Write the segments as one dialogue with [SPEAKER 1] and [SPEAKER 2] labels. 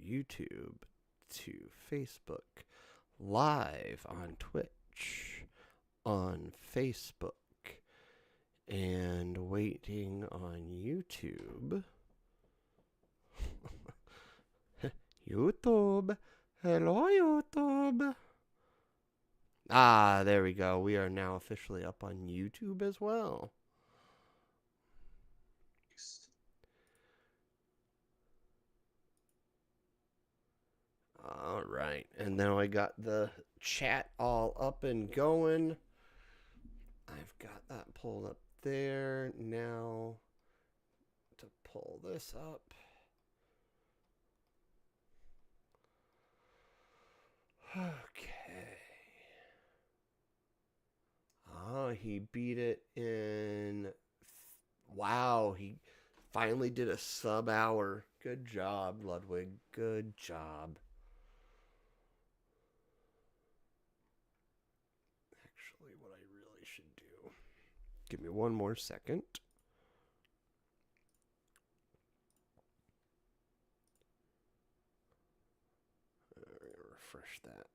[SPEAKER 1] YouTube to Facebook, live on Twitch, on Facebook, and waiting on YouTube. YouTube. Hello, YouTube. Ah, there we go. We are now officially up on YouTube as well. All right. And now I got the chat all up and going. I've got that pulled up there. Now to pull this up. Okay. Oh, he beat it in. Wow, he finally did a sub hour. Good job, Ludwig. Good job. Actually, what I really should do. Give me one more second. Refresh that.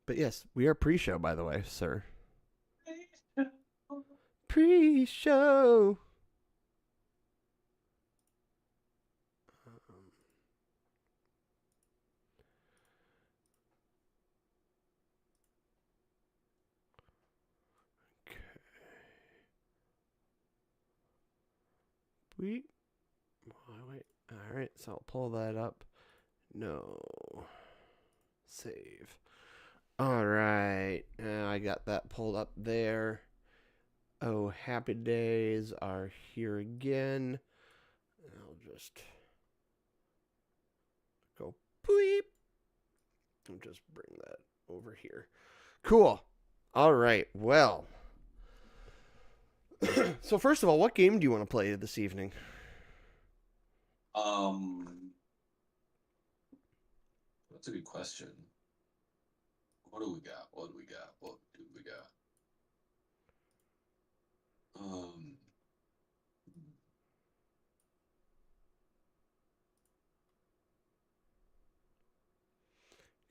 [SPEAKER 1] But yes, we are pre-show, by the way, sir. Pre-show. Okay. Wait. All right, so I'll pull that up. No. Save. All right. I got that pulled up there. Oh, happy days are here again. I'll just go bleep. I'll just bring that over here. Cool. All right. Well. So first of all, what game do you want to play this evening?
[SPEAKER 2] That's a good question. What do we got? What do we got? What do we got?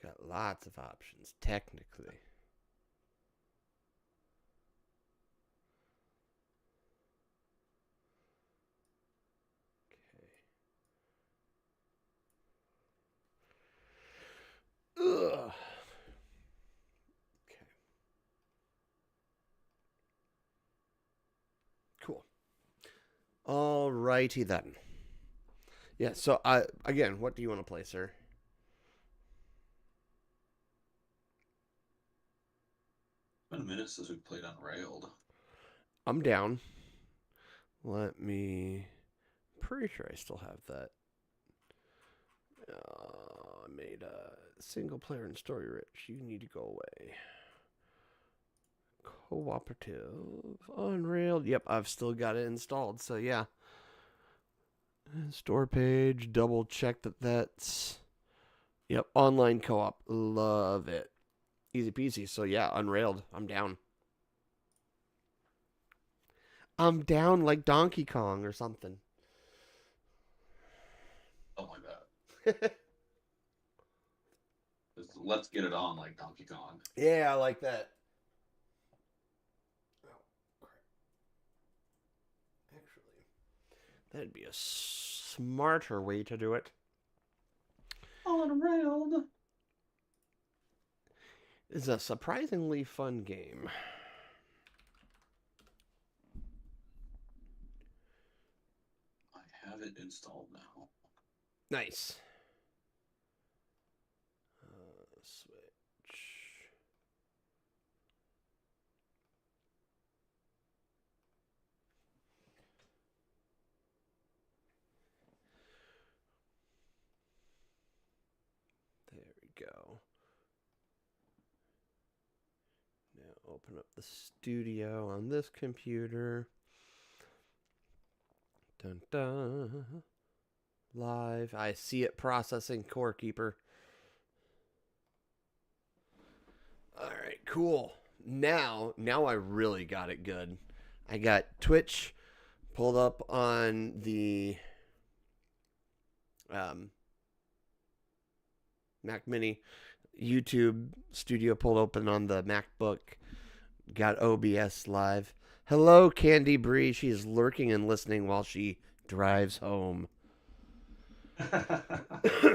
[SPEAKER 1] Got lots of options, technically. Okay. Ugh. Okay. Cool. All righty then. Yeah, so again, what do you want to play, sir?
[SPEAKER 2] It's been a minute since we played Unrailed.
[SPEAKER 1] I'm down. Let me. Pretty sure I still have that. I made a single player and story rich. You need to go away. Cooperative, Unrailed. Yep, I've still got it installed. So yeah. Store page. Double check that that's. Yep, online co-op. Love it. Easy peasy. So yeah, Unrailed. I'm down. I'm down like Donkey Kong or something.
[SPEAKER 2] Something like that. Let's get it on like Donkey Kong.
[SPEAKER 1] Yeah, I like that. Actually, that'd be a smarter way to do it.
[SPEAKER 2] Unrailed.
[SPEAKER 1] It's a surprisingly fun game.
[SPEAKER 2] I have it installed now.
[SPEAKER 1] Nice. Switch. There we go. Now open up the studio on this computer. Dun dun. Live. I see it processing Core Keeper. Alright, cool. Now I really got it good. I got Twitch pulled up on the um, Mac Mini. YouTube Studio pulled open on the MacBook. Got OBS live. Hello, Candy Bree. She is lurking and listening while she drives home.
[SPEAKER 2] Not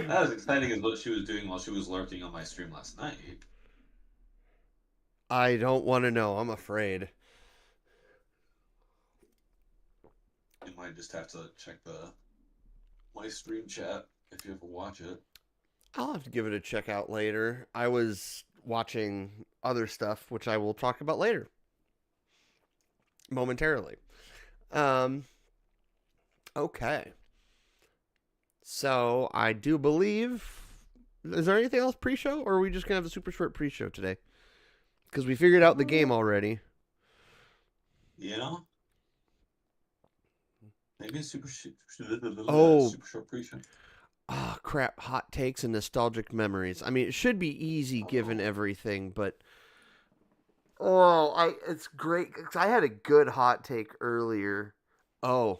[SPEAKER 2] as exciting as what she was doing while she was lurking on my stream last night.
[SPEAKER 1] I don't want to know. I'm afraid.
[SPEAKER 2] You might just have to check the my stream chat if you ever watch it.
[SPEAKER 1] I'll have to give it a check out later. I was watching other stuff, which I will talk about later, momentarily. Um, okay. So I do believe. Is there anything else pre-show, or are we just gonna have a super short pre-show today? Because we figured out the game already.
[SPEAKER 2] You know, maybe a super
[SPEAKER 1] Oh,
[SPEAKER 2] super short pre-show.
[SPEAKER 1] ah, crap! Hot takes and nostalgic memories. I mean, it should be easy given
[SPEAKER 2] Oh.
[SPEAKER 1] everything, but it's great 'cause I had a good hot take earlier. Oh,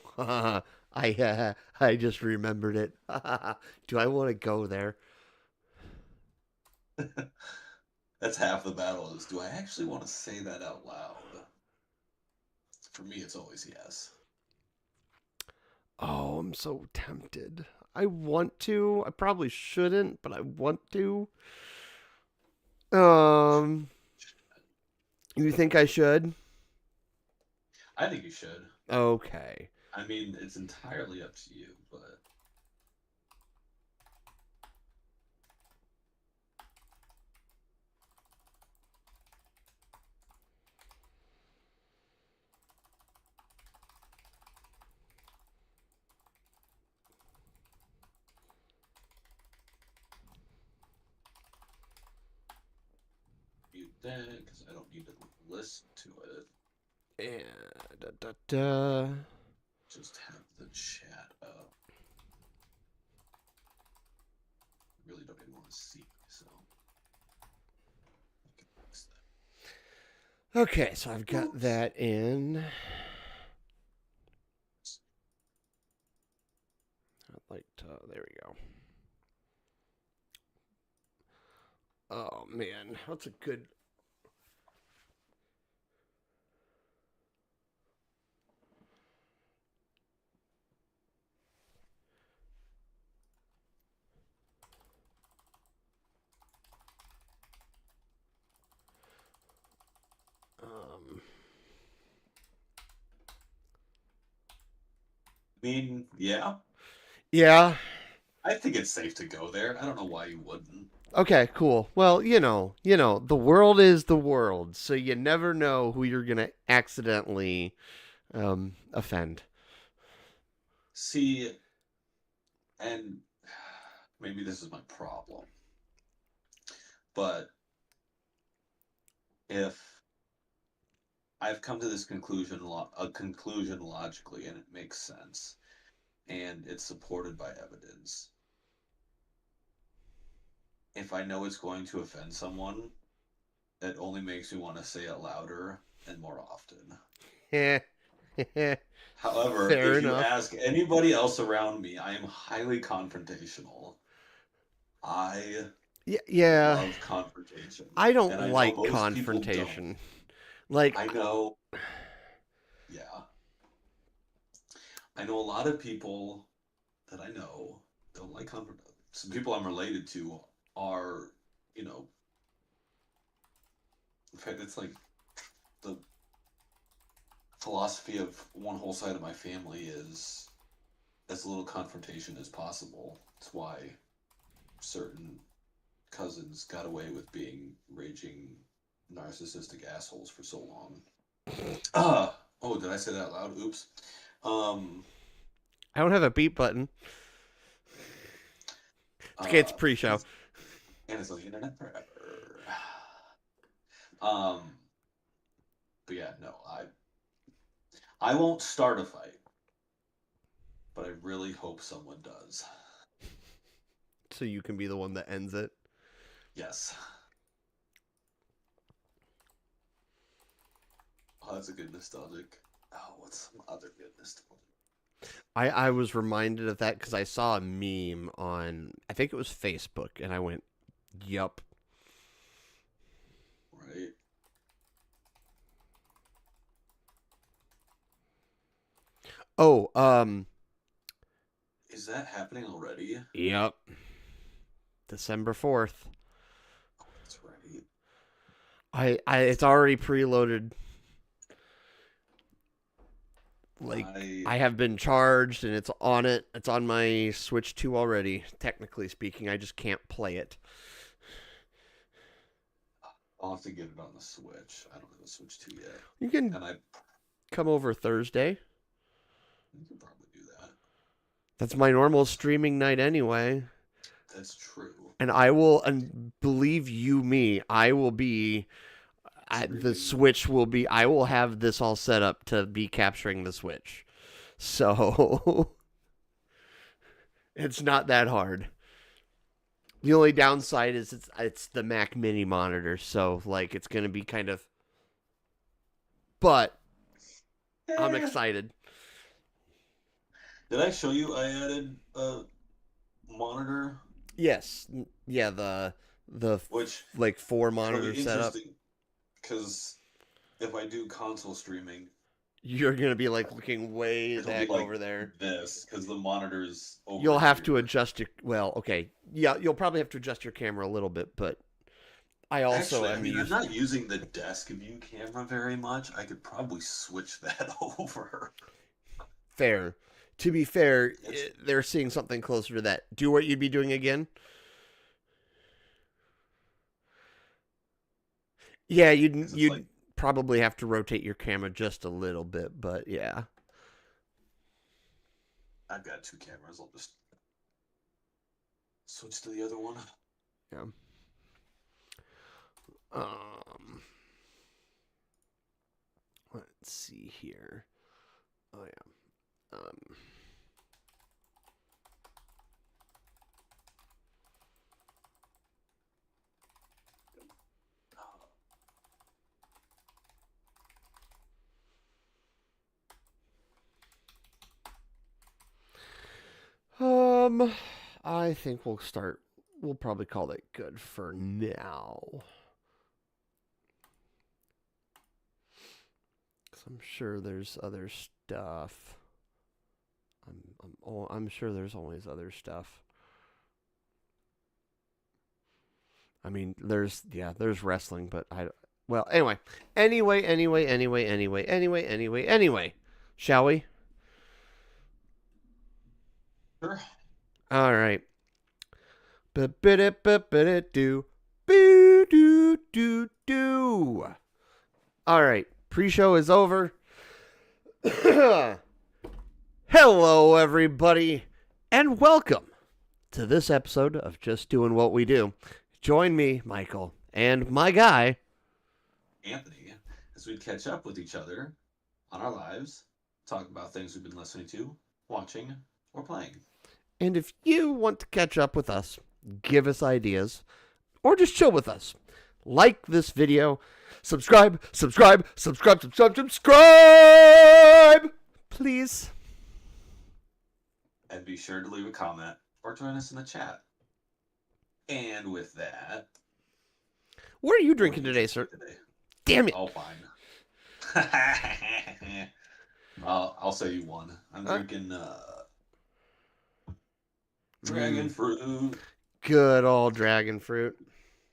[SPEAKER 1] I just remembered it. Do I want to go there?
[SPEAKER 2] That's half the battle is, do I actually want to say that out loud? For me, it's always yes.
[SPEAKER 1] Oh, I'm so tempted. I want to. I probably shouldn't, but I want to. Um, you think I should?
[SPEAKER 2] I think you should.
[SPEAKER 1] Okay.
[SPEAKER 2] I mean, it's entirely up to you, but mute that because I don't need to listen to it.
[SPEAKER 1] And da, da, da.
[SPEAKER 2] Just have the chat up. I really don't even want to see myself. I can fix that.
[SPEAKER 1] Okay, so I've got that in. I'd like to. There we go. Oh man, that's a good. Um,
[SPEAKER 2] I mean, yeah,
[SPEAKER 1] yeah.
[SPEAKER 2] I think it's safe to go there. I don't know why you wouldn't.
[SPEAKER 1] Okay, cool. Well, the world is the world, so you never know who you're gonna accidentally offend.
[SPEAKER 2] See, and maybe this is my problem, but if I've come to this a conclusion logically, and it makes sense, and it's supported by evidence. If I know it's going to offend someone, it only makes me want to say it louder and more often. However,
[SPEAKER 1] Fair
[SPEAKER 2] if you
[SPEAKER 1] enough.
[SPEAKER 2] ask anybody else around me, I am highly confrontational. I
[SPEAKER 1] Yeah.
[SPEAKER 2] love confrontation,
[SPEAKER 1] I don't
[SPEAKER 2] and I know
[SPEAKER 1] like
[SPEAKER 2] most people don't.
[SPEAKER 1] confrontation. Like,
[SPEAKER 2] I know, yeah, I know a lot of people that I know don't like confrontation. Some people I'm related to are, you know, in fact, it's like the philosophy of one whole side of my family is as little confrontation as possible. It's why certain cousins got away with being raging narcissistic assholes for so long. Oh, did I say that loud? Oops. Um,
[SPEAKER 1] I don't have a beat button. It's okay, it's
[SPEAKER 2] uh, and
[SPEAKER 1] pre-show.
[SPEAKER 2] it's, and it's on the internet forever. Um, but yeah, no, I won't start a fight, but I really hope someone does.
[SPEAKER 1] So you can be the one that ends it.
[SPEAKER 2] Yes. Oh, that's a good nostalgic. Oh, what's some other good nostalgic?
[SPEAKER 1] I was reminded of that because I saw a meme on, I think it was Facebook, and I went, yup.
[SPEAKER 2] Right?
[SPEAKER 1] Oh,
[SPEAKER 2] Is that happening already?
[SPEAKER 1] yup. December 4th.
[SPEAKER 2] That's right.
[SPEAKER 1] It's already preloaded. Like,
[SPEAKER 2] I
[SPEAKER 1] I have been charged and it's on it. It's on my Switch 2 already, technically speaking. I just can't play it.
[SPEAKER 2] I'll have to get it on the Switch. I don't have a Switch 2 yet,
[SPEAKER 1] You can
[SPEAKER 2] and I
[SPEAKER 1] come over Thursday.
[SPEAKER 2] you could probably do that.
[SPEAKER 1] That's my normal streaming night anyway.
[SPEAKER 2] That's true.
[SPEAKER 1] And I will, and believe you me, I will be the
[SPEAKER 2] Streaming.
[SPEAKER 1] Switch will be. I will have this all set up to be capturing the Switch, so it's not that hard. The only downside is it's the Mac Mini monitor, so like it's gonna be kind of. But I'm
[SPEAKER 2] Eh.
[SPEAKER 1] excited.
[SPEAKER 2] Did I show you I added a monitor?
[SPEAKER 1] Yes, yeah. The
[SPEAKER 2] Which
[SPEAKER 1] like four
[SPEAKER 2] it'll be
[SPEAKER 1] monitor setup.
[SPEAKER 2] interesting because if I do console streaming,
[SPEAKER 1] You're gonna be like looking way
[SPEAKER 2] it'll be
[SPEAKER 1] back
[SPEAKER 2] like
[SPEAKER 1] over there.
[SPEAKER 2] this because the monitor's over
[SPEAKER 1] You'll have to
[SPEAKER 2] here.
[SPEAKER 1] adjust your. Well, okay, yeah. You'll probably have to adjust your camera a little bit, but I also
[SPEAKER 2] Actually, I
[SPEAKER 1] am
[SPEAKER 2] mean, I'm
[SPEAKER 1] used.
[SPEAKER 2] not using the desk view camera very much. I could probably switch that over.
[SPEAKER 1] Fair. To be fair,
[SPEAKER 2] It's
[SPEAKER 1] they're seeing something closer to that. Do what you'd be doing again. Yeah, you'd
[SPEAKER 2] it's like
[SPEAKER 1] you'd probably have to rotate your camera just a little bit, but yeah.
[SPEAKER 2] I've got two cameras. I'll just switch to the other one.
[SPEAKER 1] Yeah. Um. Let's see here. Oh yeah. I think we'll start. We'll probably call it good for now. Cause I'm sure there's other stuff. I'm sure there's always other stuff. I mean, there's wrestling, but I. Well, anyway. Shall we?
[SPEAKER 2] Sure.
[SPEAKER 1] All right. Do boo do do do. All right. Pre-show is over. Hello, everybody, and welcome to this episode of Just Doing What We Do. Join me, Michael, and my guy,
[SPEAKER 2] Anthony, as we catch up with each other on our lives, talk about things we've been listening to, watching, or playing.
[SPEAKER 1] and if you want to catch up with us, give us ideas, or just chill with us, like this video, subscribe, please.
[SPEAKER 2] And be sure to leave a comment or join us in the chat. And with that,
[SPEAKER 1] What are you drinking today, sir?
[SPEAKER 2] today?
[SPEAKER 1] Damn it.
[SPEAKER 2] Oh, fine. I'll say you one. I'm drinking dragon fruit.
[SPEAKER 1] Good old dragon fruit.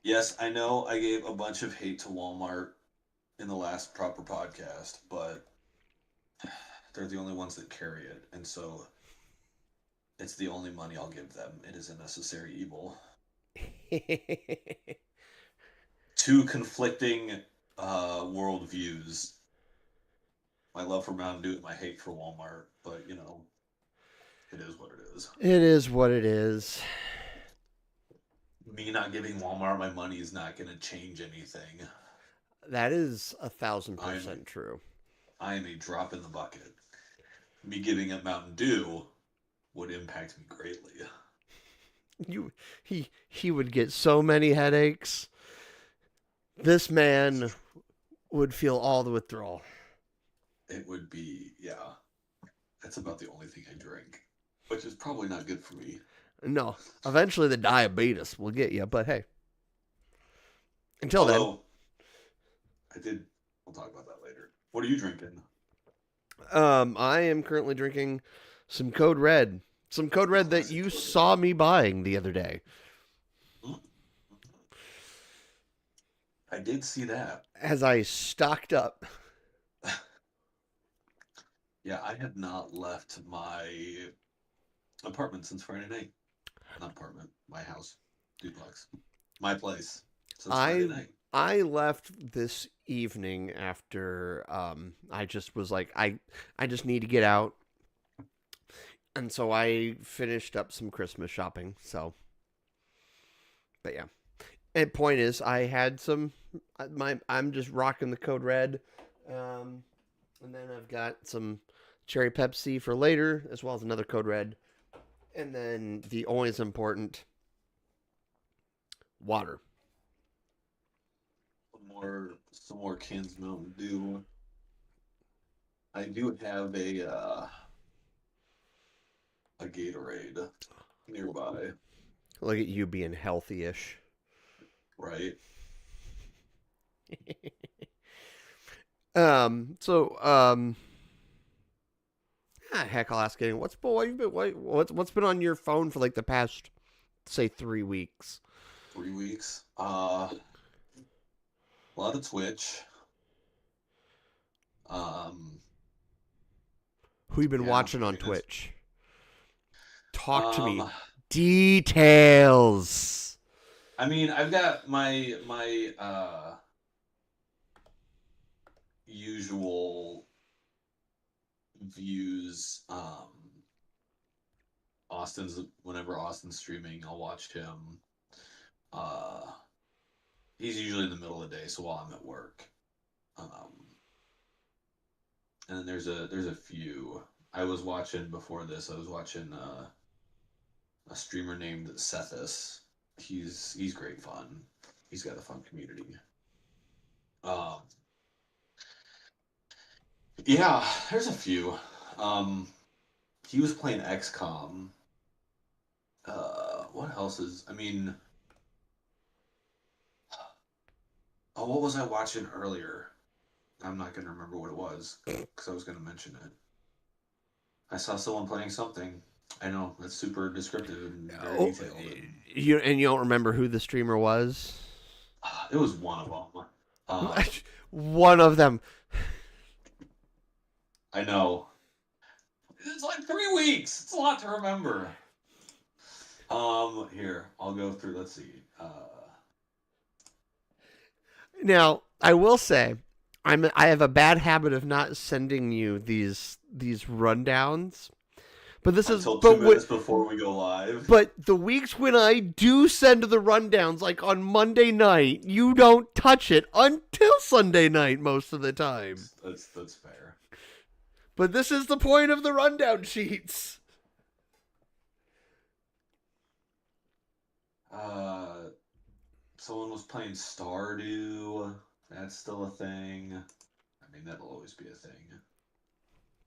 [SPEAKER 2] Yes, I know I gave a bunch of hate to Walmart in the last proper podcast, but they're the only ones that carry it, and so it's the only money I'll give them. It is a necessary evil. Two conflicting worldviews. My love for Mountain Dew and my hate for Walmart, but you know, it is what it is.
[SPEAKER 1] It is what it is.
[SPEAKER 2] Me not giving Walmart my money is not going to change anything.
[SPEAKER 1] That is 1,000% true.
[SPEAKER 2] I am a drop in the bucket. Me giving up Mountain Dew would impact me greatly.
[SPEAKER 1] He would get so many headaches. This man would feel all the withdrawal.
[SPEAKER 2] It would be, yeah. That's about the only thing I drink, which is probably not good for me.
[SPEAKER 1] No, eventually the diabetes will get you, but hey, until then,
[SPEAKER 2] Although I did, we'll talk about that later. What are you drinking?
[SPEAKER 1] I am currently drinking some Code Red. Some Code Red that
[SPEAKER 2] Classic
[SPEAKER 1] you
[SPEAKER 2] Code
[SPEAKER 1] saw me buying the other day
[SPEAKER 2] Red. I did see that.
[SPEAKER 1] as I stocked up.
[SPEAKER 2] Yeah, I have not left my apartment since Friday night. Not apartment, my house, duplex, my place since Friday
[SPEAKER 1] I
[SPEAKER 2] night.
[SPEAKER 1] I left this evening after I just was like I just need to get out. And so I finished up some Christmas shopping. So, but yeah. And point is, I had some. I'm just rocking the Code Red, and then I've got some cherry Pepsi for later, as well as another Code Red, and then the always important water.
[SPEAKER 2] Some more cans of Mountain Dew. I do have a Gatorade nearby,
[SPEAKER 1] Look at you being healthy-ish.
[SPEAKER 2] right?
[SPEAKER 1] So heck, I'll ask you. What's been on your phone for like the past, say, 3 weeks?
[SPEAKER 2] 3 weeks. A lot of Twitch. Um,
[SPEAKER 1] Who you been
[SPEAKER 2] yeah,
[SPEAKER 1] watching
[SPEAKER 2] I
[SPEAKER 1] on
[SPEAKER 2] mean that's
[SPEAKER 1] Twitch? Talk to me.
[SPEAKER 2] um.
[SPEAKER 1] Details.
[SPEAKER 2] I mean, I've got my usual views. Whenever Austin's streaming, I'll watch him. Uh, he's usually in the middle of the day, so while I'm at work. Um, and then there's a few. I was watching before this. I was watching a streamer named Sethis. He's great fun. He's got a fun community. Um, yeah, there's a few. Um, he was playing XCOM. What else is? I mean, oh, what was I watching earlier? I'm not gonna remember what it was because I was gonna mention it. I saw someone playing something. I know that's super descriptive and very
[SPEAKER 1] Oh,
[SPEAKER 2] detailed, and
[SPEAKER 1] you don't remember who the streamer was?
[SPEAKER 2] it was one of them.
[SPEAKER 1] One of them.
[SPEAKER 2] I know it's like 3 weeks. It's a lot to remember. Here I'll go through. Let's see.
[SPEAKER 1] Now, I will say, I have a bad habit of not sending you these rundowns. But this is
[SPEAKER 2] Until
[SPEAKER 1] but
[SPEAKER 2] 2 minutes before we go live.
[SPEAKER 1] but the weeks when I do send the rundowns, like on Monday night, you don't touch it until Sunday night most of the time.
[SPEAKER 2] That's fair.
[SPEAKER 1] But this is the point of the rundown sheets.
[SPEAKER 2] Someone was playing Stardew. That's still a thing. I mean, that'll always be a thing.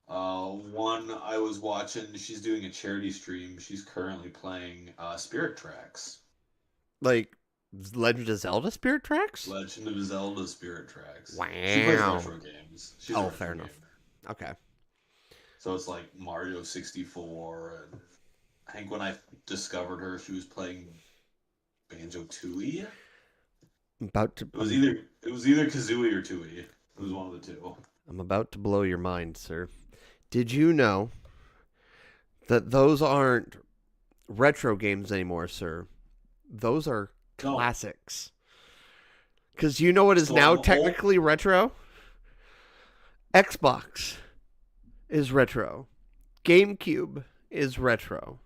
[SPEAKER 2] One I was watching, she's doing a charity stream. She's currently playing Spirit Tracks.
[SPEAKER 1] Like Legend of Zelda Spirit Tracks?
[SPEAKER 2] Legend of Zelda Spirit Tracks.
[SPEAKER 1] Wow.
[SPEAKER 2] She plays retro games. She's a retro
[SPEAKER 1] fair enough.
[SPEAKER 2] gamer.
[SPEAKER 1] Okay.
[SPEAKER 2] So it's like Mario 64, and I think when I discovered her, she was playing Banjo Tooie. It was either Kazooie or Tooie. It was one of the two.
[SPEAKER 1] I'm about to blow your mind, sir. Did you know that those aren't retro games anymore, sir? Those are classics. Because you know what is now technically retro? Xbox is retro. GameCube is retro.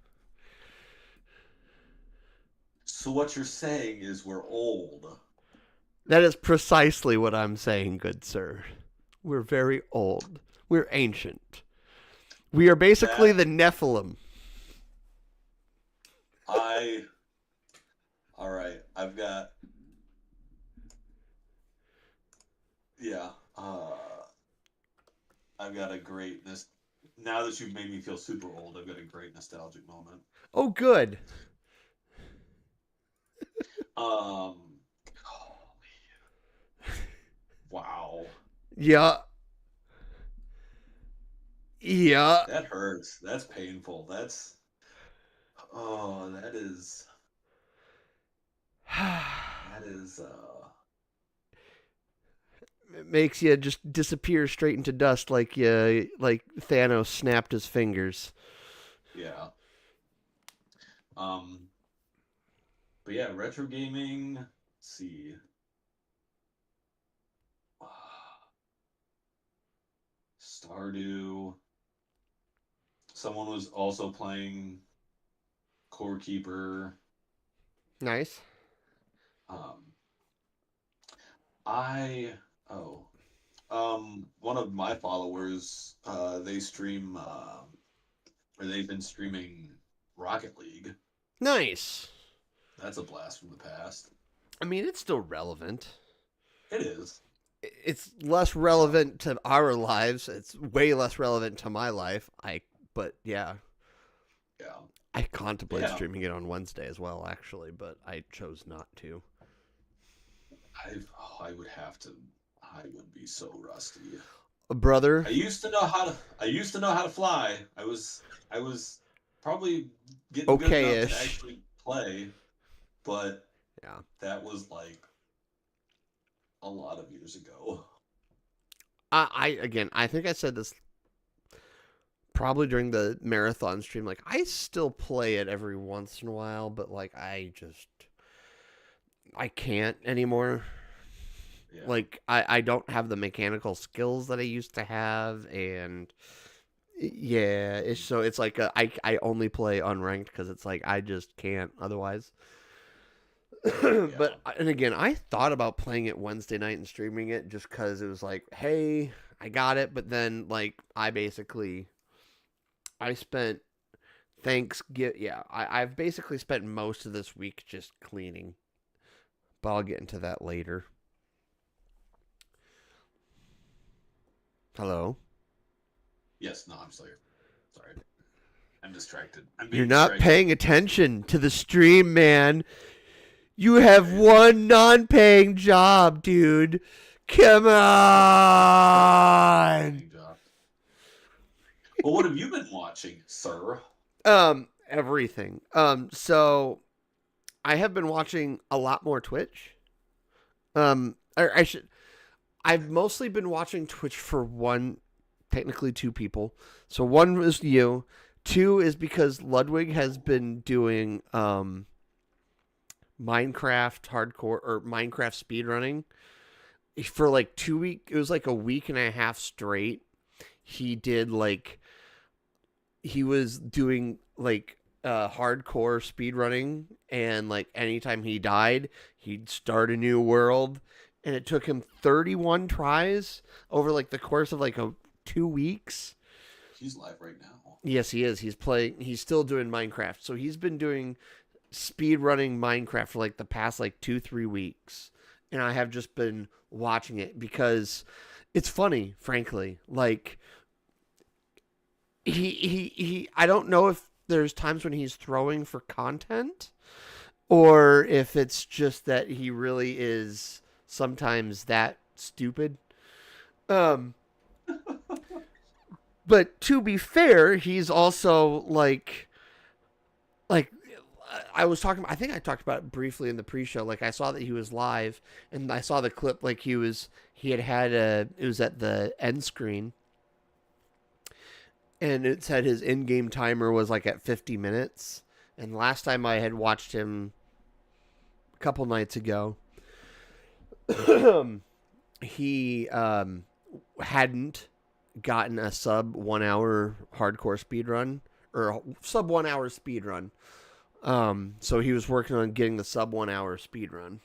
[SPEAKER 2] So what you're saying is we're old.
[SPEAKER 1] That is precisely what I'm saying, good sir. We're very old. We're ancient. We are basically the Nephilim.
[SPEAKER 2] All right. I've got. Yeah. I've got a great now that you've made me feel super old, I've got a great nostalgic moment.
[SPEAKER 1] Oh, good.
[SPEAKER 2] Um, wow,
[SPEAKER 1] Yeah. Yeah.
[SPEAKER 2] that hurts. That's painful. That's that is that is
[SPEAKER 1] It makes you just disappear straight into dust like Thanos snapped his fingers.
[SPEAKER 2] yeah. Um, but yeah, retro gaming. Let's see. Stardew. Someone was also playing Core Keeper.
[SPEAKER 1] Nice.
[SPEAKER 2] Um, I oh one of my followers they stream or they've been streaming Rocket League.
[SPEAKER 1] Nice.
[SPEAKER 2] That's a blast from the past.
[SPEAKER 1] I mean, it's still relevant.
[SPEAKER 2] It is.
[SPEAKER 1] It's less relevant to our lives. It's way less relevant to my life. But yeah,
[SPEAKER 2] Yeah.
[SPEAKER 1] I contemplate
[SPEAKER 2] Yeah.
[SPEAKER 1] streaming it on Wednesday as well, actually, but I chose not to.
[SPEAKER 2] I would have to. I would be so rusty.
[SPEAKER 1] Brother,
[SPEAKER 2] I used to know how to fly. I was probably getting good enough to
[SPEAKER 1] okay-ish.
[SPEAKER 2] actually play, but
[SPEAKER 1] Yeah.
[SPEAKER 2] that was like a lot of years ago.
[SPEAKER 1] I think I said this probably during the marathon stream. Like, I still play it every once in a while, but like, I can't anymore.
[SPEAKER 2] Yeah.
[SPEAKER 1] Like, I don't have the mechanical skills that I used to have, and yeah, it's like I only play unranked because it's like I just can't otherwise.
[SPEAKER 2] Yeah.
[SPEAKER 1] But and again, I thought about playing it Wednesday night and streaming it just because it was like, hey, I got it. But then like I spent Thanksgiving. Yeah, I've basically spent most of this week just cleaning. But I'll get into that later. Hello.
[SPEAKER 2] Yes, no, I'm still here. Sorry. I'm distracted. I'm
[SPEAKER 1] You're
[SPEAKER 2] being
[SPEAKER 1] not
[SPEAKER 2] distracted.
[SPEAKER 1] paying attention to the stream, man. You have one non-paying job, dude. Come on.
[SPEAKER 2] Well, what have you been watching, sir?
[SPEAKER 1] Everything. So I have been watching a lot more Twitch. I should. I've mostly been watching Twitch for technically two people. So one is you. Two is because Ludwig has been doing Minecraft hardcore or Minecraft speedrunning for like 2 weeks. It was like a week and a half straight. He did like he was doing like hardcore speedrunning, and like anytime he died, he'd start a new world, and it took him 31 tries over like the course of like 2 weeks.
[SPEAKER 2] He's live right now.
[SPEAKER 1] Yes, he is. He's still doing Minecraft. So he's been doing speed running Minecraft for like the past like 2-3 weeks, and I have just been watching it because it's funny, frankly. Like he I don't know if there's times when he's throwing for content or if it's just that he really is sometimes that stupid. Um but to be fair, he's also like I was talking. I think I talked about it briefly in the pre-show. Like I saw that he was live, and I saw the clip. Like he had it was at the end screen, and it said his in-game timer was like at 50 minutes. And last time I had watched him a couple nights ago, he hadn't gotten a sub 1 hour hardcore speed run or sub 1 hour speed run. So he was working on getting the sub 1 hour speed run.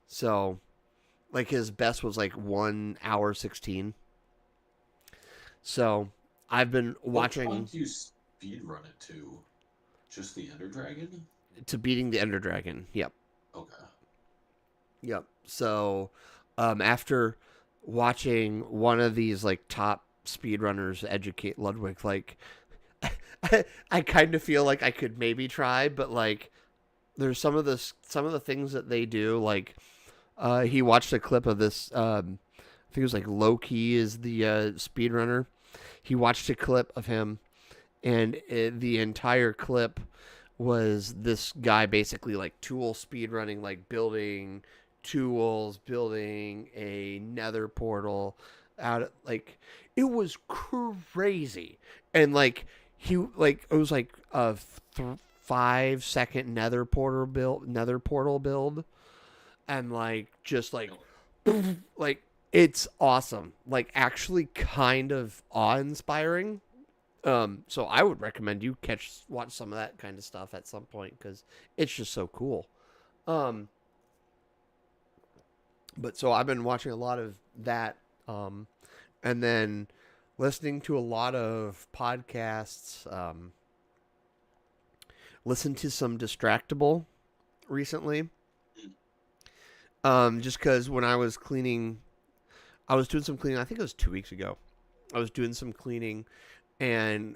[SPEAKER 1] So, like his best was like 1 hour 16. So I've been watching.
[SPEAKER 2] What do you speed run it to? Just the Ender Dragon?
[SPEAKER 1] To beating the Ender Dragon. Yep.
[SPEAKER 2] Okay.
[SPEAKER 1] Yep. So, after watching one of these like top speedrunners educate Ludwig. Like, I kind of feel like I could maybe try, but like, there's some of the things that they do. Like, he watched a clip of this. I think it was like Loki is the speedrunner. He watched a clip of him, and the entire clip was this guy basically like tool speed running, like building tools, building a nether portal out of, like, it was crazy. And like it was like a 5 second nether portal build, and like just like like it's awesome, like actually kind of awe-inspiring. So I would recommend you watch some of that kind of stuff at some point because it's just so cool. Um, but so I've been watching a lot of that, and then listening to a lot of podcasts. Listen to some Distractable recently. Just because when I was cleaning, I was doing some cleaning. I think it was 2 weeks ago. I was doing some cleaning, and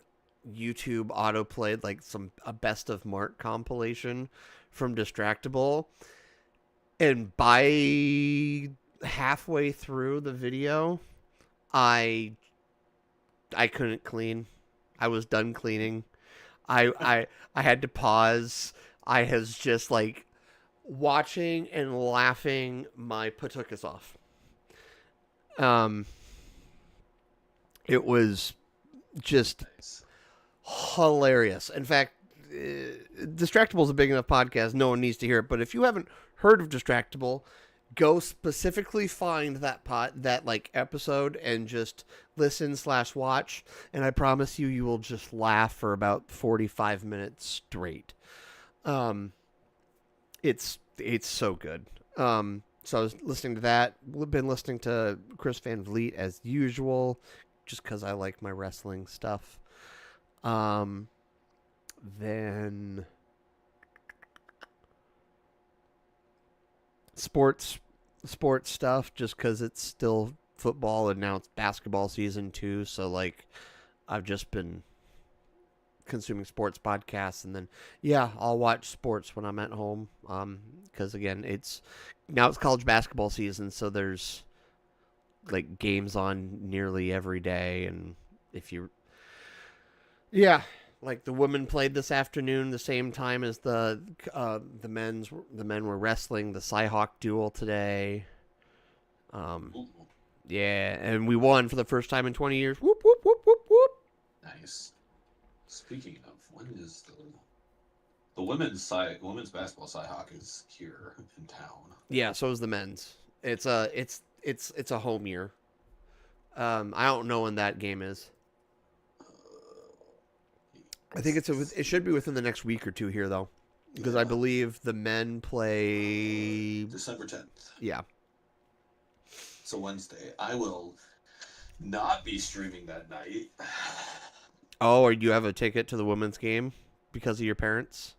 [SPEAKER 1] YouTube auto played like a best of Mark compilation from Distractable, and by halfway through the video, I I couldn't clean. I was done cleaning. I had to pause. I was just like watching and laughing my patukas off. Um, it was just
[SPEAKER 2] Nice.
[SPEAKER 1] hilarious. In fact, Distractable is a big enough podcast. No one needs to hear it. But if you haven't heard of Distractable, go specifically find that like episode and just listen/watch. And I promise you, you will just laugh for about 45 minutes straight. Um, it's so good. So I was listening to that. Been listening to Chris Van Vliet as usual, just because I like my wrestling stuff. Um, then sports stuff, just because it's still football and now it's basketball season too. So like, I've just been consuming sports podcasts, and then yeah, I'll watch sports when I'm at home. Because again, it's college basketball season, so there's like games on nearly every day, and if you yeah, like the women played this afternoon, the same time as the men were wrestling the Cyhawk duel today. Um,
[SPEAKER 2] Ooh,
[SPEAKER 1] yeah, and we won for the first time in 20 years. Whoop whoop whoop whoop whoop.
[SPEAKER 2] nice. Speaking of, when is the women's basketball Cyhawk is here in town?
[SPEAKER 1] Yeah, so is the men's. It's a home year. I don't know when that game is. I think it should be within the next week or two here though, because I believe the men play
[SPEAKER 2] December 10th.
[SPEAKER 1] Yeah.
[SPEAKER 2] So Wednesday. I will not be streaming that night.
[SPEAKER 1] Oh, or you have a ticket to the women's game because of your parents?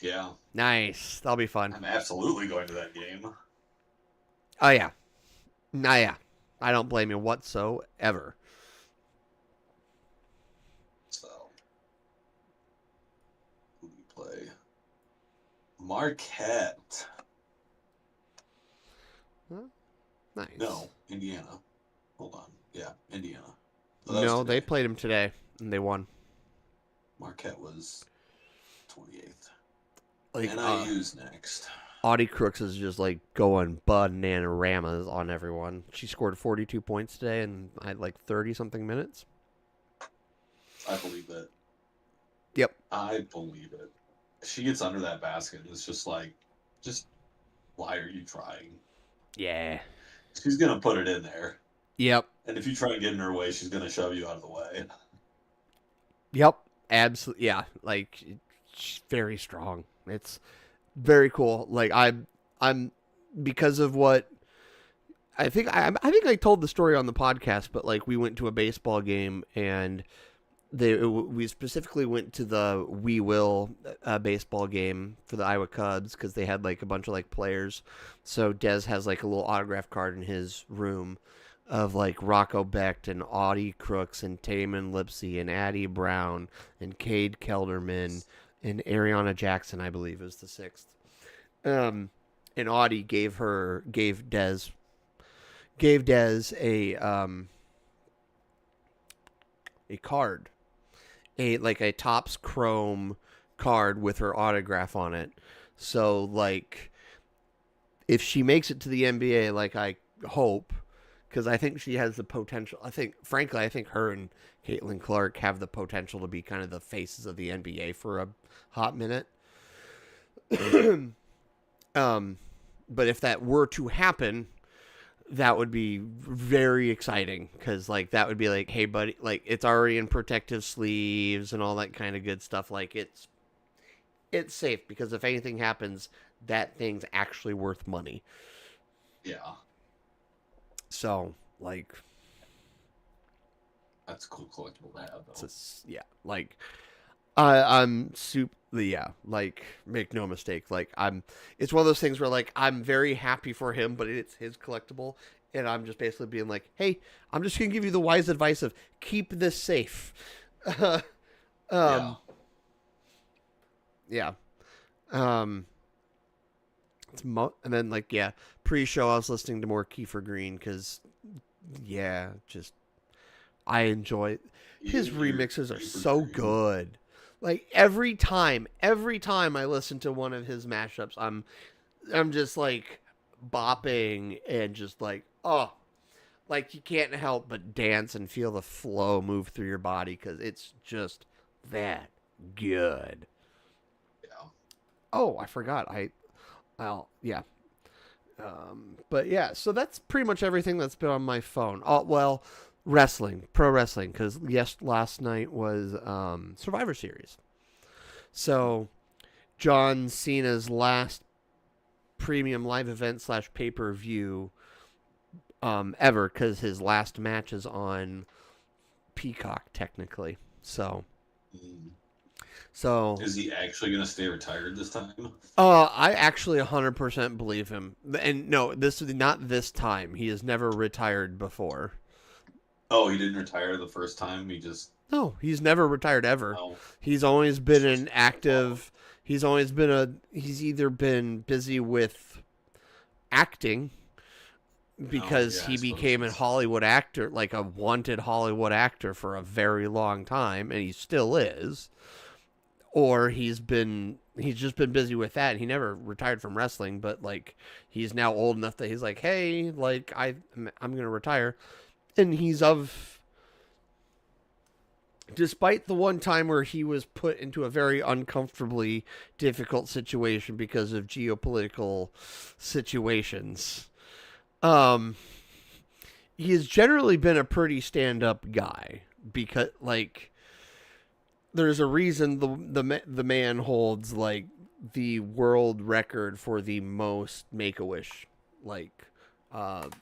[SPEAKER 2] Yeah,
[SPEAKER 1] Nice. That'll be fun.
[SPEAKER 2] I'm absolutely going to that game.
[SPEAKER 1] Oh yeah. Nah, yeah. I don't blame you whatsoever.
[SPEAKER 2] So, who do we play? Marquette.
[SPEAKER 1] Huh? Nice.
[SPEAKER 2] No, Indiana. Hold on. Yeah, Indiana. Well, that
[SPEAKER 1] No,
[SPEAKER 2] was
[SPEAKER 1] they
[SPEAKER 2] today.
[SPEAKER 1] played them today and they won.
[SPEAKER 2] Marquette was 28th.
[SPEAKER 1] Like
[SPEAKER 2] NIU's next.
[SPEAKER 1] Audie Crooks is just like going bananaramas on everyone. She scored 42 points today and I had like 30 something minutes.
[SPEAKER 2] I believe it.
[SPEAKER 1] Yep.
[SPEAKER 2] I believe it. She gets under that basket. It's just like, why are you trying?
[SPEAKER 1] Yeah.
[SPEAKER 2] She's going to put it in there.
[SPEAKER 1] Yep.
[SPEAKER 2] And if you try and get in her way, she's going to shove you out of the way.
[SPEAKER 1] Yep. Absolutely. Yeah. Like, she's very strong. It's very cool. Like, I'm because of what I think I told the story on the podcast, but like we went to a baseball game and we specifically went to the We Will baseball game for the Iowa Cubs because they had like a bunch of like players. So Dez has like a little autograph card in his room of like Rocco Becht and Audie Crooks and Taman Lipsy and Addie Brown and Cade Kelderman and Ariana Jackson, I believe, is the sixth. Um, and Audie gave Des a card, a Topps Chrome card with her autograph on it. So like, if she makes it to the NBA, like I hope, because I think she has the potential. Frankly, I think her and Caitlin Clark have the potential to be kind of the faces of the NBA for a hot minute. um, but if that were to happen, that would be very exciting because like that would be like, hey buddy, like it's already in protective sleeves and all that kind of good stuff. Like it's safe because if anything happens, that thing's actually worth money.
[SPEAKER 2] Yeah,
[SPEAKER 1] So like,
[SPEAKER 2] that's a cool collectible to have, though.
[SPEAKER 1] yeah, like I'm super. Yeah, like make no mistake. Like it's one of those things where like I'm very happy for him, but it's his collectible, and I'm just basically being like, hey, I'm just gonna give you the wise advice of keep this safe.
[SPEAKER 2] Yeah.
[SPEAKER 1] um, yeah. Um, and then like yeah, pre-show I was listening to more Kiefer Green because yeah, just I enjoy his remixes are so good. Like every time I listen to one of his mashups, I'm just like bopping and just like like you can't help but dance and feel the flow move through your body because it's just that good.
[SPEAKER 2] Yeah.
[SPEAKER 1] Oh, I forgot. Yeah. But yeah, so that's pretty much everything that's been on my phone. Oh well, pro wrestling, because yes, last night was Survivor Series. So John Cena's last premium live event slash pay per view ever, because his last match is on Peacock technically. So
[SPEAKER 2] Mm.
[SPEAKER 1] so
[SPEAKER 2] Is he actually going to stay retired this time?
[SPEAKER 1] I actually 100% believe him. And no, this is not this time. He has never retired before.
[SPEAKER 2] Oh, he didn't retire the first time. He just
[SPEAKER 1] No, he's never retired ever.
[SPEAKER 2] oh,
[SPEAKER 1] He's always been an active. He's always been He's either been busy with acting because
[SPEAKER 2] yeah,
[SPEAKER 1] he became a Hollywood actor, like a wanted Hollywood actor for a very long time, and he still is. Or he's just been busy with that. And he never retired from wrestling, but like he's now old enough that he's like, hey, like I'm gonna retire, and he's of. Despite the one time where he was put into a very uncomfortably difficult situation because of geopolitical situations, um, he has generally been a pretty stand-up guy because, like, there's a reason the man holds like the world record for the most Make-A-Wish like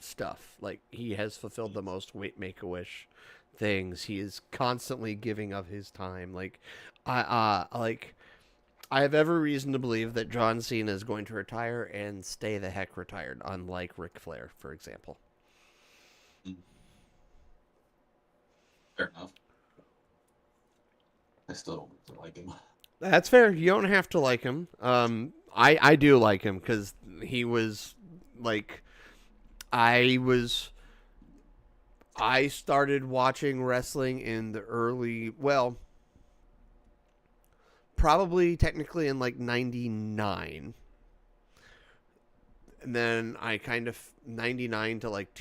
[SPEAKER 1] stuff. Like he has fulfilled the most Make-A-Wish things. He is constantly giving of his time. Like I have every reason to believe that John Cena is going to retire and stay the heck retired, unlike Ric Flair, for example.
[SPEAKER 2] fair enough. I still don't like him.
[SPEAKER 1] That's fair. You don't have to like him. I do like him because he was like, I was. I started watching wrestling in the probably technically in like '99, and then I kind of 99 to like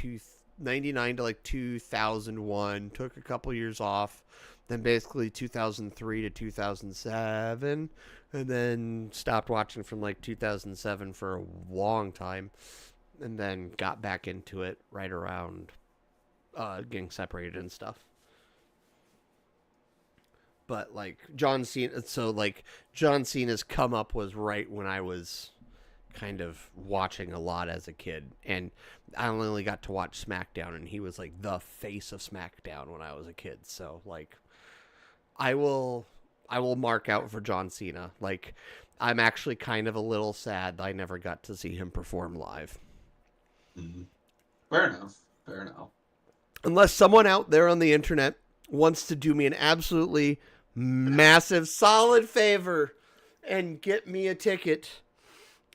[SPEAKER 1] 2001, took a couple years off, then basically 2003 to 2007, and then stopped watching from like 2007 for a long time, and then got back into it right around getting separated and stuff. But like John Cena's come up was right when I was kind of watching a lot as a kid, and I only got to watch SmackDown, and he was like the face of SmackDown when I was a kid. So like, I will mark out for John Cena. Like, I'm actually kind of a little sad that I never got to see him perform live.
[SPEAKER 2] Mm-hmm. Fair enough. Fair enough.
[SPEAKER 1] Unless someone out there on the internet wants to do me an absolutely massive, solid favor and get me a ticket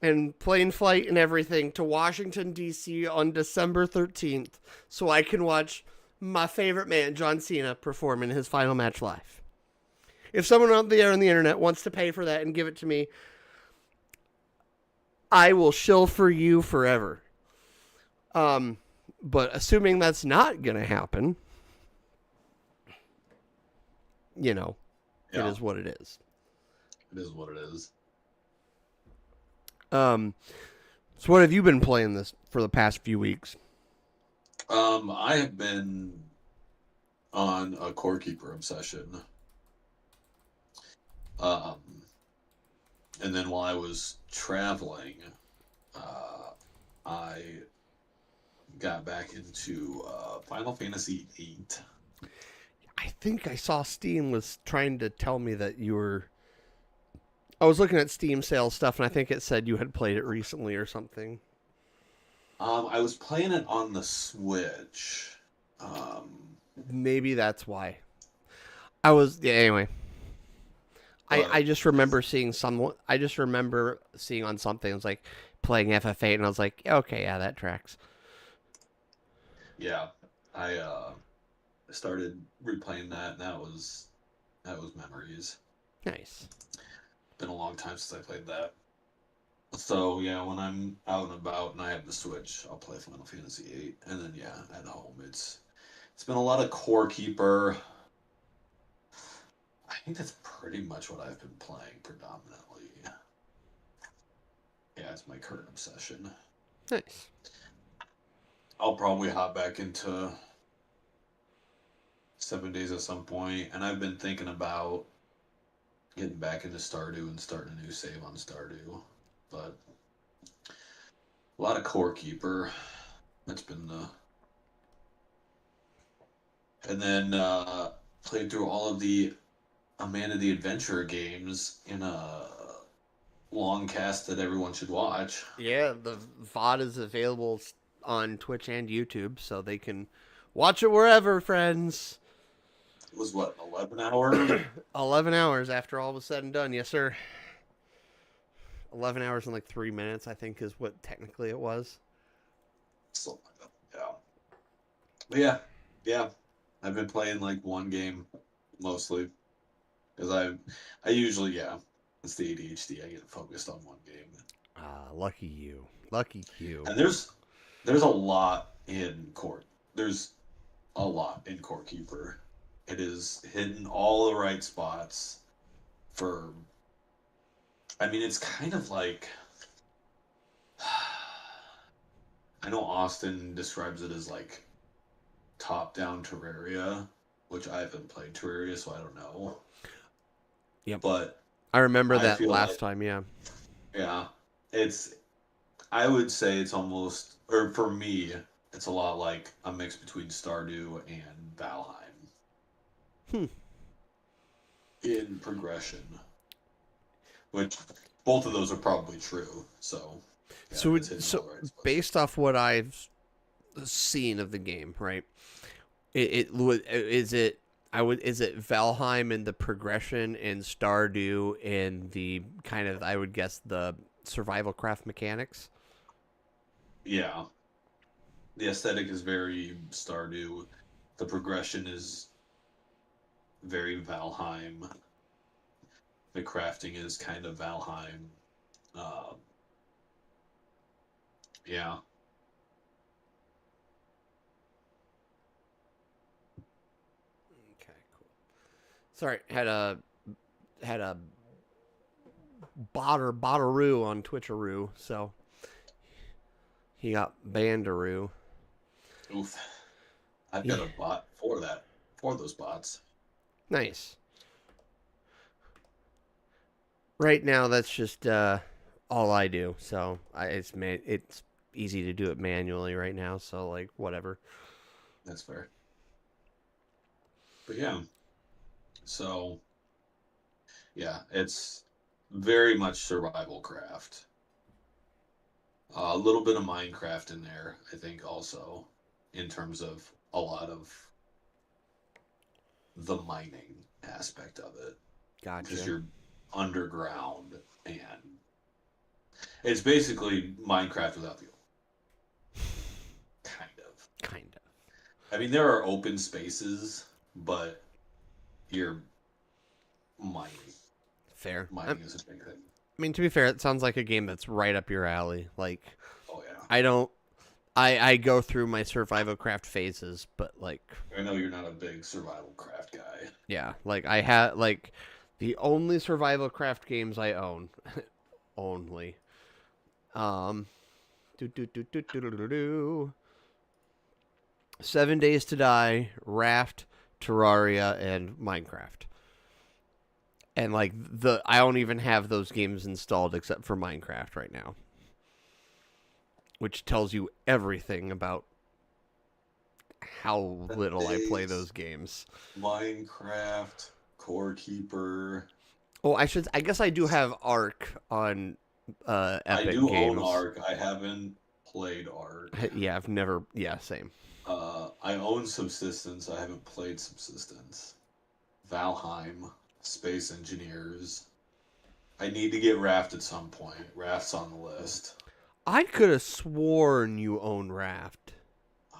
[SPEAKER 1] and plane flight and everything to Washington, D.C. on December 13th so I can watch my favorite man, John Cena, perform in his final match live. If someone out there on the internet wants to pay for that and give it to me, I will shill for you forever. But assuming that's not going to happen, you know, it
[SPEAKER 2] Yeah,
[SPEAKER 1] is what it is.
[SPEAKER 2] it is what it is.
[SPEAKER 1] So what have you been playing this for the past few weeks?
[SPEAKER 2] I have been on a core keeper obsession. Um, and then while I was traveling, I got back into Final Fantasy VIII.
[SPEAKER 1] I think I saw Steam was trying to tell me that you were. I was looking at Steam sales stuff, and I think it said you had played it recently or something.
[SPEAKER 2] I was playing it on the Switch. Um,
[SPEAKER 1] Maybe that's why. I was. Yeah, anyway, I
[SPEAKER 2] but
[SPEAKER 1] just remember seeing someone. I just remember seeing on something. It was like playing FF8, and I was like, okay, yeah, that tracks.
[SPEAKER 2] yeah, I started replaying that, and that was memories.
[SPEAKER 1] Nice.
[SPEAKER 2] Been a long time since I played that. So yeah, when I'm out and about and I have the Switch, I'll play Final Fantasy VIII, and then yeah, at home it's been a lot of Core Keeper. I think that's pretty much what I've been playing predominantly. Yeah, it's my current obsession.
[SPEAKER 1] Nice.
[SPEAKER 2] I'll probably hop back into 7 Days at some point, and I've been thinking about getting back into Stardew and starting a new save on Stardew, but a lot of Core Keeper. That's been the and then played through all of the Amanda the Adventurer games in a long cast that everyone should watch.
[SPEAKER 1] Yeah, the VOD is available on Twitch and YouTube, so they can watch it wherever, friends.
[SPEAKER 2] It was what, 11 hour?
[SPEAKER 1] 11 hours after all was said and done. Yes, sir. 11 hours and like 3 minutes, I think, is what technically it was.
[SPEAKER 2] Something like that. Yeah. But yeah, yeah. I've been playing like one game mostly because I usually it's the ADHD. I get focused on one game.
[SPEAKER 1] Ah, lucky you. Lucky you.
[SPEAKER 2] And there's a lot in court. There's a lot in Court Keeper. It is hitting all the right spots for. I mean, it's kind of like. I know Austin describes it as like top-down Terraria, which I haven't played Terraria, so I don't know.
[SPEAKER 1] Yep.
[SPEAKER 2] But
[SPEAKER 1] I remember
[SPEAKER 2] I
[SPEAKER 1] that
[SPEAKER 2] feel
[SPEAKER 1] last
[SPEAKER 2] like,
[SPEAKER 1] time, yeah.
[SPEAKER 2] yeah, it's. I would say it's almost, or for me, it's a lot like a mix between Stardew and Valheim
[SPEAKER 1] Hmm.
[SPEAKER 2] in progression, which both of those are probably true. So, yeah,
[SPEAKER 1] So,
[SPEAKER 2] it's hitting all the right spots.
[SPEAKER 1] based off what I've seen of the game, right? Is it is it Valheim in the progression and Stardew in the kind of, I would guess, the survival craft mechanics?
[SPEAKER 2] Yeah, the aesthetic is very Stardew. The progression is very Valheim. The crafting is kind of Valheim. Uh, yeah,
[SPEAKER 1] Okay, cool. Sorry, had a botteroo on Twitcheroo, so he got bandaroo.
[SPEAKER 2] oof. I've
[SPEAKER 1] Yeah,
[SPEAKER 2] got a bot for that, for those bots.
[SPEAKER 1] nice. Right now, that's just all I do. So it's easy to do it manually right now. So like whatever.
[SPEAKER 2] That's fair. But yeah, so yeah, it's very much survival craft. A little bit of Minecraft in there, I think, also in terms of a lot of the mining aspect of it because
[SPEAKER 1] Gotcha.
[SPEAKER 2] you're underground and it's basically Minecraft without the kind of.
[SPEAKER 1] Kind of.
[SPEAKER 2] I mean, there are open spaces, but you're mining.
[SPEAKER 1] Fair.
[SPEAKER 2] Mining is a big thing.
[SPEAKER 1] I mean, to be fair, it sounds like a game that's right up your alley. Like,
[SPEAKER 2] Oh yeah.
[SPEAKER 1] I don't. I go through my survival craft phases, but like,
[SPEAKER 2] I know you're not a big survival craft guy.
[SPEAKER 1] yeah, like I had like the only survival craft games I own, only. Um, do do do do do do do do. 7 Days to Die, Raft, Terraria, and Minecraft. And like I don't even have those games installed except for Minecraft right now, which tells you everything about how little I play
[SPEAKER 2] Days,
[SPEAKER 1] those games.
[SPEAKER 2] Minecraft, Core Keeper.
[SPEAKER 1] Oh, I guess I do have Ark on
[SPEAKER 2] I
[SPEAKER 1] Epic
[SPEAKER 2] do own
[SPEAKER 1] Games.
[SPEAKER 2] Ark. I haven't played Ark.
[SPEAKER 1] Yeah, I've never. Yeah, same.
[SPEAKER 2] I own Subsistence. I haven't played Subsistence. Valheim, Space Engineers. I need to get Raft at some point. Raft's on the list.
[SPEAKER 1] I could have sworn you own Raft.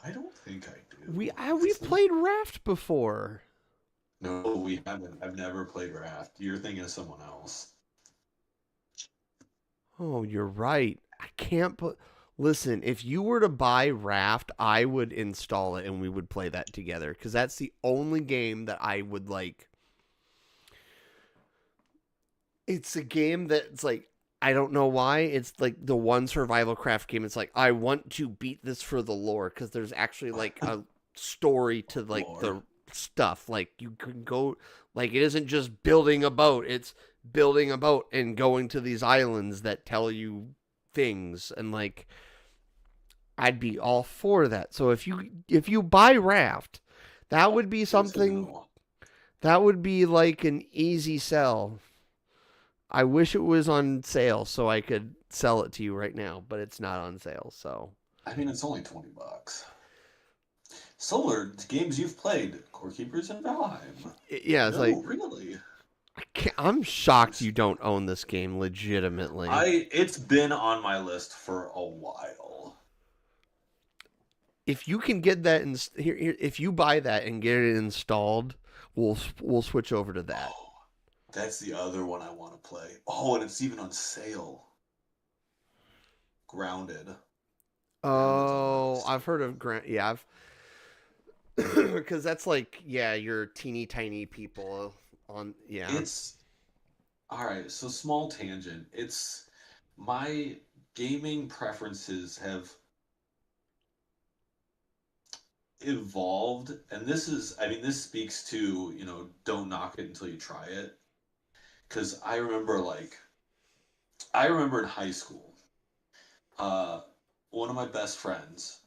[SPEAKER 2] I don't think I
[SPEAKER 1] We
[SPEAKER 2] do.
[SPEAKER 1] we've played Raft before.
[SPEAKER 2] No, we haven't. I've never played Raft. You're thinking of someone else.
[SPEAKER 1] Oh, you're right. I can't put. Listen, if you were to buy Raft, I would install it and we would play that together because that's the only game that I would like. It's a game that's like I don't know why it's like the one survival craft game. It's like I want to beat this for the lore because there's actually like a story to like
[SPEAKER 2] Lore.
[SPEAKER 1] the stuff. Like you can go like it isn't just building a boat. It's building a boat and going to these islands that tell you things and like I'd be all for that. So if you buy Raft, that would be
[SPEAKER 2] Good to
[SPEAKER 1] something
[SPEAKER 2] know.
[SPEAKER 1] that would be like an easy sell. I wish it was on sale so I could sell it to you right now, but it's not on sale. So
[SPEAKER 2] I mean, it's only $20. Similar to games you've played, Core Keepers and Valheim.
[SPEAKER 1] yeah, it's like
[SPEAKER 2] No, really.
[SPEAKER 1] I'm shocked you don't own this game legitimately.
[SPEAKER 2] It's been on my list for a while.
[SPEAKER 1] If you can get that if you buy that and get it installed, we'll switch over to that.
[SPEAKER 2] Oh, that's the other one I want to play. Oh, and it's even on sale. Grounded. Grounded's on my
[SPEAKER 1] Oh,
[SPEAKER 2] list
[SPEAKER 1] I've
[SPEAKER 2] too.
[SPEAKER 1] heard of Grant. Yeah, I've because that's like yeah, you're teeny tiny people on yeah.
[SPEAKER 2] It's all right. So small tangent. It's my gaming preferences have evolved, and this is, I mean, this speaks to, don't knock it until you try it. Because I remember in high school, uh, one of my best friends,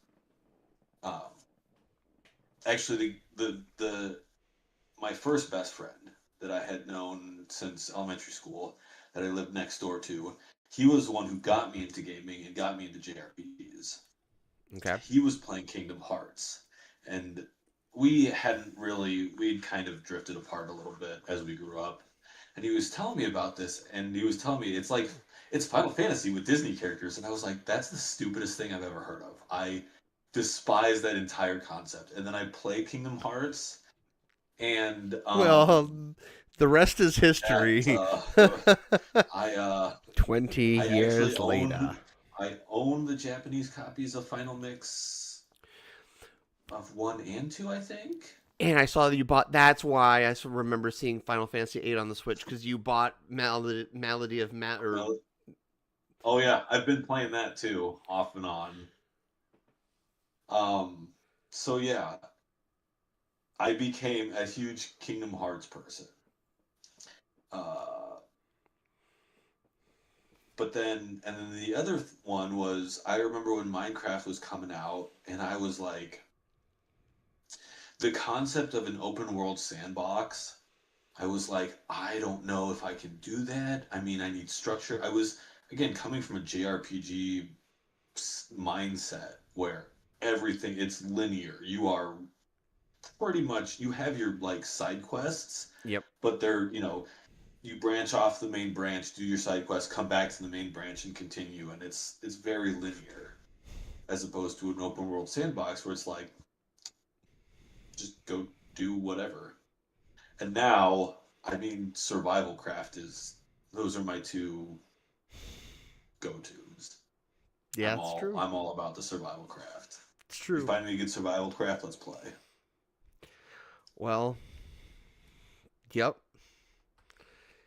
[SPEAKER 2] um, actually my first best friend that I had known since elementary school that I lived next door to, he was the one who got me into gaming and got me into JRPGs.
[SPEAKER 1] Okay.
[SPEAKER 2] He was playing Kingdom Hearts, and we'd kind of drifted apart a little bit as we grew up. And he was telling me about this, and he was telling me it's Final Fantasy with Disney characters, and I was like, that's the stupidest thing I've ever heard of. I despise that entire concept. And then I play Kingdom Hearts, and
[SPEAKER 1] Well, the rest is
[SPEAKER 2] at
[SPEAKER 1] history.
[SPEAKER 2] I
[SPEAKER 1] 20
[SPEAKER 2] I actually
[SPEAKER 1] years later.
[SPEAKER 2] I own the Japanese copies of Final Mix of 1 and 2, I think.
[SPEAKER 1] And I saw that you bought. That's why I remember seeing Final Fantasy VIII on the Switch because you bought Malady of Matt or
[SPEAKER 2] Well, oh yeah, I've been playing that too, off and on. Um, so yeah, I became a huge Kingdom Hearts person. Uh, and then the other one was I remember when Minecraft was coming out, and I was like, the concept of an open world sandbox. I was like, I don't know if I can do that. I mean, I need structure. I was, again, coming from a JRPG mindset where everything it's linear. You are pretty much you have your like side quests,
[SPEAKER 1] Yep.
[SPEAKER 2] but they're you branch off the main branch, do your side quest, come back to the main branch, and continue, and it's very linear, as opposed to an open world sandbox where it's like just go do whatever. And now, I mean, survival craft is those are my two go tos.
[SPEAKER 1] Yeah, it's true.
[SPEAKER 2] I'm all about the survival craft.
[SPEAKER 1] It's
[SPEAKER 2] You
[SPEAKER 1] true.
[SPEAKER 2] find me a good survival craft, let's play.
[SPEAKER 1] Well, yep.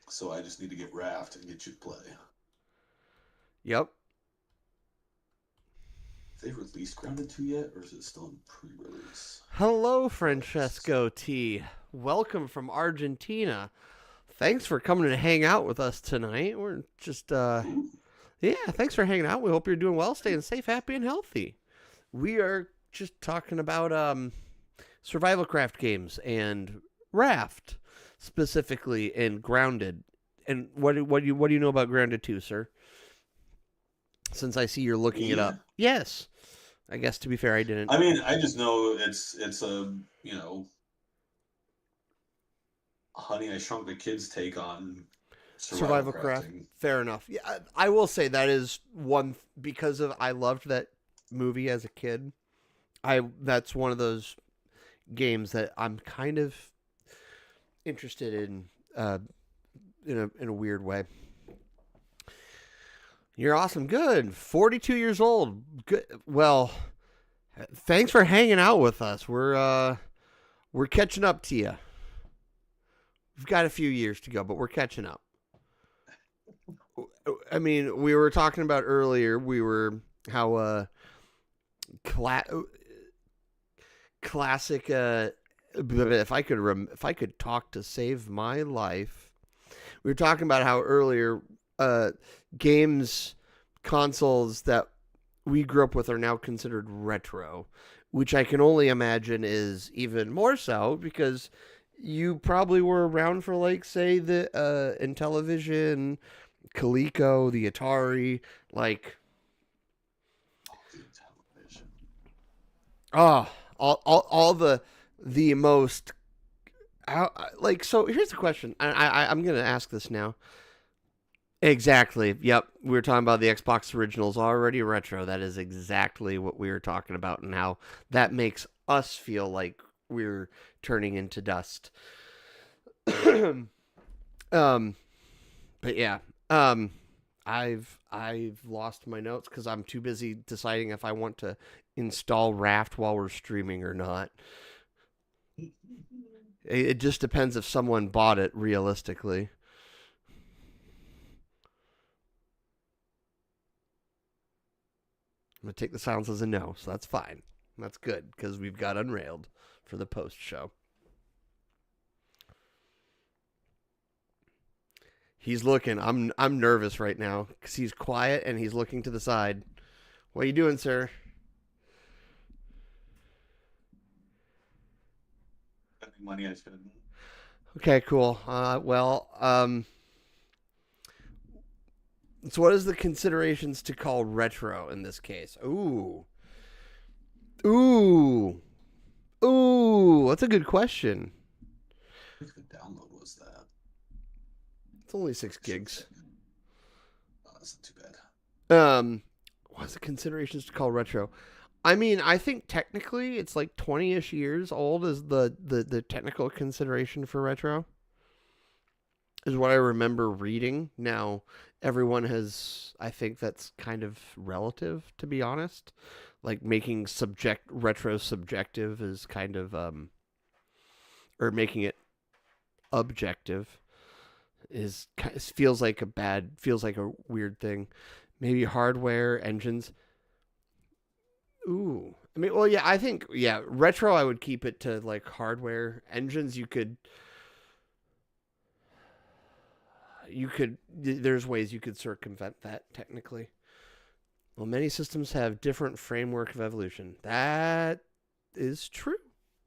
[SPEAKER 2] So I just need to get raft and get you to play.
[SPEAKER 1] Yep.
[SPEAKER 2] Have they released Grounded 2 yet, or is it still in pre-release?
[SPEAKER 1] Hello, Francesco T. Welcome from Argentina. Thanks for coming to hang out with us tonight. We're just,
[SPEAKER 2] Ooh.
[SPEAKER 1] yeah, thanks for hanging out. We hope you're doing well, staying safe, happy, and healthy. We are just talking about survival craft games and Raft specifically, and Grounded. And what do you know about Grounded 2, sir? Since I see you're looking it
[SPEAKER 2] Me?
[SPEAKER 1] up. Yes. I guess to be fair, I didn't.
[SPEAKER 2] I mean, I just know it's a Honey I Shrunk the Kids take on survival
[SPEAKER 1] Survival craft.
[SPEAKER 2] crafting.
[SPEAKER 1] Fair enough. Yeah, I will say that is one because of I loved that movie as a kid. That's one of those games that I'm kind of interested in a weird way. You're awesome. Good. 42 years old. Good. Well, thanks for hanging out with us. We're catching up to you. We've got a few years to go, but we're catching up. I mean, we were talking about earlier. We were how classic. If I could talk to save my life, we were talking about how earlier games consoles that we grew up with are now considered retro, which I can only imagine is even more so because you probably were around for like say the Intellivision, Coleco, the Atari, like
[SPEAKER 2] Television.
[SPEAKER 1] oh, all the most like. So here's the question. I'm gonna ask this now. Exactly. Yep. We were talking about the Xbox originals already retro. That is exactly what we were talking about and how that makes us feel like we're turning into dust. um but yeah. I've lost my notes cuz I'm too busy deciding if I want to install Raft while we're streaming or not. It just depends if someone bought it realistically. I'm going to take the silence as a no, so that's fine. That's good because we've got Unrailed for the post show. He's looking. I'm nervous right now because he's quiet and he's looking to the side. What are you doing, sir?
[SPEAKER 2] Spending money I shouldn't.
[SPEAKER 1] Okay, cool. So what is the considerations to call retro in this case? Ooh. Ooh. Ooh. That's a good question.
[SPEAKER 2] How big of a download was that?
[SPEAKER 1] It's only 6 gigs.
[SPEAKER 2] Oh, that's not too bad.
[SPEAKER 1] What's the considerations to call retro? I mean, I think technically it's like 20-ish years old is the technical consideration for retro. Is what I remember reading. Now, everyone has I think that's kind of relative to be honest. Like making retro subjective is kind of or making it objective is feels like a weird thing. Maybe hardware engines. Ooh. I mean, well, yeah, I think, yeah, retro, I would keep it to like hardware engines. There's ways you could circumvent that technically. Well, many systems have different framework of evolution. That is true.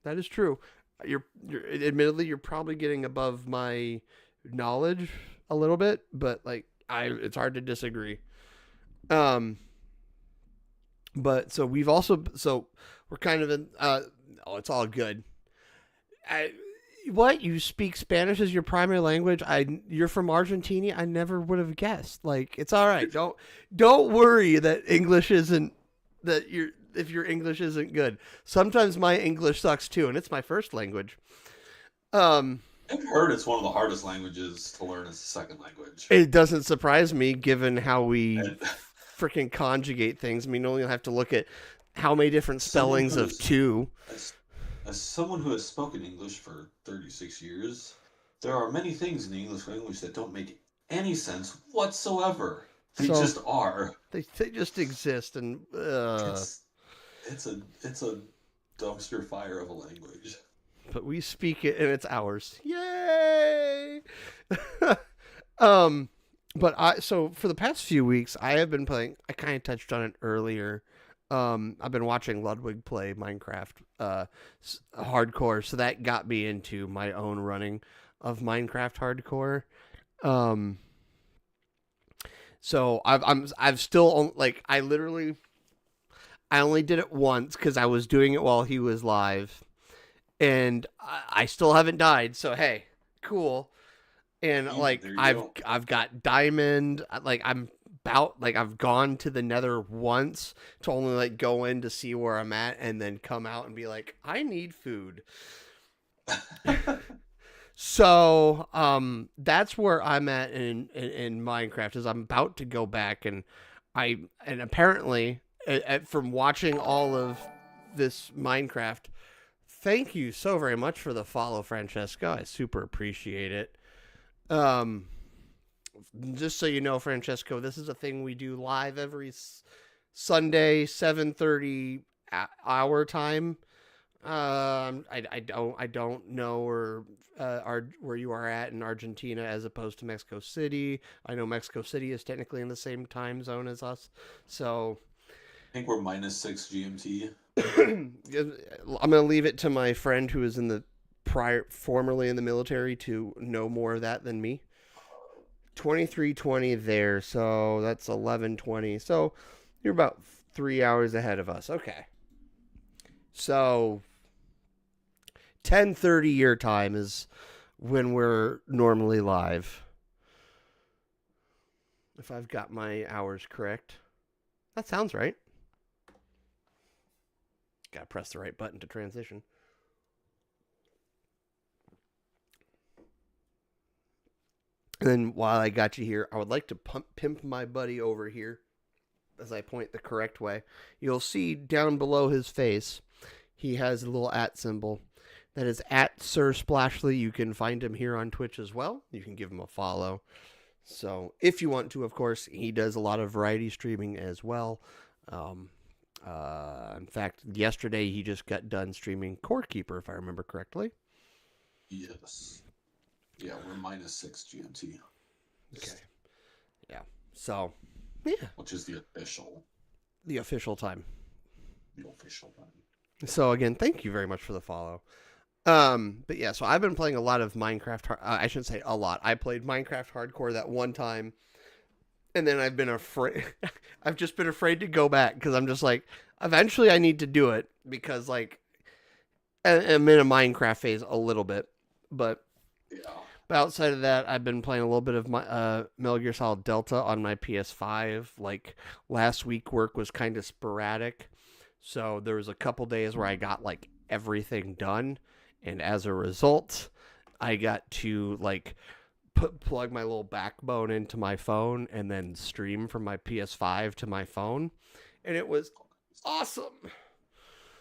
[SPEAKER 1] That is true. Admittedly, you're probably getting above my knowledge a little bit, but like, it's hard to disagree. Um, But so we're kind of in. Oh, it's all good. what, you speak Spanish as your primary language? You're from Argentina. I never would have guessed. Like, it's all right. Don't worry that English isn't that you're if your English isn't good. Sometimes my English sucks too, and it's my first language. Um,
[SPEAKER 2] I've heard it's one of the hardest languages to learn as a second language.
[SPEAKER 1] it doesn't surprise me given how we
[SPEAKER 2] And
[SPEAKER 1] freaking conjugate things. I mean, you only have to look at how many different
[SPEAKER 2] someone
[SPEAKER 1] spellings
[SPEAKER 2] who
[SPEAKER 1] of
[SPEAKER 2] is
[SPEAKER 1] two.
[SPEAKER 2] as, as someone who has spoken English for 36 years, there are many things in the English language that don't make any sense whatsoever. They
[SPEAKER 1] So
[SPEAKER 2] just are.
[SPEAKER 1] they just exist, and
[SPEAKER 2] It's it's a dumpster fire of a language.
[SPEAKER 1] but we speak it and it's ours. Yay! um, but for the past few weeks I have been playing. I kind of touched on it earlier. I've been watching Ludwig play Minecraft hardcore, so that got me into my own running of Minecraft hardcore. Um, so I've still like I only did it once because I was doing it while he was live, and I still haven't died. So hey, cool. And like
[SPEAKER 2] There you go.
[SPEAKER 1] I've got diamond. Like I've gone to the Nether once to only like go in to see where I'm at, and then come out and be like, I need food. So that's where I'm at in Minecraft. Is I'm about to go back, and apparently from watching all of this Minecraft. Thank you so very much for the follow, Francesco. I super appreciate it. Um, just so you know, Francesco, this is a thing we do live every Sunday, 7:30 hour time. I don't know where you are at in Argentina as opposed to Mexico City. I know Mexico City is technically in the same time zone as us, so
[SPEAKER 2] I think we're -6 GMT.
[SPEAKER 1] I'm gonna leave it to my friend who is in the formerly in the military to know more of that than me. 23:20 there, so that's 11:20. So you're about 3 hours ahead of us. Okay. So 10:30 your time is when we're normally live. If I've got my hours correct. That sounds right. Gotta press the right button to transition. And then while I got you here, I would like to pimp my buddy over here as I point the correct way. You'll see down below his face, he has a little @ symbol. That is @ Sir Splashly. You can find him here on Twitch as well. You can give him a follow. So if you want to, of course, he does a lot of variety streaming as well. In fact, yesterday he just got done streaming Core Keeper, if I remember correctly.
[SPEAKER 2] Yes. Yeah, we're -6 GMT.
[SPEAKER 1] Okay. Yeah. So, yeah.
[SPEAKER 2] Which is the official
[SPEAKER 1] time.
[SPEAKER 2] The official time.
[SPEAKER 1] So again, thank you very much for the follow. But yeah, so I've been playing a lot of Minecraft. I shouldn't say a lot. I played Minecraft hardcore that one time, and then I've been afraid. I've just been afraid to go back because I'm just like, eventually I need to do it because like I'm in a Minecraft phase a little bit, but outside of that, I've been playing a little bit of my Metal Gear Solid Delta on my PS5. Like last week, work was kind of sporadic, so there was a couple days where I got like everything done, and as a result, I got to like plug my little backbone into my phone and then stream from my PS5 to my phone, and it was awesome.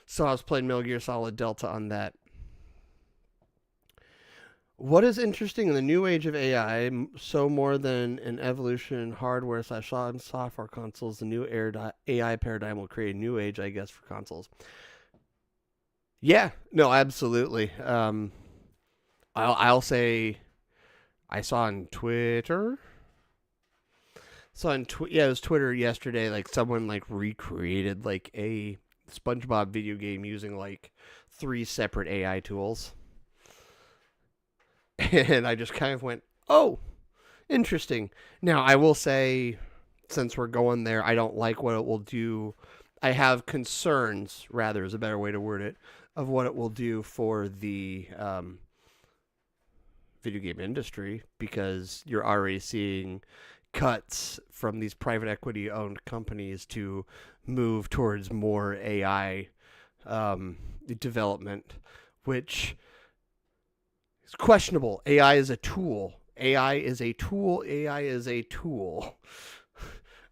[SPEAKER 1] So I was playing Metal Gear Solid Delta on that. What is interesting in the new age of AI, so more than an evolution in hardware / software consoles, the new AI paradigm will create a new age, I guess, for consoles. Yeah, no, absolutely. I'll say, I saw on Twitter. It was Twitter yesterday. Like someone like recreated like a SpongeBob video game using like 3 separate AI tools. And I just kind of went, oh, interesting. Now, I will say, since we're going there, I don't like what it will do. I have concerns, rather, is a better way to word it, of what it will do for the video game industry, because you're already seeing cuts from these private equity owned companies to move towards more AI development, which is questionable. AI is a tool. AI is a tool. AI is a tool.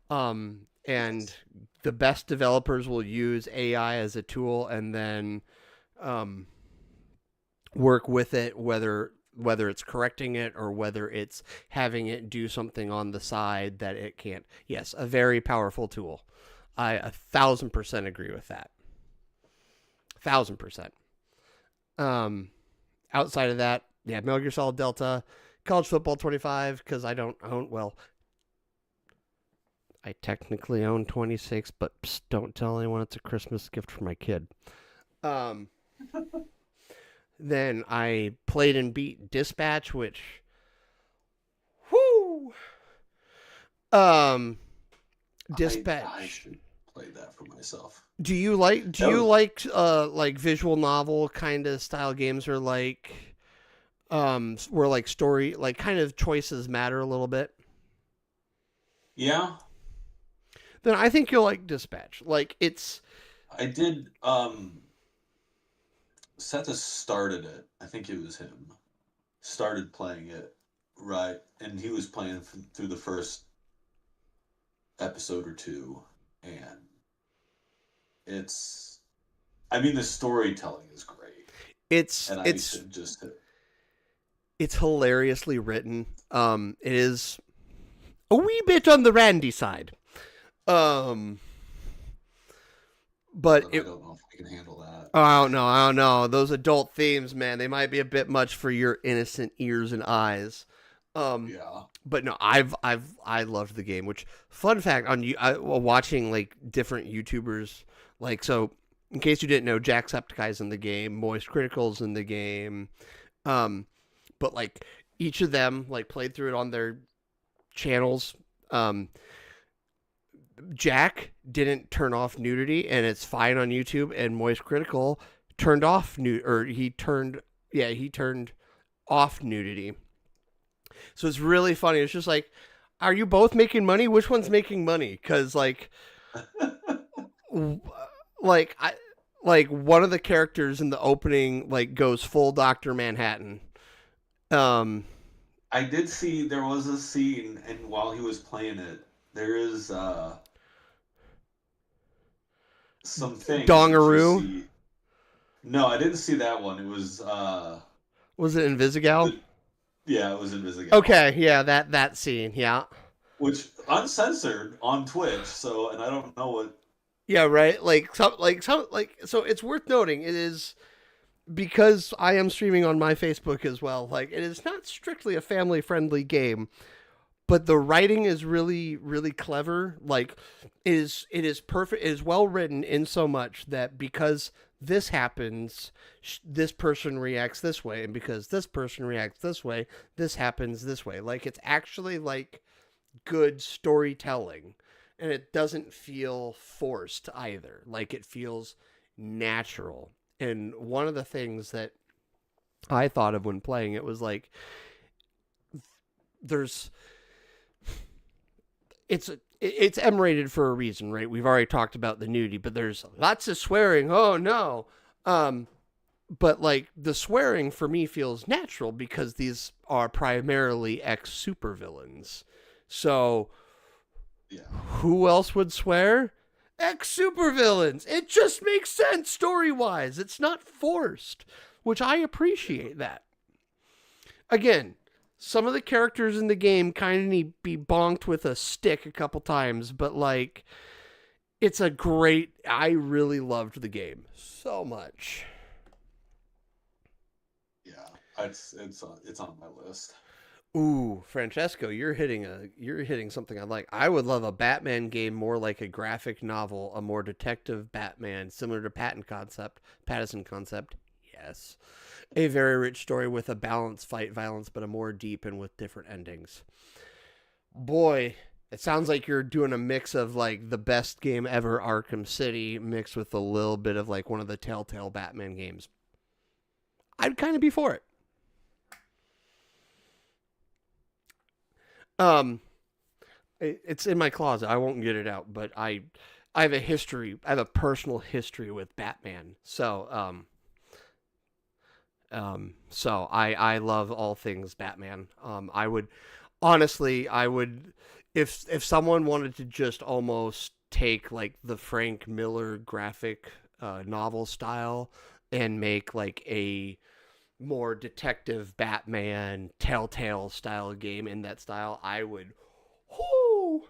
[SPEAKER 1] And the best developers will use AI as a tool and then work with it, whether it's correcting it or whether it's having it do something on the side that it can't. Yes, a very powerful tool. I 1,000% agree with that. 1,000%. Outside of that, yeah, Metal Gear Solid Delta, College Football 25, because I don't own, well, I technically own 26, but psst, don't tell anyone it's a Christmas gift for my kid. Um, then I played and beat Dispatch, which, whoo, Dispatch.
[SPEAKER 2] I should play that for myself.
[SPEAKER 1] Do you like like visual novel kind of style games, or like where like story, like kind of choices matter a little bit?
[SPEAKER 2] Yeah,
[SPEAKER 1] Then I think you'll like Dispatch. Like it's
[SPEAKER 2] I did. Seth started it. I think it was him. Started playing it, right, and he was playing through the first episode or two, and it's. I mean, the storytelling is great,
[SPEAKER 1] it's
[SPEAKER 2] and I
[SPEAKER 1] it's
[SPEAKER 2] should just.
[SPEAKER 1] it's hilariously written. It is a wee bit on the Randy side. Um, but
[SPEAKER 2] I don't know if I can handle that.
[SPEAKER 1] I don't know. I don't know. Those adult themes, man, they might be a bit much for your innocent ears and eyes.
[SPEAKER 2] Yeah.
[SPEAKER 1] But no, I loved the game. Which, fun fact on you, watching like different YouTubers, like, so in case you didn't know, Jacksepticeye's in the game, Moist Critical's in the game, but like each of them like played through it on their channels. Jack didn't turn off nudity, and it's fine on YouTube. And Moist Critical turned off he turned off nudity. So it's really funny. It's just like, are you both making money? Which one's making money? Because like, like I like one of the characters in the opening like goes full Dr. Manhattan.
[SPEAKER 2] I did see there was a scene, and while he was playing it, there is some things that you
[SPEAKER 1] Dongaroo.
[SPEAKER 2] see. No, I didn't see that one. It
[SPEAKER 1] Was it Invisigal?
[SPEAKER 2] yeah, it was Invisible.
[SPEAKER 1] Okay, yeah, that scene, yeah.
[SPEAKER 2] Which uncensored on Twitch, so and I don't know what.
[SPEAKER 1] Yeah, right. So it's worth noting. It is, because I am streaming on my Facebook as well. Like, it is not strictly a family friendly game, but the writing is really really clever. Like, it is perfect. It is well written in so much that because this happens, this person reacts this way, and because this person reacts this way, this happens this way. Like, it's actually like good storytelling, and it doesn't feel forced either. Like, it feels natural. And one of the things that I thought of when playing it was like, there's it's M-rated for a reason, right? We've already talked about the nudity, but there's lots of swearing. Oh no. But like, the swearing for me feels natural because these are primarily ex-supervillains. So
[SPEAKER 2] Yeah.
[SPEAKER 1] who else would swear? Ex-supervillains. It just makes sense story-wise. It's not forced, which I appreciate that. Again, some of the characters in the game kind of need to be bonked with a stick a couple times, but like, it's a great. I really loved the game so much.
[SPEAKER 2] Yeah, it's on my list.
[SPEAKER 1] Ooh, Francesco, you're hitting something I like. I would love a Batman game more like a graphic novel, a more detective Batman, similar to Pattinson concept. Yes. A very rich story with a balanced fight violence, but a more deep and with different endings. Boy, It sounds like you're doing a mix of like the best game ever, Arkham City, mixed with a little bit of like one of the Telltale Batman games. I'd kind of be for it. Um, it's in my closet. I won't get it out, but I have a history. I have a personal history with Batman. So I love all things Batman. I would honestly, I would if someone wanted to just almost take like the Frank Miller graphic novel style and make like a more detective Batman Telltale style game in that style, I would. Whoo,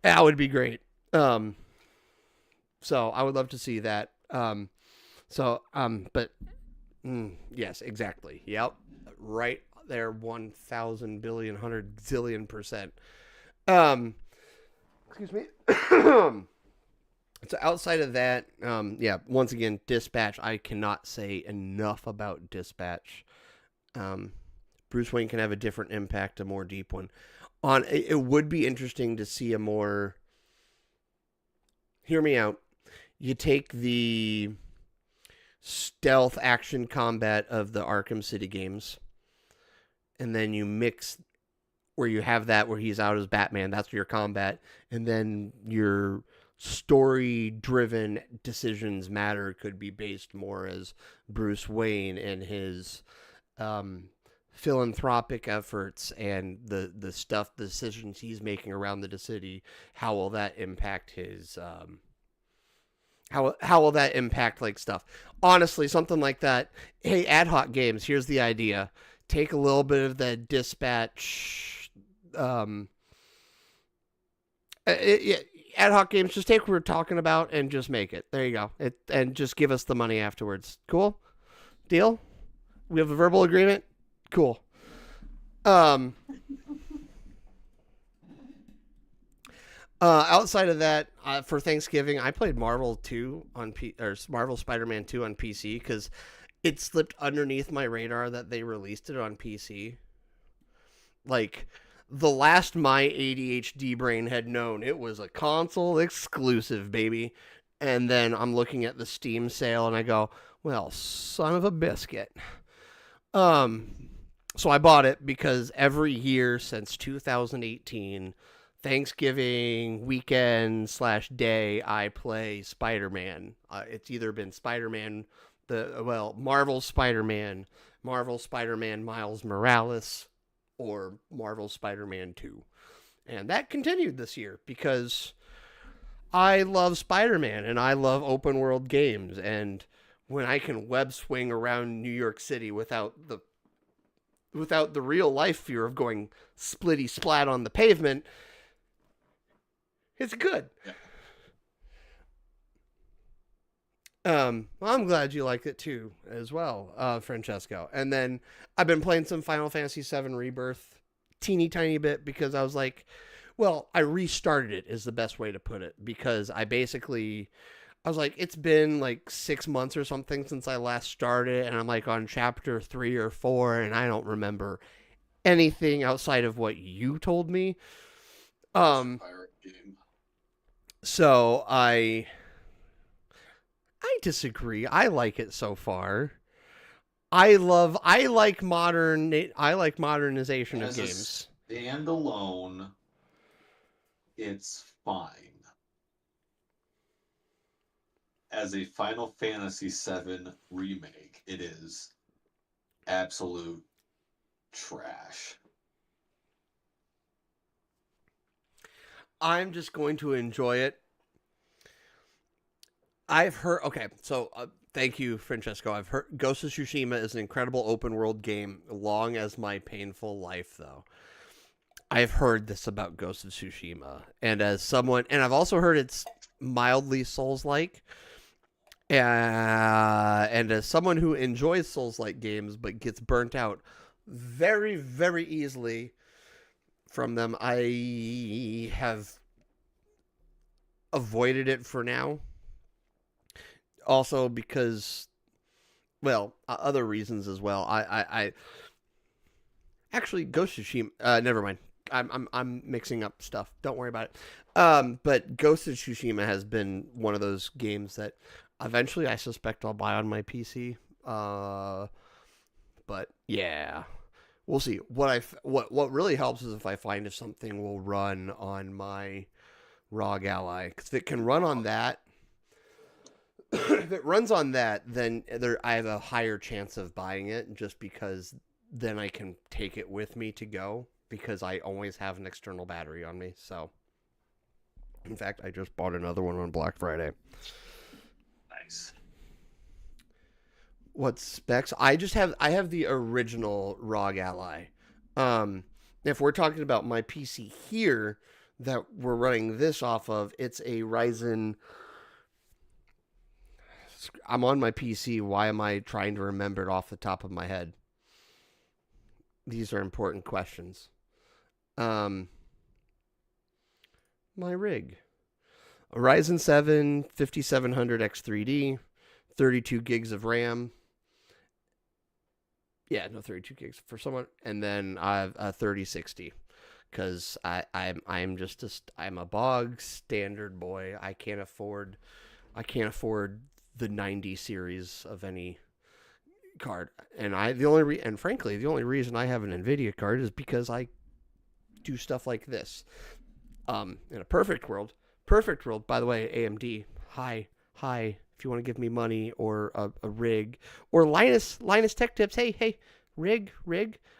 [SPEAKER 1] that would be great. Um, so I would love to see that. But yes, exactly. Yep, right there, 1,000,000,000,000,000,000,000,000%. Um, excuse me. So outside of that, yeah, once again, Dispatch. I cannot say enough about Dispatch. Um, Bruce Wayne can have a different impact, a more deep one. It would be interesting to see a more. Hear me out. You take the stealth action combat of the Arkham City games, and then you mix where you have that where he's out as Batman. That's your combat, and then your story driven decisions matter could be based more as Bruce Wayne and his philanthropic efforts and the stuff, the decisions he's making around the city. How will that impact his how will that impact like stuff? Honestly, something like that. Hey, ad hoc games. Here's the idea: take a little bit of the Dispatch. Um, ad hoc games. Just take what we're talking about and just make it. There you go. And just give us the money afterwards. Cool. Deal. We have a verbal agreement. Cool. Um, outside of that, for Thanksgiving, I played Marvel 2 or Marvel Spider-Man 2 on PC because it slipped underneath my radar that they released it on PC. Like the last my ADHD brain had known, it was a console exclusive, baby. And then I'm looking at the Steam sale and I go, well, son of a biscuit. Um, so I bought it because every year since 2018, Thanksgiving weekend / day, I play Spider-Man. It's either been Spider-Man, Marvel Spider-Man Miles Morales, or Marvel Spider-Man 2. And that continued this year because I love Spider-Man and I love open world games. And when I can web swing around New York City without the real life fear of going splitty splat on the pavement, it's good.
[SPEAKER 2] Yeah.
[SPEAKER 1] Well, I'm glad you liked it too, as well, Francesco. And then I've been playing some Final Fantasy VII Rebirth, teeny tiny bit, because I was like, well, I restarted it is the best way to put it, because I was like, it's been like 6 months or something since I last started, and I'm like on chapter 3 or 4, and I don't remember anything outside of what you told me.
[SPEAKER 2] Pirate game.
[SPEAKER 1] So I disagree. I like it so far. I like modernization of games.
[SPEAKER 2] Standalone, it's fine. As a Final Fantasy VII remake, it is absolute trash.
[SPEAKER 1] I'm just going to enjoy it. I've heard. Okay, so thank you, Francesco. I've heard Ghost of Tsushima is an incredible open world game, long as my painful life, though. I've heard this about Ghost of Tsushima, and I've also heard it's mildly Souls-like. And as someone who enjoys Souls-like games but gets burnt out very, very easily from them, I have avoided it for now. Also because, well, other reasons as well. I actually, Ghost of Tsushima, never mind. I'm mixing up stuff. Don't worry about it. But Ghost of Tsushima has been one of those games that eventually I suspect I'll buy on my PC. But yeah, we'll see. What really helps is if I find if something will run on my ROG Ally, because if it can run on that, if it runs on that, then I have a higher chance of buying it just because then I can take it with me to go because I always have an external battery on me. So, in fact, I just bought another one on Black Friday.
[SPEAKER 2] Nice.
[SPEAKER 1] What specs? I have the original ROG Ally. If we're talking about my PC here that we're running this off of, it's a Ryzen. I'm on my PC. Why am I trying to remember it off the top of my head? These are important questions. Um, my rig. A Ryzen 7 5700 X3D, 32 gigs of RAM. Yeah, no 32 gigs for someone, and then I have a 3060 because I'm a bog standard boy. I can't afford the 90 series of any card, and frankly the only reason I have an Nvidia card is because I do stuff like this. In a perfect world. By the way, AMD, hi. If you want to give me money or a rig or Linus Tech Tips, hey, rig.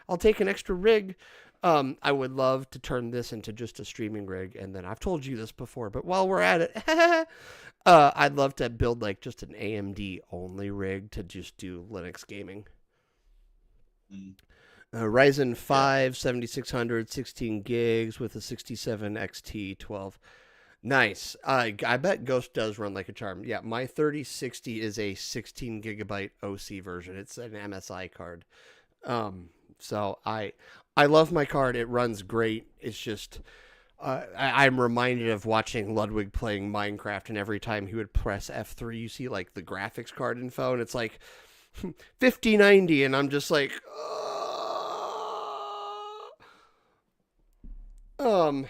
[SPEAKER 1] I'll take an extra rig. I would love to turn this into just a streaming rig, and then I've told you this before, but while we're at it, I'd love to build like just an AMD only rig to just do Linux gaming.
[SPEAKER 2] Mm.
[SPEAKER 1] Ryzen
[SPEAKER 2] Yeah.
[SPEAKER 1] 5 7600 16 gigs with a 67 XT 12. Nice. I bet Ghost does run like a charm. Yeah, my 3060 is a 16 gigabyte OC version. It's an MSI card. So I love my card. It runs great. It's just I'm reminded of watching Ludwig playing Minecraft, and every time he would press F3, you see like the graphics card info, and it's like 5090, and I'm just like, um.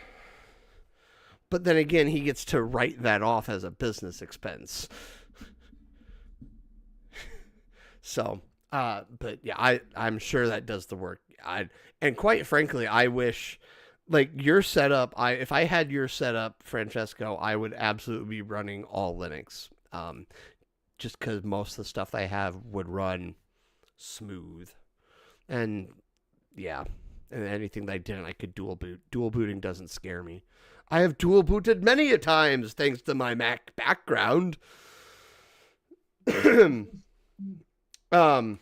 [SPEAKER 1] But then again, he gets to write that off as a business expense. So, but yeah, I'm sure that does the work. And quite frankly, I wish like your setup. If I had your setup, Francesco, I would absolutely be running all Linux. Just because most of the stuff I have would run smooth, and yeah, and anything that I didn't, I could dual boot. Dual booting doesn't scare me. I have dual booted many a times thanks to my Mac background. um,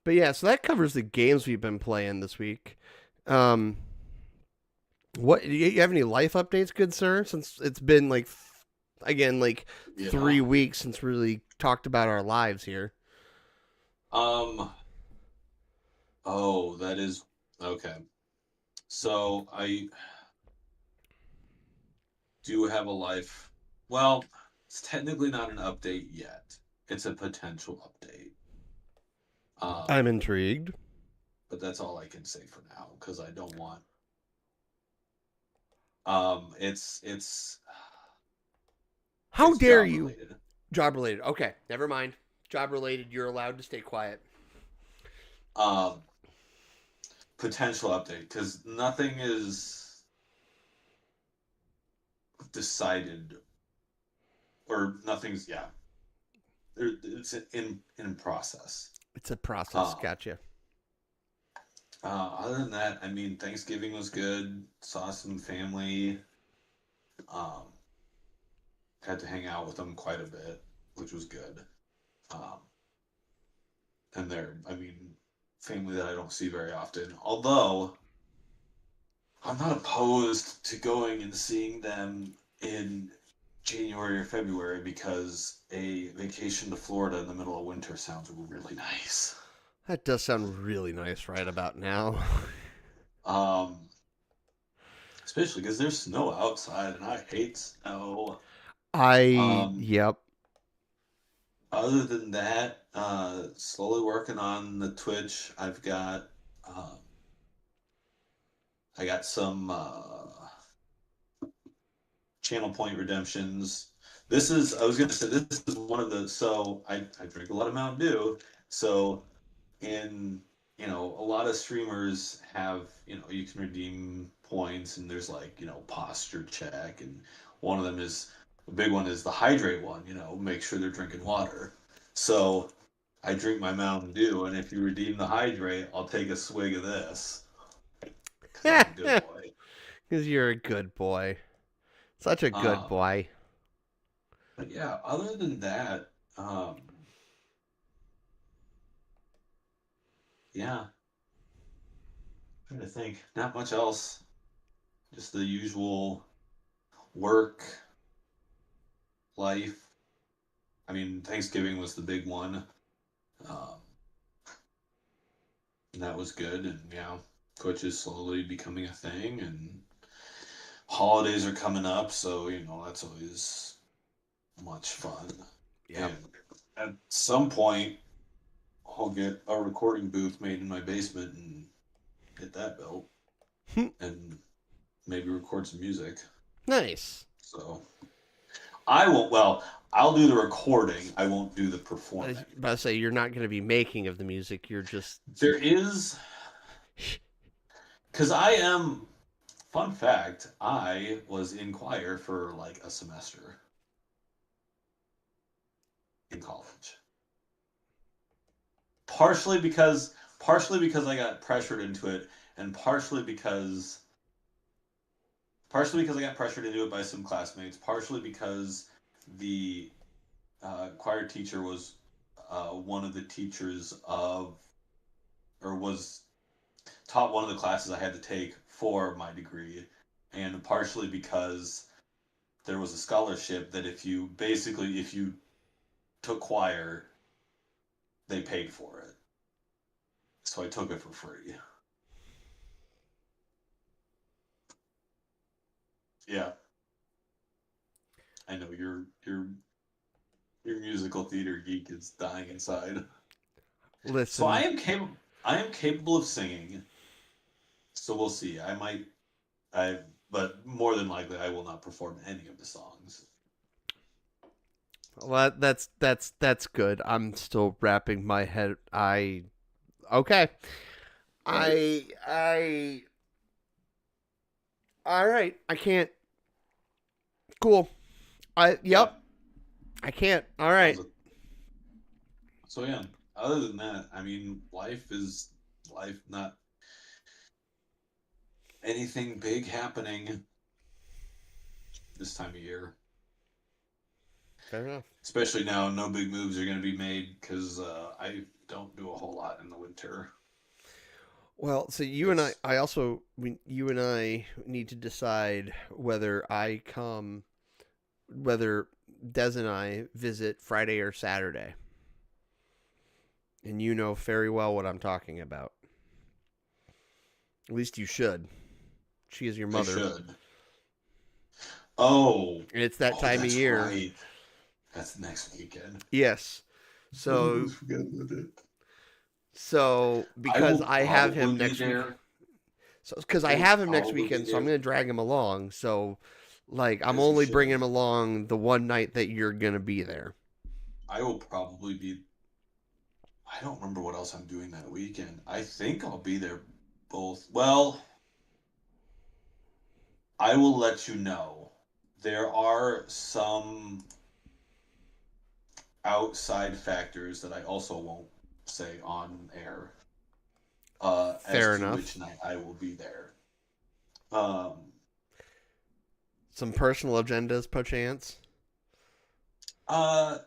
[SPEAKER 1] but yeah, so that covers the games we've been playing this week. Um, what do you have any life updates, good sir? Since it's been like again like
[SPEAKER 2] Yeah.
[SPEAKER 1] 3 weeks since we really talked about our lives here.
[SPEAKER 2] Um. Oh, that is okay. So I do have a life. Well, it's technically not an update yet. It's a potential update.
[SPEAKER 1] I'm
[SPEAKER 2] Um,
[SPEAKER 1] intrigued.
[SPEAKER 2] but that's all I can say for now because I don't want. It's
[SPEAKER 1] How
[SPEAKER 2] it's
[SPEAKER 1] dare
[SPEAKER 2] job
[SPEAKER 1] you?
[SPEAKER 2] related.
[SPEAKER 1] Job related. Okay, never mind. Job related. You're allowed to stay quiet.
[SPEAKER 2] Um, Potential update because nothing is decided or nothing's yeah. It's in process.
[SPEAKER 1] It's a process.
[SPEAKER 2] Um,
[SPEAKER 1] Gotcha.
[SPEAKER 2] Other than that, I mean, Thanksgiving was good. Saw some family. Um, Had to hang out with them quite a bit, which was good. Um, and they're, I mean, family that I don't see very often. Although I'm not opposed to going and seeing them in January or February because a vacation to Florida in the middle of winter sounds really nice.
[SPEAKER 1] That does sound really nice right about now.
[SPEAKER 2] Um, Especially because there's snow outside and I hate snow. Um,
[SPEAKER 1] Yep.
[SPEAKER 2] Other than that, slowly working on the Twitch. I've got I got some channel point redemptions. I was going to say, this is one of the, so I drink a lot of Mountain Dew. So, in, a lot of streamers have, you can redeem points and there's like, posture check. And one of them is, the big one is the hydrate one, make sure they're drinking water. So, I drink my Mountain Dew, and if you redeem the hydrate, I'll take a swig of this because I'm a good boy.
[SPEAKER 1] Because you're a good boy. Such a good
[SPEAKER 2] Um,
[SPEAKER 1] boy.
[SPEAKER 2] but yeah, other than that, yeah, trying to think, not much else. Just the usual work, life. I mean, Thanksgiving was the big one, um, and that was good. And Twitch is slowly becoming a thing, and holidays are coming up, so that's always much fun.
[SPEAKER 1] Yep.
[SPEAKER 2] And at some point, I'll get a recording booth made in my basement and get that built, and maybe record some music.
[SPEAKER 1] Nice.
[SPEAKER 2] So I won't. Well, I'll do the recording. I won't do the
[SPEAKER 1] I was
[SPEAKER 2] performing.
[SPEAKER 1] about to say, you're not going to be making of the music. You're just.
[SPEAKER 2] There is, because I am. Fun fact: I was in choir for like a semester in college. Partially because I got pressured into it, and partially because I got pressured into it by some classmates. Partially because the choir teacher was one of the teachers of, or was taught one of the classes I had to take for my degree, and partially because there was a scholarship that if you took choir, they paid for it. So I took it for free. Yeah, I know your musical theater geek is dying inside. So
[SPEAKER 1] Listen,
[SPEAKER 2] I am capable of singing. So we'll see. I but more than likely I will not perform any of the songs.
[SPEAKER 1] well, that's good. I'm still wrapping my head. Okay.
[SPEAKER 2] Right?
[SPEAKER 1] I all right. I can't. Cool.
[SPEAKER 2] Yeah.
[SPEAKER 1] Yep. I can't. All right.
[SPEAKER 2] Sounds so yeah. Other than that, I mean, life is life. Not anything big happening this time of year.
[SPEAKER 1] Fair enough.
[SPEAKER 2] Especially now, no big moves are going to be made because I don't do a whole lot in the winter.
[SPEAKER 1] Well, so
[SPEAKER 2] It's
[SPEAKER 1] you and I need to decide whether Des and I visit Friday or Saturday. And you know very well what I'm talking about. At least you should. She is your
[SPEAKER 2] I
[SPEAKER 1] mother.
[SPEAKER 2] should. Oh,
[SPEAKER 1] And it's that
[SPEAKER 2] oh,
[SPEAKER 1] time of
[SPEAKER 2] that's
[SPEAKER 1] year.
[SPEAKER 2] right. That's next weekend.
[SPEAKER 1] Yes.
[SPEAKER 2] I
[SPEAKER 1] So
[SPEAKER 2] almost forgot about it. I
[SPEAKER 1] because
[SPEAKER 2] will
[SPEAKER 1] I have
[SPEAKER 2] probably
[SPEAKER 1] him
[SPEAKER 2] be
[SPEAKER 1] next week.
[SPEAKER 2] there.
[SPEAKER 1] So because
[SPEAKER 2] I
[SPEAKER 1] I
[SPEAKER 2] will
[SPEAKER 1] have him next
[SPEAKER 2] probably be
[SPEAKER 1] weekend, so I'm
[SPEAKER 2] there
[SPEAKER 1] going to drag him along. So like I'm
[SPEAKER 2] as you
[SPEAKER 1] only bringing
[SPEAKER 2] should.
[SPEAKER 1] him along the one night that you're going to be there.
[SPEAKER 2] I will probably be. I don't remember what else I'm doing that weekend. I think I'll be there both. Well, I will let you know. There are some outside factors that I also won't say on air as
[SPEAKER 1] Fair
[SPEAKER 2] to which
[SPEAKER 1] enough.
[SPEAKER 2] night I will be there. Um,
[SPEAKER 1] Some personal agendas, perchance.
[SPEAKER 2] uh,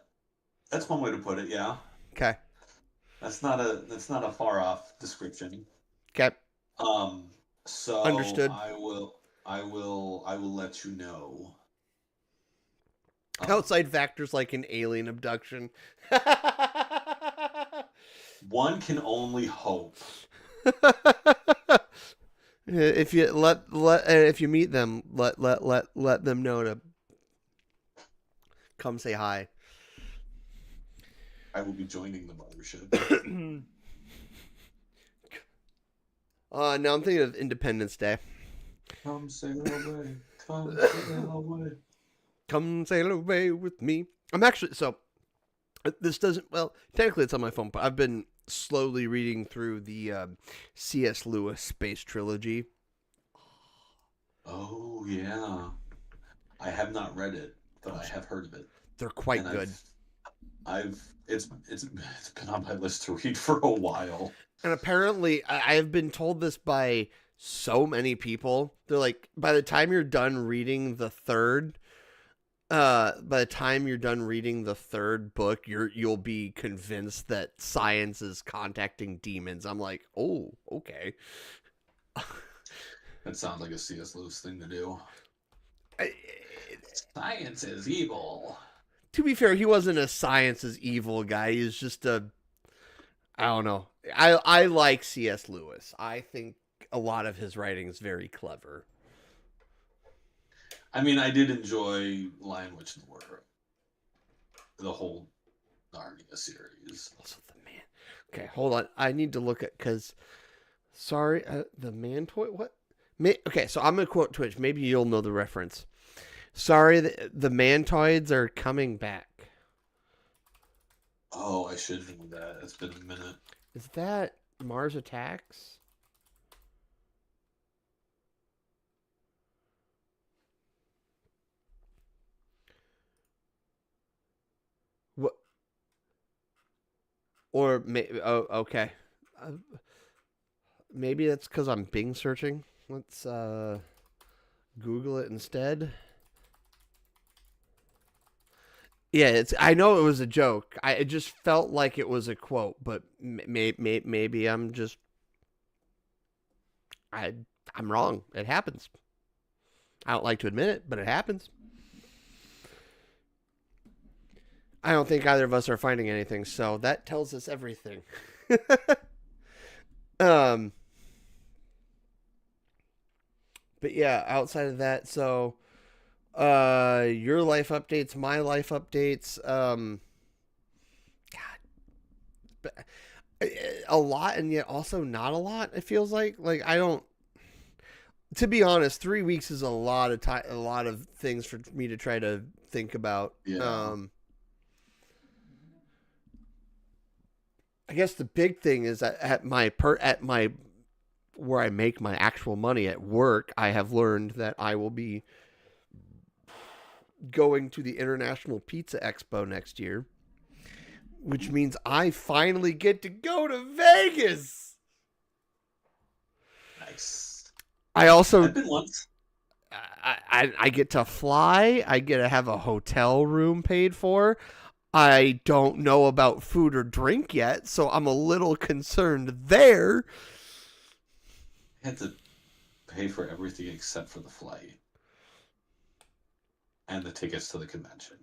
[SPEAKER 2] that's one way to put it. Yeah,
[SPEAKER 1] Okay.
[SPEAKER 2] that's not a far off description.
[SPEAKER 1] Okay.
[SPEAKER 2] Um, so
[SPEAKER 1] Understood.
[SPEAKER 2] I will let you know. Um,
[SPEAKER 1] Outside factors like an alien abduction.
[SPEAKER 2] one can only hope.
[SPEAKER 1] If you if you meet them, let them know to come say hi.
[SPEAKER 2] I will be joining the mothership.
[SPEAKER 1] Now I'm thinking of Independence Day.
[SPEAKER 2] Come sail away. Come sail away.
[SPEAKER 1] Come sail away with me. I'm actually so this doesn't well technically it's on my phone, but I've been slowly reading through the C.S. Lewis space trilogy.
[SPEAKER 2] Oh yeah. I have not read it, but I have heard of it.
[SPEAKER 1] They're quite
[SPEAKER 2] And
[SPEAKER 1] good.
[SPEAKER 2] I've it's been on my list to read for a while.
[SPEAKER 1] And apparently, I have been told this by so many people. They're like, by the time you're done reading the third, book, you'll be convinced that science is contacting demons. I'm like, oh, okay.
[SPEAKER 2] That sounds like a C.S. Lewis thing to do.
[SPEAKER 1] I,
[SPEAKER 2] Science is evil.
[SPEAKER 1] to be fair, he wasn't a science is evil guy. He's just a, I don't know. I like C.S. Lewis. I think a lot of his writing is very clever.
[SPEAKER 2] I mean, I did enjoy Lion, Witch, and the Wardrobe. The whole Narnia series.
[SPEAKER 1] Also, the man. Okay, hold on. I need to look at because. Sorry, the man toy. What? Okay, so I'm gonna quote Twitch. Maybe you'll know the reference. Sorry, the mantoids are coming back.
[SPEAKER 2] Oh, I should know that. It's been a minute.
[SPEAKER 1] Is that Mars Attacks? What? Or maybe? Oh, okay. Maybe that's because I'm Bing searching. Let's Google it instead. Yeah, I know it was a joke. It just felt like it was a quote, but maybe I'm just I'm wrong. It happens. I don't like to admit it, but it happens. I don't think either of us are finding anything, so that tells us everything. um, but yeah, outside of that, so your life updates, my life updates, God, but a lot and yet also not a lot. It feels like I don't. To be honest, 3 weeks is a lot of time, a lot of things for me to try to think about.
[SPEAKER 2] Yeah.
[SPEAKER 1] I guess the big thing is that at my where I make my actual money at work, I have learned that I will be going to the International Pizza Expo next year, which means I finally get to go to Vegas.
[SPEAKER 2] Nice.
[SPEAKER 1] I also
[SPEAKER 2] I've been once.
[SPEAKER 1] I get to fly. I get to have a hotel room paid for. I don't know about food or drink yet, so I'm a little concerned there.
[SPEAKER 2] I had to pay for everything except for the flight and the tickets to the convention.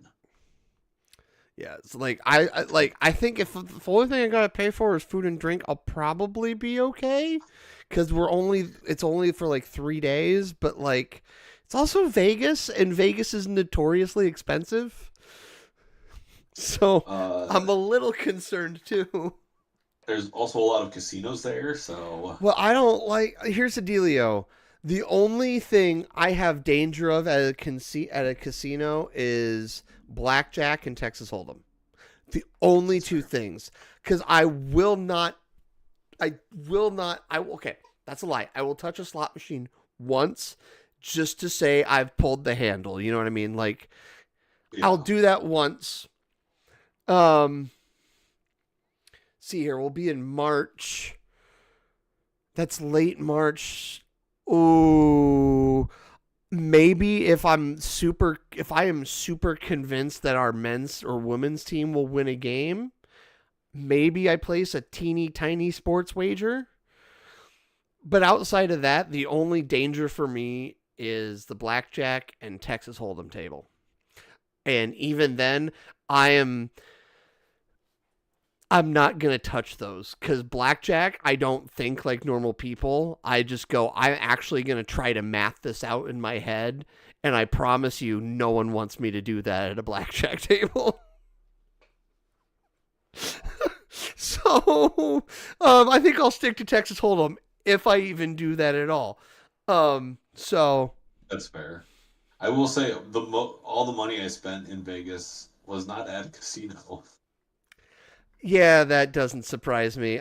[SPEAKER 1] Yeah, it's like I think if the only thing I gotta pay for is food and drink, I'll probably be okay. Because it's only for like 3 days, but like it's also Vegas, and Vegas is notoriously expensive. So I'm a little concerned too.
[SPEAKER 2] There's also a lot of casinos there, so.
[SPEAKER 1] Well, I don't like. Here's the dealio. The only thing I have danger of at a casino is blackjack and Texas Hold'em. The only two things, because I will not. Okay, that's a lie. I will touch a slot machine once, just to say I've pulled the handle. You know what I mean? Like, yeah. I'll do that once. See here, we'll be in March. That's late March. Ooh, maybe if I am super convinced that our men's or women's team will win a game, maybe I place a teeny tiny sports wager. But outside of that, the only danger for me is the blackjack and Texas Hold'em table. And even then, I'm not going to touch those because blackjack, I don't think like normal people. I just go, I'm actually going to try to math this out in my head. And I promise you, no one wants me to do that at a blackjack table. So I think I'll stick to Texas Hold'em if I even do that at all. So
[SPEAKER 2] That's fair. I will say all the money I spent in Vegas was not at a casino.
[SPEAKER 1] yeah, that doesn't surprise me.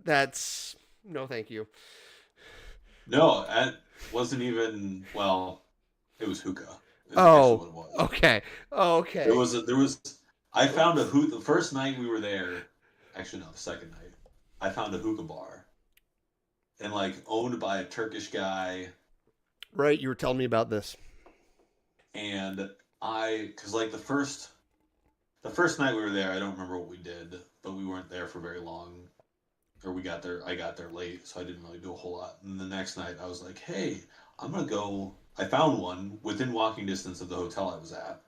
[SPEAKER 1] That's no, thank you.
[SPEAKER 2] No, it wasn't even. Well, it was hookah. Is actually
[SPEAKER 1] Oh,
[SPEAKER 2] what it was.
[SPEAKER 1] okay,
[SPEAKER 2] There
[SPEAKER 1] okay.
[SPEAKER 2] was a, there was. I found a
[SPEAKER 1] Oops.
[SPEAKER 2] hoot the first night we were there. Actually, no, the second night. I found a hookah bar and like owned by a Turkish guy.
[SPEAKER 1] Right, you were telling me about this.
[SPEAKER 2] And because like the first night we were there, I don't remember what we did, but we weren't there for very long. Or we got there, I got there late, so I didn't really do a whole lot. And the next night, I was like, hey, I'm gonna go. I found one within walking distance of the hotel I was at.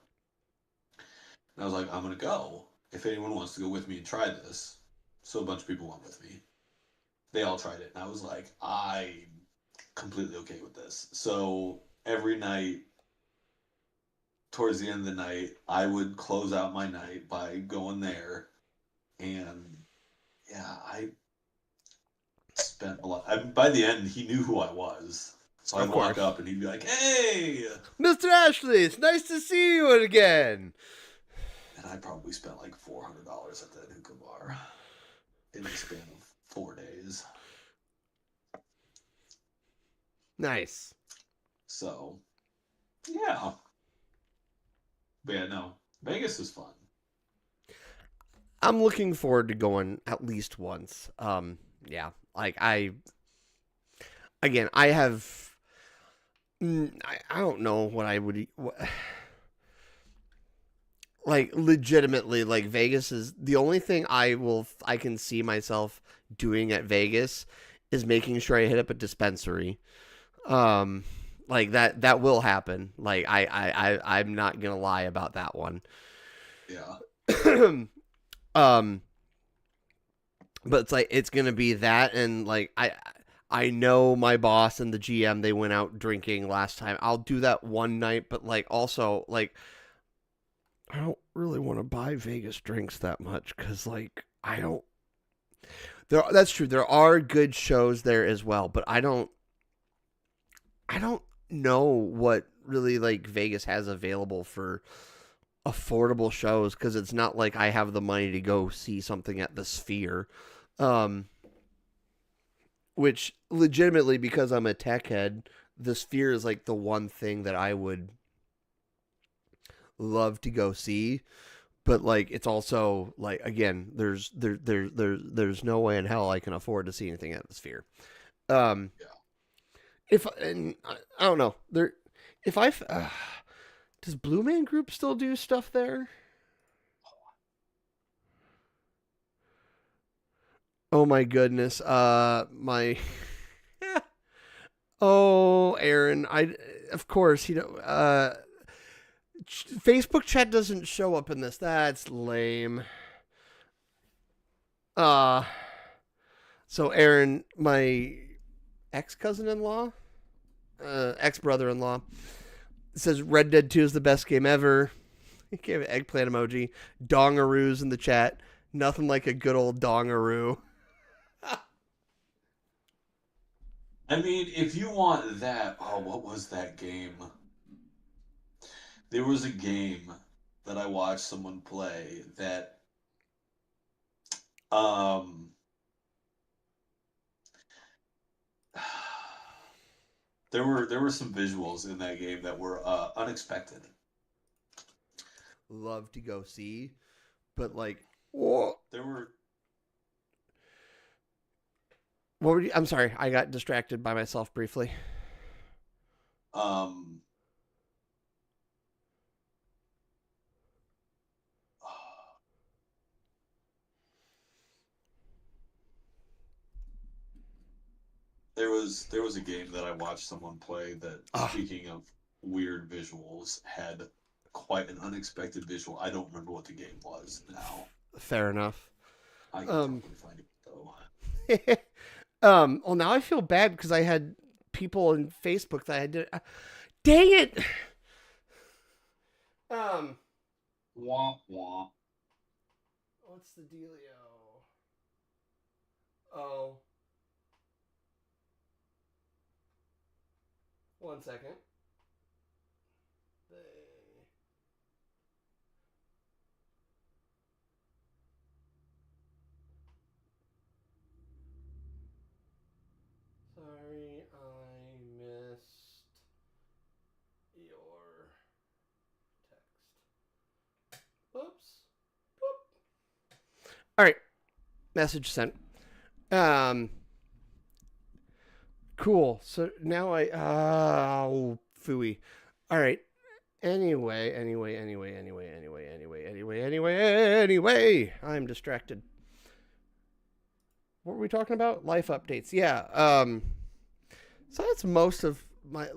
[SPEAKER 2] And I was like, I'm gonna go. If anyone wants to go with me and try this. So a bunch of people went with me. They all tried it. And I was like, I'm completely okay with this. So every night, towards the end of the night, I would close out my night by going there. And yeah, I spent a lot. By the end, he knew who I was. So
[SPEAKER 1] Of
[SPEAKER 2] I'd walk
[SPEAKER 1] course.
[SPEAKER 2] up and he'd be like, hey!
[SPEAKER 1] Mr. Ashley, it's nice to see you again.
[SPEAKER 2] And I probably spent like $400 at that hookah bar in the span of 4 days.
[SPEAKER 1] Nice.
[SPEAKER 2] So, yeah. But yeah, no. Vegas is fun.
[SPEAKER 1] I'm looking forward to going at least once. Yeah, like again, I have. I don't know what I would. Like legitimately, like Vegas is the only thing I can see myself doing at Vegas is making sure I hit up a dispensary. Um, like that will happen. Like I'm not gonna lie about that one.
[SPEAKER 2] Yeah.
[SPEAKER 1] um, but it's like it's gonna be that, and like I know my boss and the GM they went out drinking last time. I'll do that one night, but like also like I don't really want to buy Vegas drinks that much because like I don't. That's true. There are good shows there as well, but I don't know what really like Vegas has available for affordable shows because it's not like I have the money to go see something at the Sphere. Um, which legitimately because I'm a tech head, the Sphere is like the one thing that I would love to go see. But like it's also like again, there's no way in hell I can afford to see anything at the Sphere. Um,
[SPEAKER 2] Yeah.
[SPEAKER 1] if and I don't know there, if I does Blue Man Group still do stuff there? Oh my goodness, my oh Aaron, I of course Facebook chat doesn't show up in this. That's lame. Uh so Aaron, my ex cousin in law, ex brother in law, says Red Dead 2 is the best game ever. He gave an eggplant emoji. Dongaroos in the chat. Nothing like a good old dongaroo.
[SPEAKER 2] I mean, if you want that, oh, what was that game? There was a game that I watched someone play that um there were some visuals in that game that were unexpected.
[SPEAKER 1] Love to go see, but like, what
[SPEAKER 2] There were
[SPEAKER 1] were you? I'm sorry, I got distracted by myself briefly.
[SPEAKER 2] um there was a game that I watched someone play that,
[SPEAKER 1] Ah,
[SPEAKER 2] speaking of weird visuals, had quite an unexpected visual. I don't remember what the game was now.
[SPEAKER 1] fair enough.
[SPEAKER 2] I can
[SPEAKER 1] Um,
[SPEAKER 2] totally find it though.
[SPEAKER 1] well, now I feel bad because I had people on Facebook that I did. Dang it! Um,
[SPEAKER 2] Womp womp.
[SPEAKER 1] what's the dealio? Oh, 1 second. Sorry, I missed your text. Oops. All right, message sent. Cool. So now oh, phooey. All right. Anyway. I'm distracted. What were we talking about? Life updates. Yeah. So that's most of my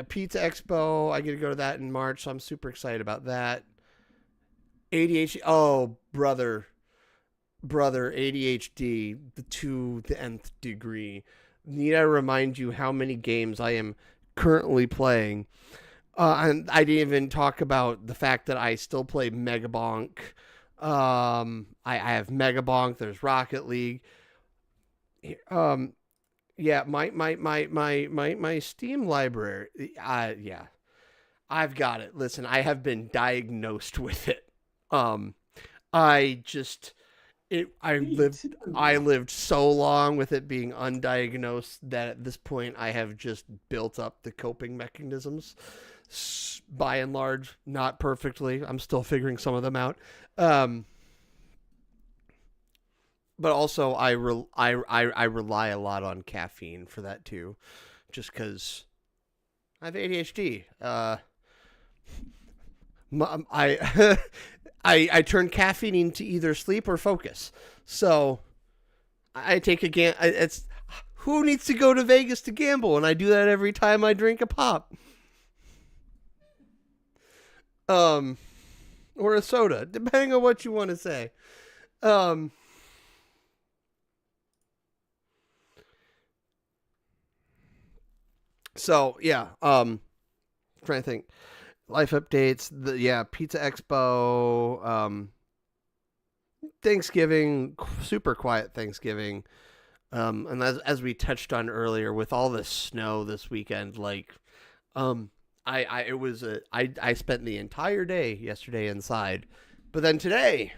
[SPEAKER 1] Pizza Expo. I get to go to that in March, so I'm super excited about that. ADHD. Oh, brother, ADHD to the nth degree. Need I remind you how many games I am currently playing? And I didn't even talk about the fact that I still play Megabonk. I have Megabonk. There's Rocket League. Yeah, my Steam library. Yeah, I've got it. Listen, I have been diagnosed with it. I just I lived so long with it being undiagnosed that at this point I have just built up the coping mechanisms. By and large, not perfectly. I'm still figuring some of them out. But also I rely a lot on caffeine for that too, just because I have ADHD. I I turn caffeine into either sleep or focus. So I take a it's who needs to go to Vegas to gamble, and I do that every time I drink a pop. Or a soda, depending on what you want to say. So yeah, trying to think. Life updates. Pizza Expo. Thanksgiving, super quiet Thanksgiving. And as we touched on earlier, with all the snow this weekend, I spent the entire day yesterday inside, but then today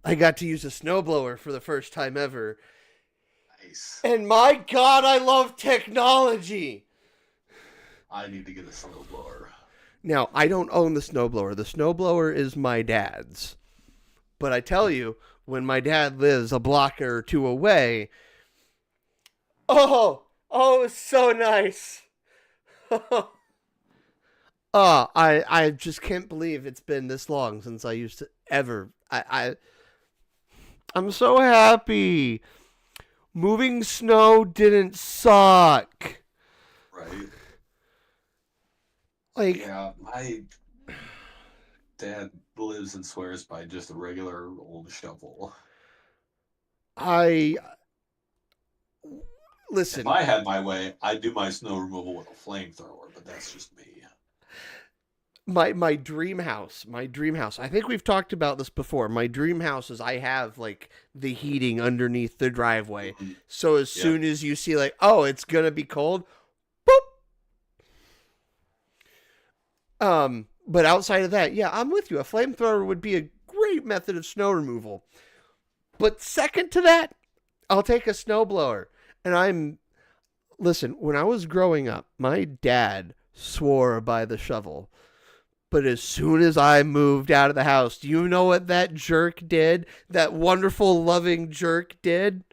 [SPEAKER 1] I got to use a snowblower for the first time ever.
[SPEAKER 2] Nice.
[SPEAKER 1] And my God, I love technology.
[SPEAKER 2] I need to get a snowblower.
[SPEAKER 1] Now, I don't own the snowblower. The snowblower is my dad's. But I tell you, when my dad lives a block or two away, it's so nice. I just can't believe it's been this long since I used to ever. I'm so happy. Moving snow didn't suck.
[SPEAKER 2] Right.
[SPEAKER 1] Yeah,
[SPEAKER 2] my dad lives and swears by just a regular old shovel.
[SPEAKER 1] Listen.
[SPEAKER 2] If I had my way, I'd do my snow removal with a flamethrower, but that's just me.
[SPEAKER 1] My dream house. I think we've talked about this before. My dream house is I have the heating underneath the driveway. Mm-hmm. So as soon as you see it's gonna be cold, boop. But outside of that, I'm with you. A flamethrower would be a great method of snow removal. But second to that, I'll take a snowblower. And listen, when I was growing up, my dad swore by the shovel. But as soon as I moved out of the house, do you know what that jerk did? That wonderful, loving jerk did?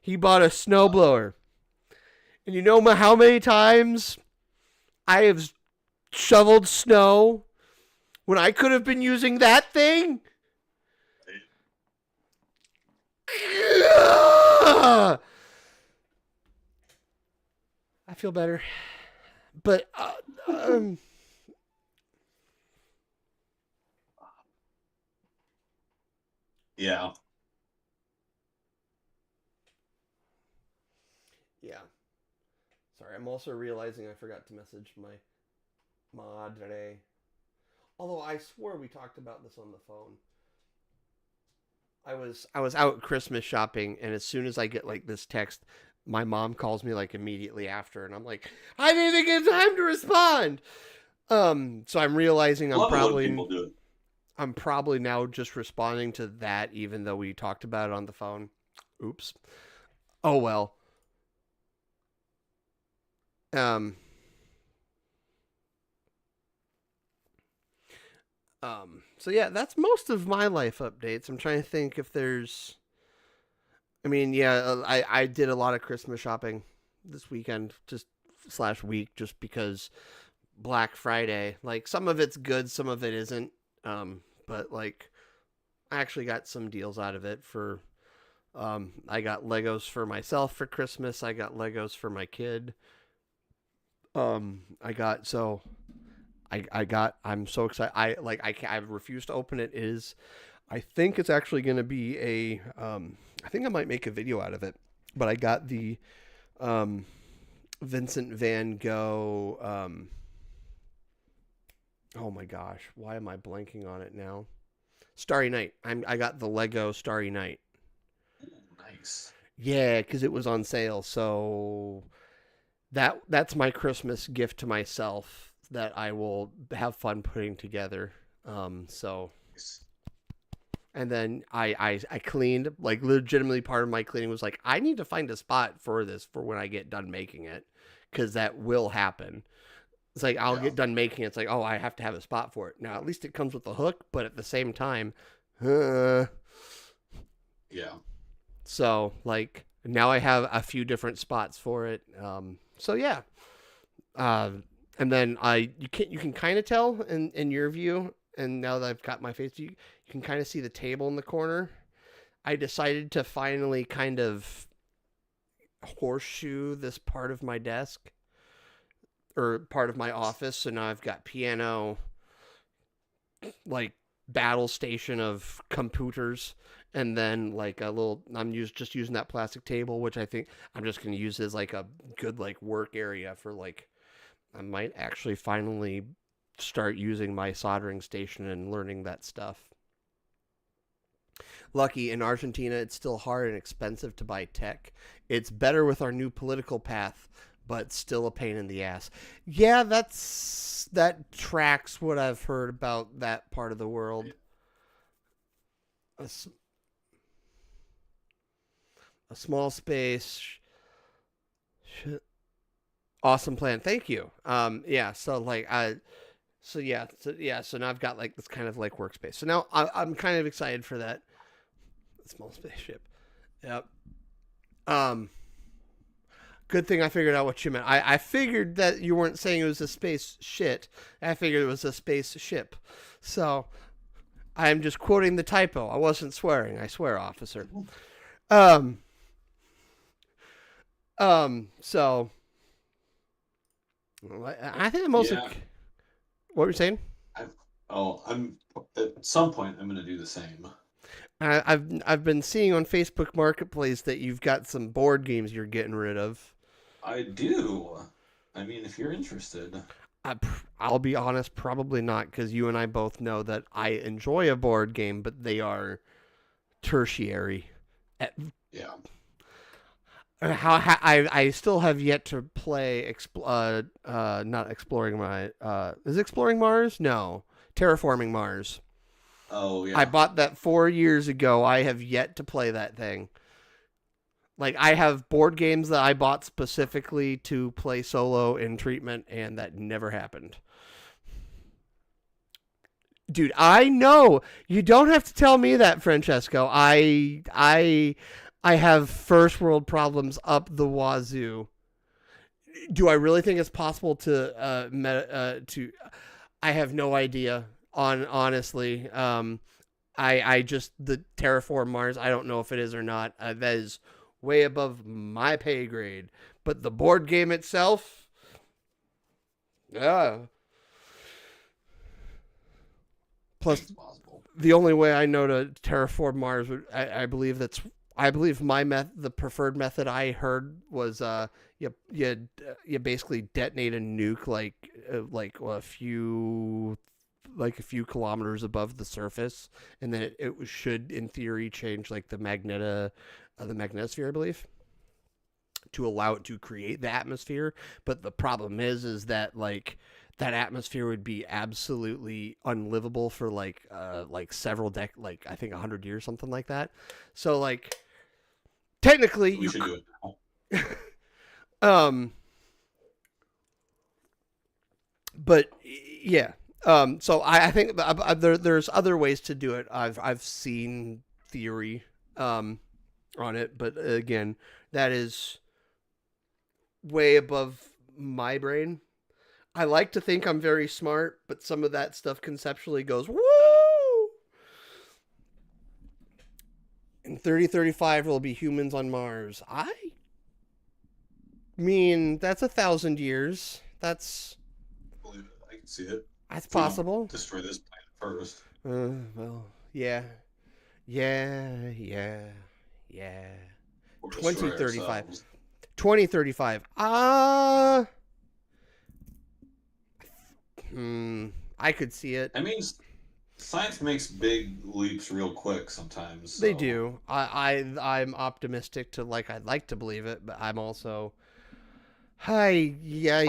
[SPEAKER 1] He bought a snowblower. And you know how many times I have shoveled snow when I could have been using that thing? I feel better. But,
[SPEAKER 2] yeah.
[SPEAKER 1] Yeah. Sorry, I'm also realizing I forgot to message my mod today. Although I swore we talked about this on the phone. I was out Christmas shopping, and as soon as I get this text, my mom calls me like immediately after, and I'm like, I didn't even get time to respond. So I'm realizing
[SPEAKER 2] I love it when people do it.
[SPEAKER 1] I'm probably now just responding to that, even though we talked about it on the phone. Oops. Oh well. Um. So yeah, that's most of my life updates. I'm trying to think if there's. I mean, yeah, I did a lot of Christmas shopping this weekend, just slash week, just because Black Friday. Like some of it's good, some of it isn't. But like I actually got some deals out of it for. I got Legos for myself for Christmas. I got Legos for my kid. I got so I'm so excited. I refuse to open it. It is I think it's actually going to be a I think I might make a video out of it. But I got the um Vincent Van Gogh oh my gosh, why am I blanking on it now? Starry Night. I got the Lego Starry Night.
[SPEAKER 2] Ooh, nice.
[SPEAKER 1] Yeah, cuz it was on sale. So that's my Christmas gift to myself that I will have fun putting together. So
[SPEAKER 2] Nice.
[SPEAKER 1] and then I cleaned, like legitimately part of my cleaning was like I need to find a spot for this for when I get done making it, because that will happen. It's like I'll
[SPEAKER 2] Yeah.
[SPEAKER 1] get done making it. It's like, oh, I have to have a spot for it. Now at least it comes with a hook, but at the same time, uh,
[SPEAKER 2] Yeah.
[SPEAKER 1] so like now I have a few different spots for it. So yeah, uh, and then you can kind of tell in your view, and now that I've got my face, you can kind of see the table in the corner. I decided to finally kind of horseshoe this part of my desk or part of my office, so now I've got piano, like battle station of computers, and then like a little. Just using that plastic table, which I think I'm just gonna use as like a good like work area for like. I might actually finally start using my soldering station and learning that stuff. Lucky in Argentina, it's still hard and expensive to buy tech. It's better with our new political path, but still a pain in the ass. Yeah, that tracks what I've heard about that part of the world. A, a small space. Awesome plan. Thank you. Yeah. So like So now I've got like this kind of like workspace. So now I'm kind of excited for that small spaceship. Yep. Um. Good thing I figured out what you meant. I figured that you weren't saying it was a space shit. I figured it was a space ship. So I'm just quoting the typo. I wasn't swearing. I swear, officer. Um. So I think most of
[SPEAKER 2] Yeah.
[SPEAKER 1] what were you saying?
[SPEAKER 2] I, I'm at some point I'm gonna do the same.
[SPEAKER 1] I've been seeing on Facebook Marketplace that you've got some board games you're getting rid of.
[SPEAKER 2] I do. I mean, if you're interested.
[SPEAKER 1] I'll be honest, probably not, because you and I both know that I enjoy a board game, but they are tertiary.
[SPEAKER 2] Yeah.
[SPEAKER 1] I still have yet to play not exploring my is exploring Mars? No, terraforming Mars.
[SPEAKER 2] Oh
[SPEAKER 1] I
[SPEAKER 2] yeah.
[SPEAKER 1] bought that 4 years ago. I have yet to play that thing. Like I have board games that I bought specifically to play solo in treatment, and that never happened. Dude, I know you don't have to tell me that, Francesco. I have first world problems up the wazoo. Do I really think it's possible to to? I have no idea. Honestly, I just the terraform Mars. I don't know if it is or not. That is way above my pay grade. But the board game itself, yeah.
[SPEAKER 2] I think
[SPEAKER 1] Plus,
[SPEAKER 2] it's possible.
[SPEAKER 1] the only way I know to terraform Mars, I believe the preferred method I heard was you basically detonate a nuke like a few kilometers above the surface, and then it should in theory change like the magnetosphere, I believe, to allow it to create the atmosphere. But the problem is that like that atmosphere would be absolutely unlivable for like several like I think 100 years, something like that. So like technically
[SPEAKER 2] We
[SPEAKER 1] you
[SPEAKER 2] should do it now.
[SPEAKER 1] um but yeah. So I think there's other ways to do it. I've seen theory on it, but again, that is way above my brain. I like to think I'm very smart, but some of that stuff conceptually goes woo. In 3035, there'll be humans on Mars. I mean, that's 1,000 years.
[SPEAKER 2] Believe it. I can see it.
[SPEAKER 1] That's
[SPEAKER 2] If we don't
[SPEAKER 1] possible.
[SPEAKER 2] destroy this planet first,
[SPEAKER 1] Well, yeah, yeah, yeah, yeah.
[SPEAKER 2] or destroy
[SPEAKER 1] 2035.
[SPEAKER 2] ourselves.
[SPEAKER 1] 2035. I could see it.
[SPEAKER 2] I mean, science makes big leaps real quick sometimes.
[SPEAKER 1] They
[SPEAKER 2] So
[SPEAKER 1] do. I'm optimistic to like I'd like to believe it, but I'm also hi yeah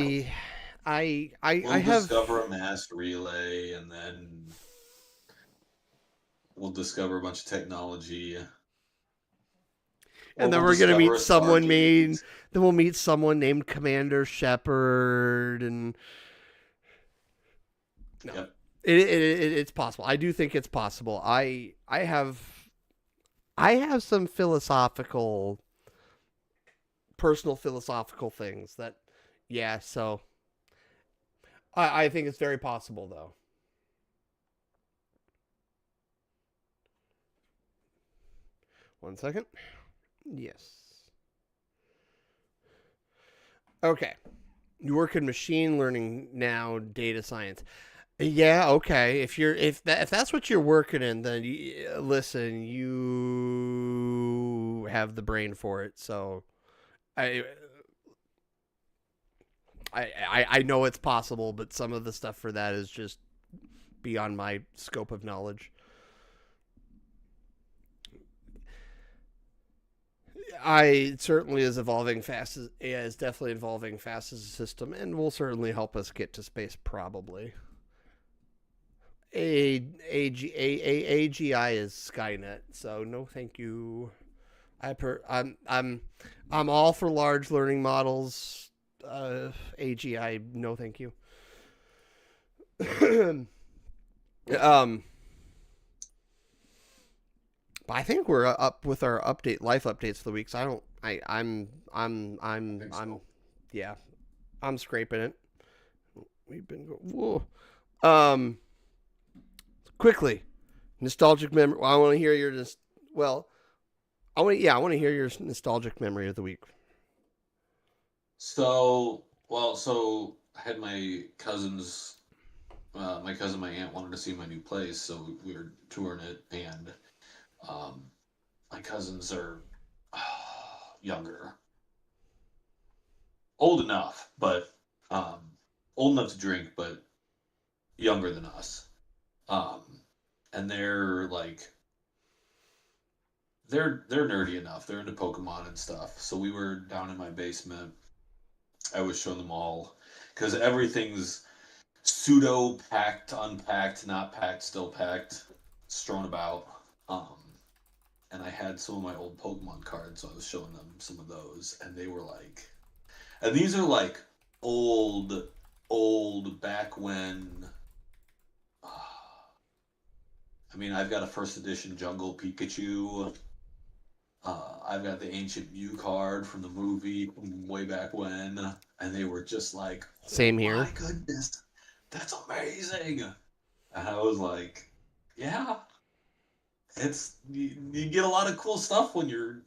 [SPEAKER 1] I
[SPEAKER 2] we'll
[SPEAKER 1] have
[SPEAKER 2] discover a mass relay, and then we'll discover a bunch of technology, or
[SPEAKER 1] and then
[SPEAKER 2] we'll
[SPEAKER 1] we're gonna
[SPEAKER 2] discover
[SPEAKER 1] meet
[SPEAKER 2] a
[SPEAKER 1] someone
[SPEAKER 2] Stargate.
[SPEAKER 1] named then we'll meet someone named Commander Shepard and no.
[SPEAKER 2] Yep.
[SPEAKER 1] It's possible. I do think it's possible. I have some personal philosophical things that yeah, so I think it's very possible though. One second. Yes. Okay. You work in machine learning now, data science. Yeah, okay. If that's what you're working in, then listen, you have the brain for it. So I I know it's possible, but some of the stuff for that is just beyond my scope of knowledge. I certainly is evolving fast as AI is definitely evolving fast as a system and will certainly help us get to space probably. AGI is Skynet, so no thank you. I'm all for large learning models. AGI, no thank you. um, but I think we're up with our life updates for the week. So I don't.
[SPEAKER 2] I think so.
[SPEAKER 1] Yeah, I'm scraping it. We've been whoa. Um, quickly, nostalgic memory. I want to hear your well. I want to hear your nostalgic memory of the week.
[SPEAKER 2] So I had my cousins, my cousin, my aunt wanted to see my new place, so we were touring it, and um, my cousins are younger, old enough, but um, old enough to drink, but younger than us. Um, and they're like they're nerdy enough. They're into Pokemon and stuff. So we were down in my basement. I was showing them all because everything's pseudo packed, unpacked, not packed, still packed, strewn about. Um, and I had some of my old Pokemon cards, so I was showing them some of those, and they were like, and these are like old, old back when. I mean, I've got a first edition Jungle Pikachu. I've got the ancient Mew card from the movie from way back when, and they were just like, "Oh
[SPEAKER 1] Same here.
[SPEAKER 2] my goodness, that's amazing!" And I was like, "Yeah, you get a lot of cool stuff when you're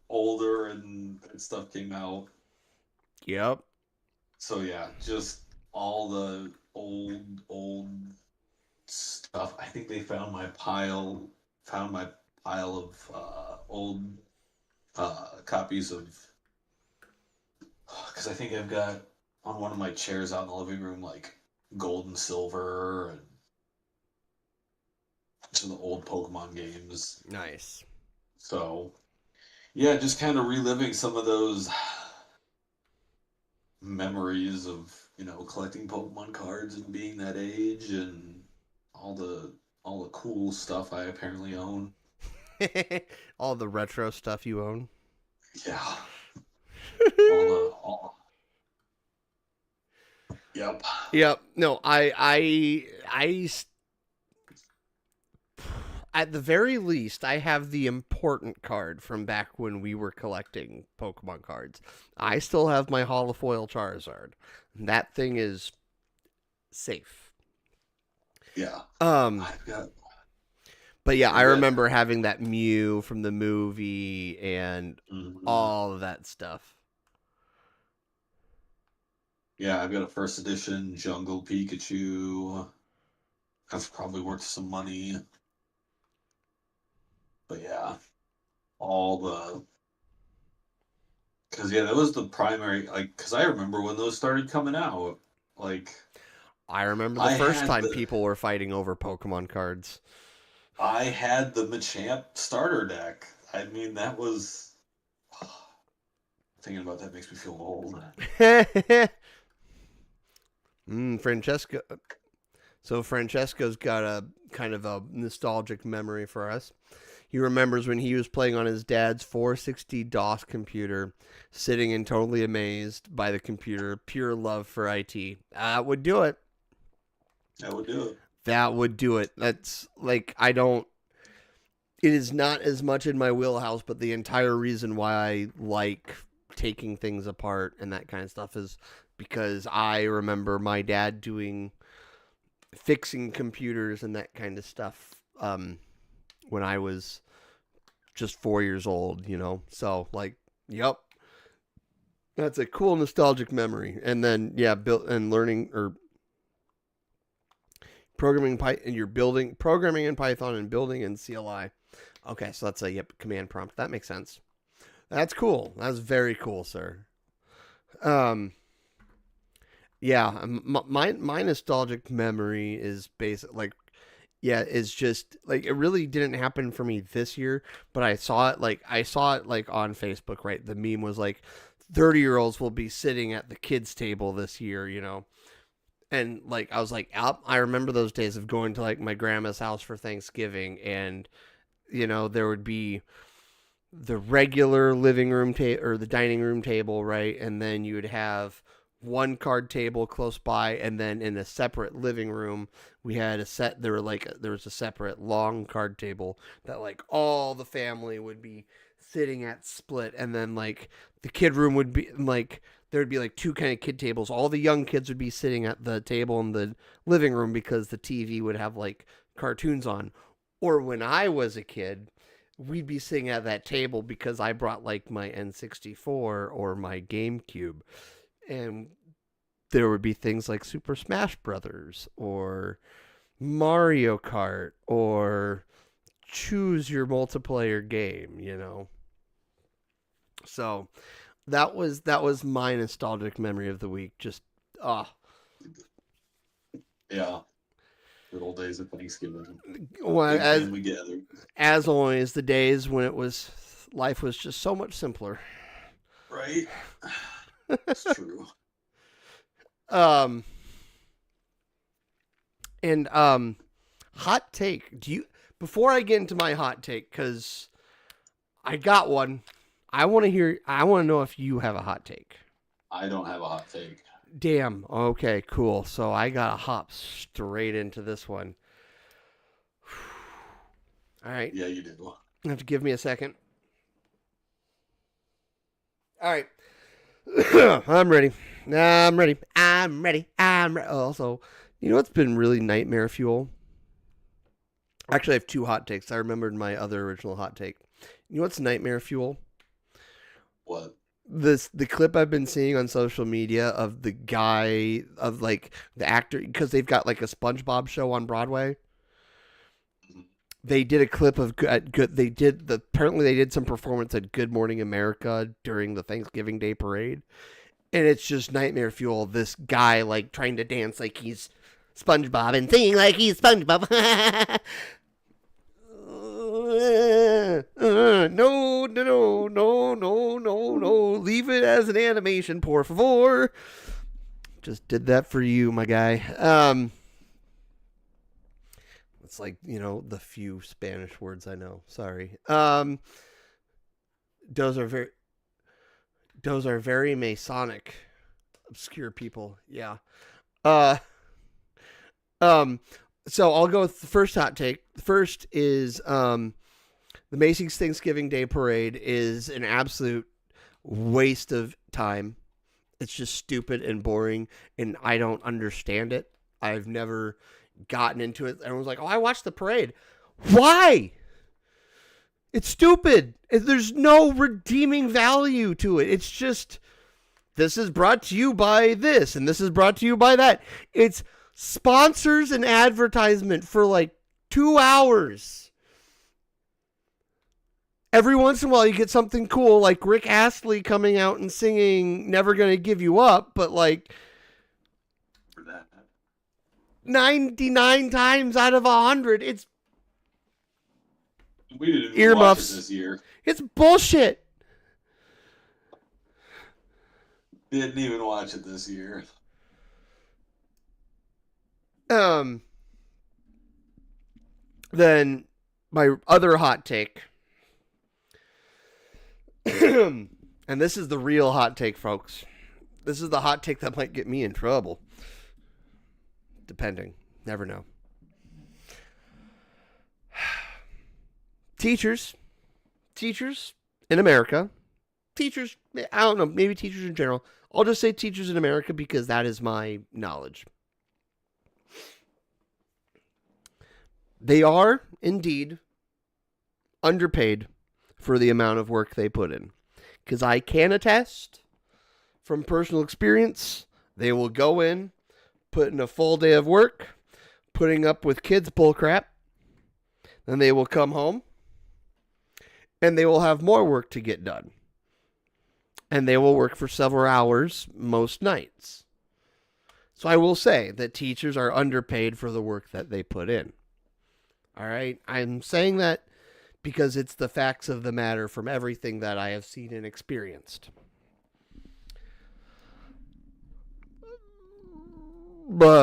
[SPEAKER 2] older and stuff came out."
[SPEAKER 1] Yep.
[SPEAKER 2] So yeah, just all the old stuff. I think they found my pile of old copies of, because I think I've got on one of my chairs out in the living room like gold and silver and some of the old Pokemon games.
[SPEAKER 1] Nice.
[SPEAKER 2] So yeah, just kind of reliving some of those memories of, collecting Pokemon cards and being that age and all the all the cool stuff I apparently own.
[SPEAKER 1] All the retro stuff you own.
[SPEAKER 2] Yeah. All the all Yep.
[SPEAKER 1] Yep. No, at the very least, I have the important card from back when we were collecting Pokemon cards. I still have my holofoil Charizard. That thing is safe.
[SPEAKER 2] Yeah.
[SPEAKER 1] Um,
[SPEAKER 2] I've got
[SPEAKER 1] but yeah, I
[SPEAKER 2] I've got
[SPEAKER 1] remember having that Mew from the movie and
[SPEAKER 2] mhm.
[SPEAKER 1] all of that stuff.
[SPEAKER 2] Yeah, I've got a first edition Jungle Pikachu. I've probably worth some money. But yeah, all the because yeah, that was the primary, like, because I remember when those started coming out. Like,
[SPEAKER 1] I remember the
[SPEAKER 2] I
[SPEAKER 1] first
[SPEAKER 2] had
[SPEAKER 1] time
[SPEAKER 2] the
[SPEAKER 1] people were fighting over Pokemon cards.
[SPEAKER 2] I had the Machamp starter deck. I mean, that was thinking about that makes me feel old.
[SPEAKER 1] Francesco. So Francesco's got a kind of a nostalgic memory for us. He remembers when he was playing on his dad's 460 DOS computer, sitting and totally amazed by the computer, pure love for IT. That would do it.
[SPEAKER 2] That would do it.
[SPEAKER 1] That would do it. That's like, I don't. It is not as much in my wheelhouse, but the entire reason why I like taking things apart and that kind of stuff is because I remember my dad doing fixing computers and that kind of stuff when I was just 4 years old, So, like, yep, that's a cool nostalgic memory. And then, yeah, built and learning or programming and you're building programming in Python and building in CLI. Okay, so that's a command prompt. That makes sense. That's cool. That's very cool, sir. Um, yeah, my nostalgic memory is basic. Like, yeah, is just like it really didn't happen for me this year, but I saw it like on Facebook. Right, the meme was like, 30-year-olds will be sitting at the kids' table this year. And like I was like, I remember those days of going to like my grandma's house for Thanksgiving, and there would be the regular living room table or the dining room table, right? And then you would have one card table close by, and then in a separate living room, we had a set. There was a separate long card table that like all the family would be sitting at split, and then like the kid room would be like there would be like two kind of kid tables. All the young kids would be sitting at the table in the living room because the TV would have like cartoons on. Or when I was a kid, we'd be sitting at that table because I brought like my N64 or my GameCube, and there would be things like Super Smash Brothers or Mario Kart or choose your multiplayer game. So that was my nostalgic memory of the week. Just ah,
[SPEAKER 2] Yeah. Good old days of Thanksgiving.
[SPEAKER 1] well,
[SPEAKER 2] Big
[SPEAKER 1] as
[SPEAKER 2] family gather.
[SPEAKER 1] as always, the days when life was just so much simpler.
[SPEAKER 2] Right? It's true.
[SPEAKER 1] Um and hot take. Do you Before I get into my hot take, because I got one. I want to know if you have a hot take.
[SPEAKER 2] I don't have a hot take.
[SPEAKER 1] Damn. Okay, cool. So I got to hop straight into this one. All right.
[SPEAKER 2] Yeah, you do.
[SPEAKER 1] You have to give me a second. All right. I'm ready. I'm ready. I'm ready. I'm ready. Also, what's been really nightmare fuel? Actually, I have two hot takes. I remembered my other original hot take. You know what's nightmare fuel?
[SPEAKER 2] What?
[SPEAKER 1] The clip I've been seeing on social media of the guy of like the actor, because they've got like a SpongeBob show on Broadway.
[SPEAKER 2] Mhm.
[SPEAKER 1] They did a clip of good. Apparently they did some performance at Good Morning America during the Thanksgiving Day parade, and it's just nightmare fuel. This guy like trying to dance like he's SpongeBob and singing like he's SpongeBob. No. Leave it as an animation, por favor. Just did that for you, my guy. It's like, the few Spanish words I know. Sorry. Those are very Masonic, obscure people. Yeah. Uh, so I'll go with the first hot take. The first is the Macy's Thanksgiving Day Parade is an absolute waste of time. It's just stupid and boring, and I don't understand it. I've never gotten into it. Everyone's like, "Oh, I watched the parade." Why? It's stupid. There's no redeeming value to it. It's just, this is brought to you by this, and this is brought to you by that. It's sponsors and advertisement for like 2 hours. Every once in a while you get something cool like Rick Astley coming out and singing Never Gonna Give You Up, but like 99 times out of 100 it's
[SPEAKER 2] we didn't even
[SPEAKER 1] earmuffs.
[SPEAKER 2] Watch it this year.
[SPEAKER 1] It's bullshit.
[SPEAKER 2] Didn't even watch it this year.
[SPEAKER 1] Then my other hot take, and this is the real hot take, folks. This is the hot take that might get me in trouble. Depending. Never know. Teachers in America, I don't know, maybe teachers in general. I'll just say teachers in America because that is my knowledge. They are indeed underpaid for the amount of work they put in. Because I can attest from personal experience, they will go in, put in a full day of work, putting up with kids' bullcrap. Then they will come home, and they will have more work to get done. And they will work for several hours most nights. So I will say that teachers are underpaid for the work that they put in. All right? I'm saying that because it's the facts of the matter from everything that I have seen and experienced. But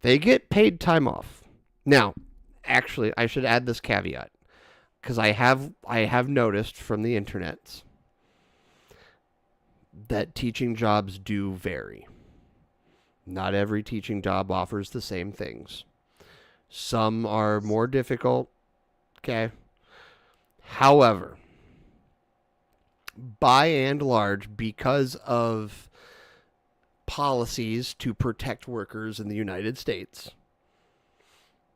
[SPEAKER 1] they get paid time off. Now, actually, I should add this caveat because I have noticed from the internets that teaching jobs do vary. Not every teaching job offers the same things. Some are more difficult. Okay. However, by and large, because of policies to protect workers in the United States,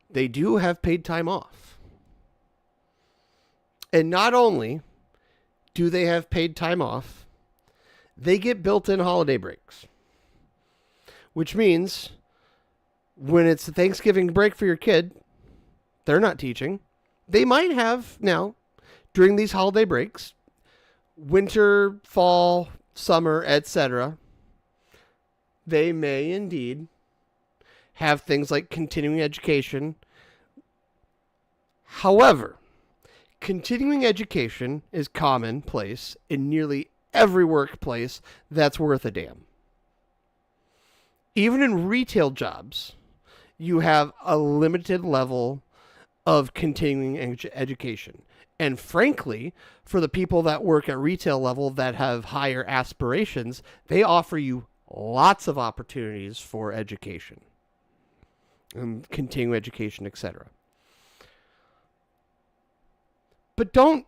[SPEAKER 1] they do have paid time off. And not only do they have paid time off, they get built-in holiday breaks. Which means when it's a Thanksgiving break for your kid, they're not teaching. They might have now, during these holiday breaks, winter, fall, summer, etc., they may indeed have things like continuing education. However, continuing education is commonplace in nearly every workplace that's worth a damn. Even in retail jobs, you have a limited level of continuing education. And frankly, for the people that work at retail level that have higher aspirations, they offer you lots of opportunities for education and continuing education, etc. But don't,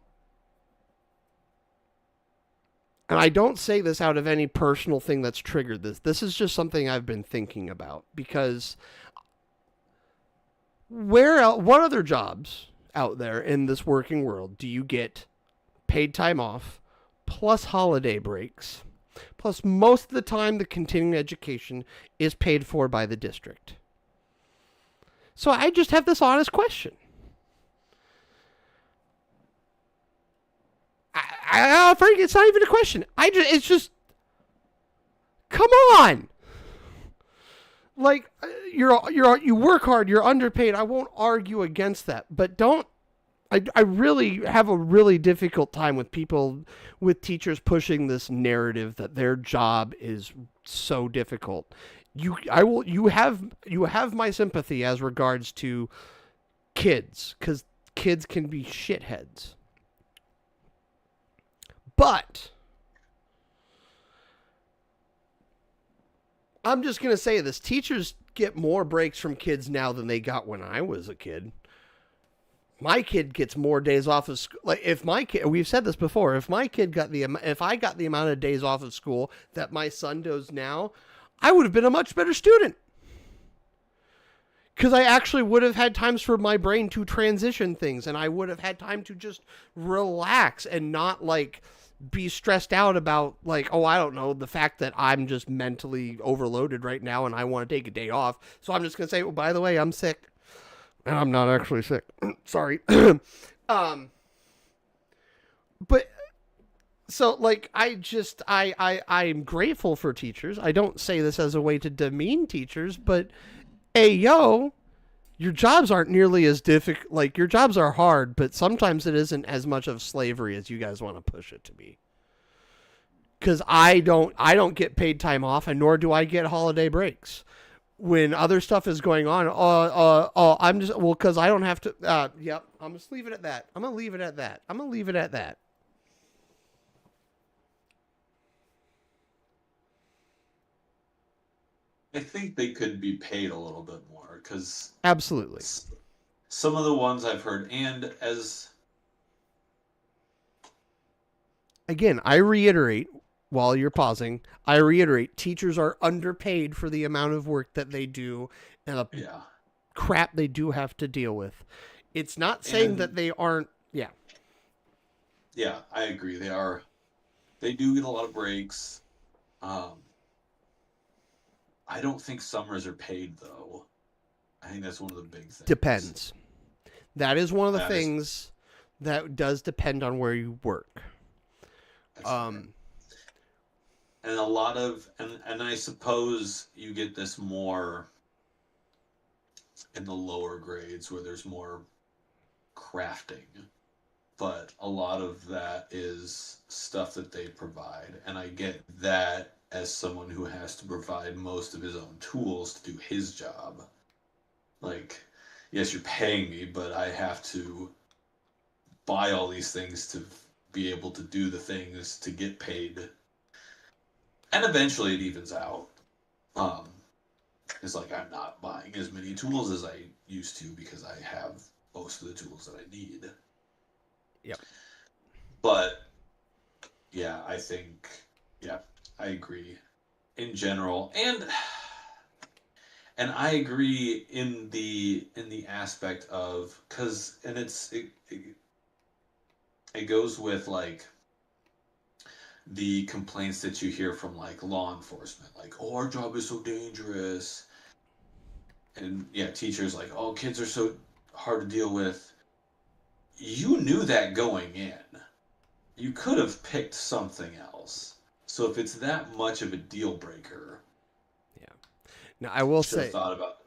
[SPEAKER 1] and I don't say this out of any personal thing that's triggered this. This is just something I've been thinking about because what other jobs out there in this working world do you get paid time off plus holiday breaks plus most of the time the continuing education is paid for by the district? So I just have this honest question. Frank, it's not even a question. It's just Come on. Like, you work hard, you're underpaid. I won't argue against that, but don't. I really have a really difficult time with people, with teachers pushing this narrative that their job is so difficult. You have my sympathy as regards to kids, because kids can be shitheads. But I'm just gonna say this: teachers get more breaks from kids now than they got when I was a kid. My kid gets more days off of school. Like, if my kid, we've said this before, if my kid got if I got the amount of days off of school that my son does now, I would have been a much better student. Because I actually would have had times for my brain to transition things, and I would have had time to just relax and not like be stressed out about, like, oh, I don't know, the fact that I'm just mentally overloaded right now and I want to take a day off. So I'm just gonna say, well, by the way, I'm sick. And I'm not actually sick. Sorry. But so, like, I'm grateful for teachers. I don't say this as a way to demean teachers, but hey, yo, your jobs aren't nearly as difficult. Like, your jobs are hard, but sometimes it isn't as much of slavery as you guys want to push it to be. Because I don't get paid time off, and nor do I get holiday breaks. When other stuff is going on, I'm just, well, because I don't have to. Yep, I'm just leave it at that. I'm gonna leave it at that. I'm gonna leave it at that.
[SPEAKER 2] I think they could be paid a little bit more because
[SPEAKER 1] Absolutely.
[SPEAKER 2] some of the ones I've heard, and as
[SPEAKER 1] Again, I reiterate, while you're pausing, I reiterate, teachers are underpaid for the amount of work that they do and the
[SPEAKER 2] yeah,
[SPEAKER 1] crap they do have to deal with. It's not saying that
[SPEAKER 2] and
[SPEAKER 1] they aren't. Yeah.
[SPEAKER 2] yeah, I agree. They do get a lot of breaks. Um, I don't think summers are paid though. I think that's one of the big things.
[SPEAKER 1] Depends. That is one of the
[SPEAKER 2] That is
[SPEAKER 1] things that does depend on where you work.
[SPEAKER 2] that's fair.
[SPEAKER 1] Um,
[SPEAKER 2] And a lot of and I suppose you get this more in the lower grades where there's more crafting, but a lot of that is stuff that they provide, and I get that as someone who has to provide most of his own tools to do his job. Like, yes, you're paying me, but I have to buy all these things to be able to do the things to get paid, and eventually it evens out. Um, it's like I'm not buying as many tools as I used to because I have most of the tools that I need.
[SPEAKER 1] yep.
[SPEAKER 2] But yeah, I think yeah, I agree in general, and I agree in the aspect of because and it goes with like the complaints that you hear from like law enforcement, like, oh, our job is so dangerous, and yeah, teachers like, oh, kids are so hard to deal with. You knew that going in. You could have picked something else. So if it's that much of a deal breaker,
[SPEAKER 1] Yeah. Now I will
[SPEAKER 2] should have
[SPEAKER 1] say,
[SPEAKER 2] thought about.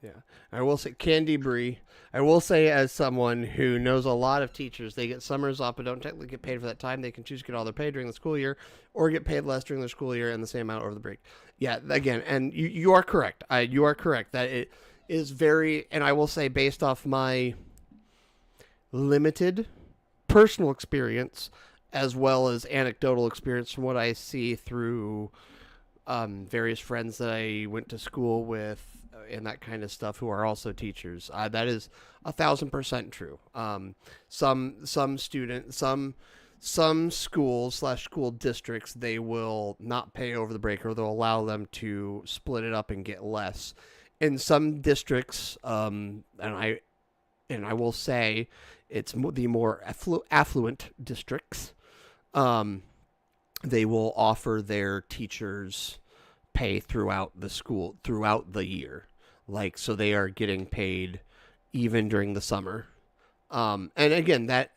[SPEAKER 1] yeah, I will say, Candy Brie. I will say, as someone who knows a lot of teachers, they get summers off, but don't technically get paid for that time. They can choose to get all their pay during the school year, or get paid less during their school year and the same amount over the break. Yeah, again, and you are correct. You are correct that it is very, and I will say, based off my limited personal experience as well as anecdotal experience from what I see through various friends that I went to school with and that kind of stuff who are also teachers. That is 1,000% true. Some students, some schools / school districts, they will not pay over the break, or they'll allow them to split it up and get less. In some districts, and I will say it's the more affluent districts, they will offer their teachers pay throughout the school, throughout the year. Like, so they are getting paid even during the summer. And again, that,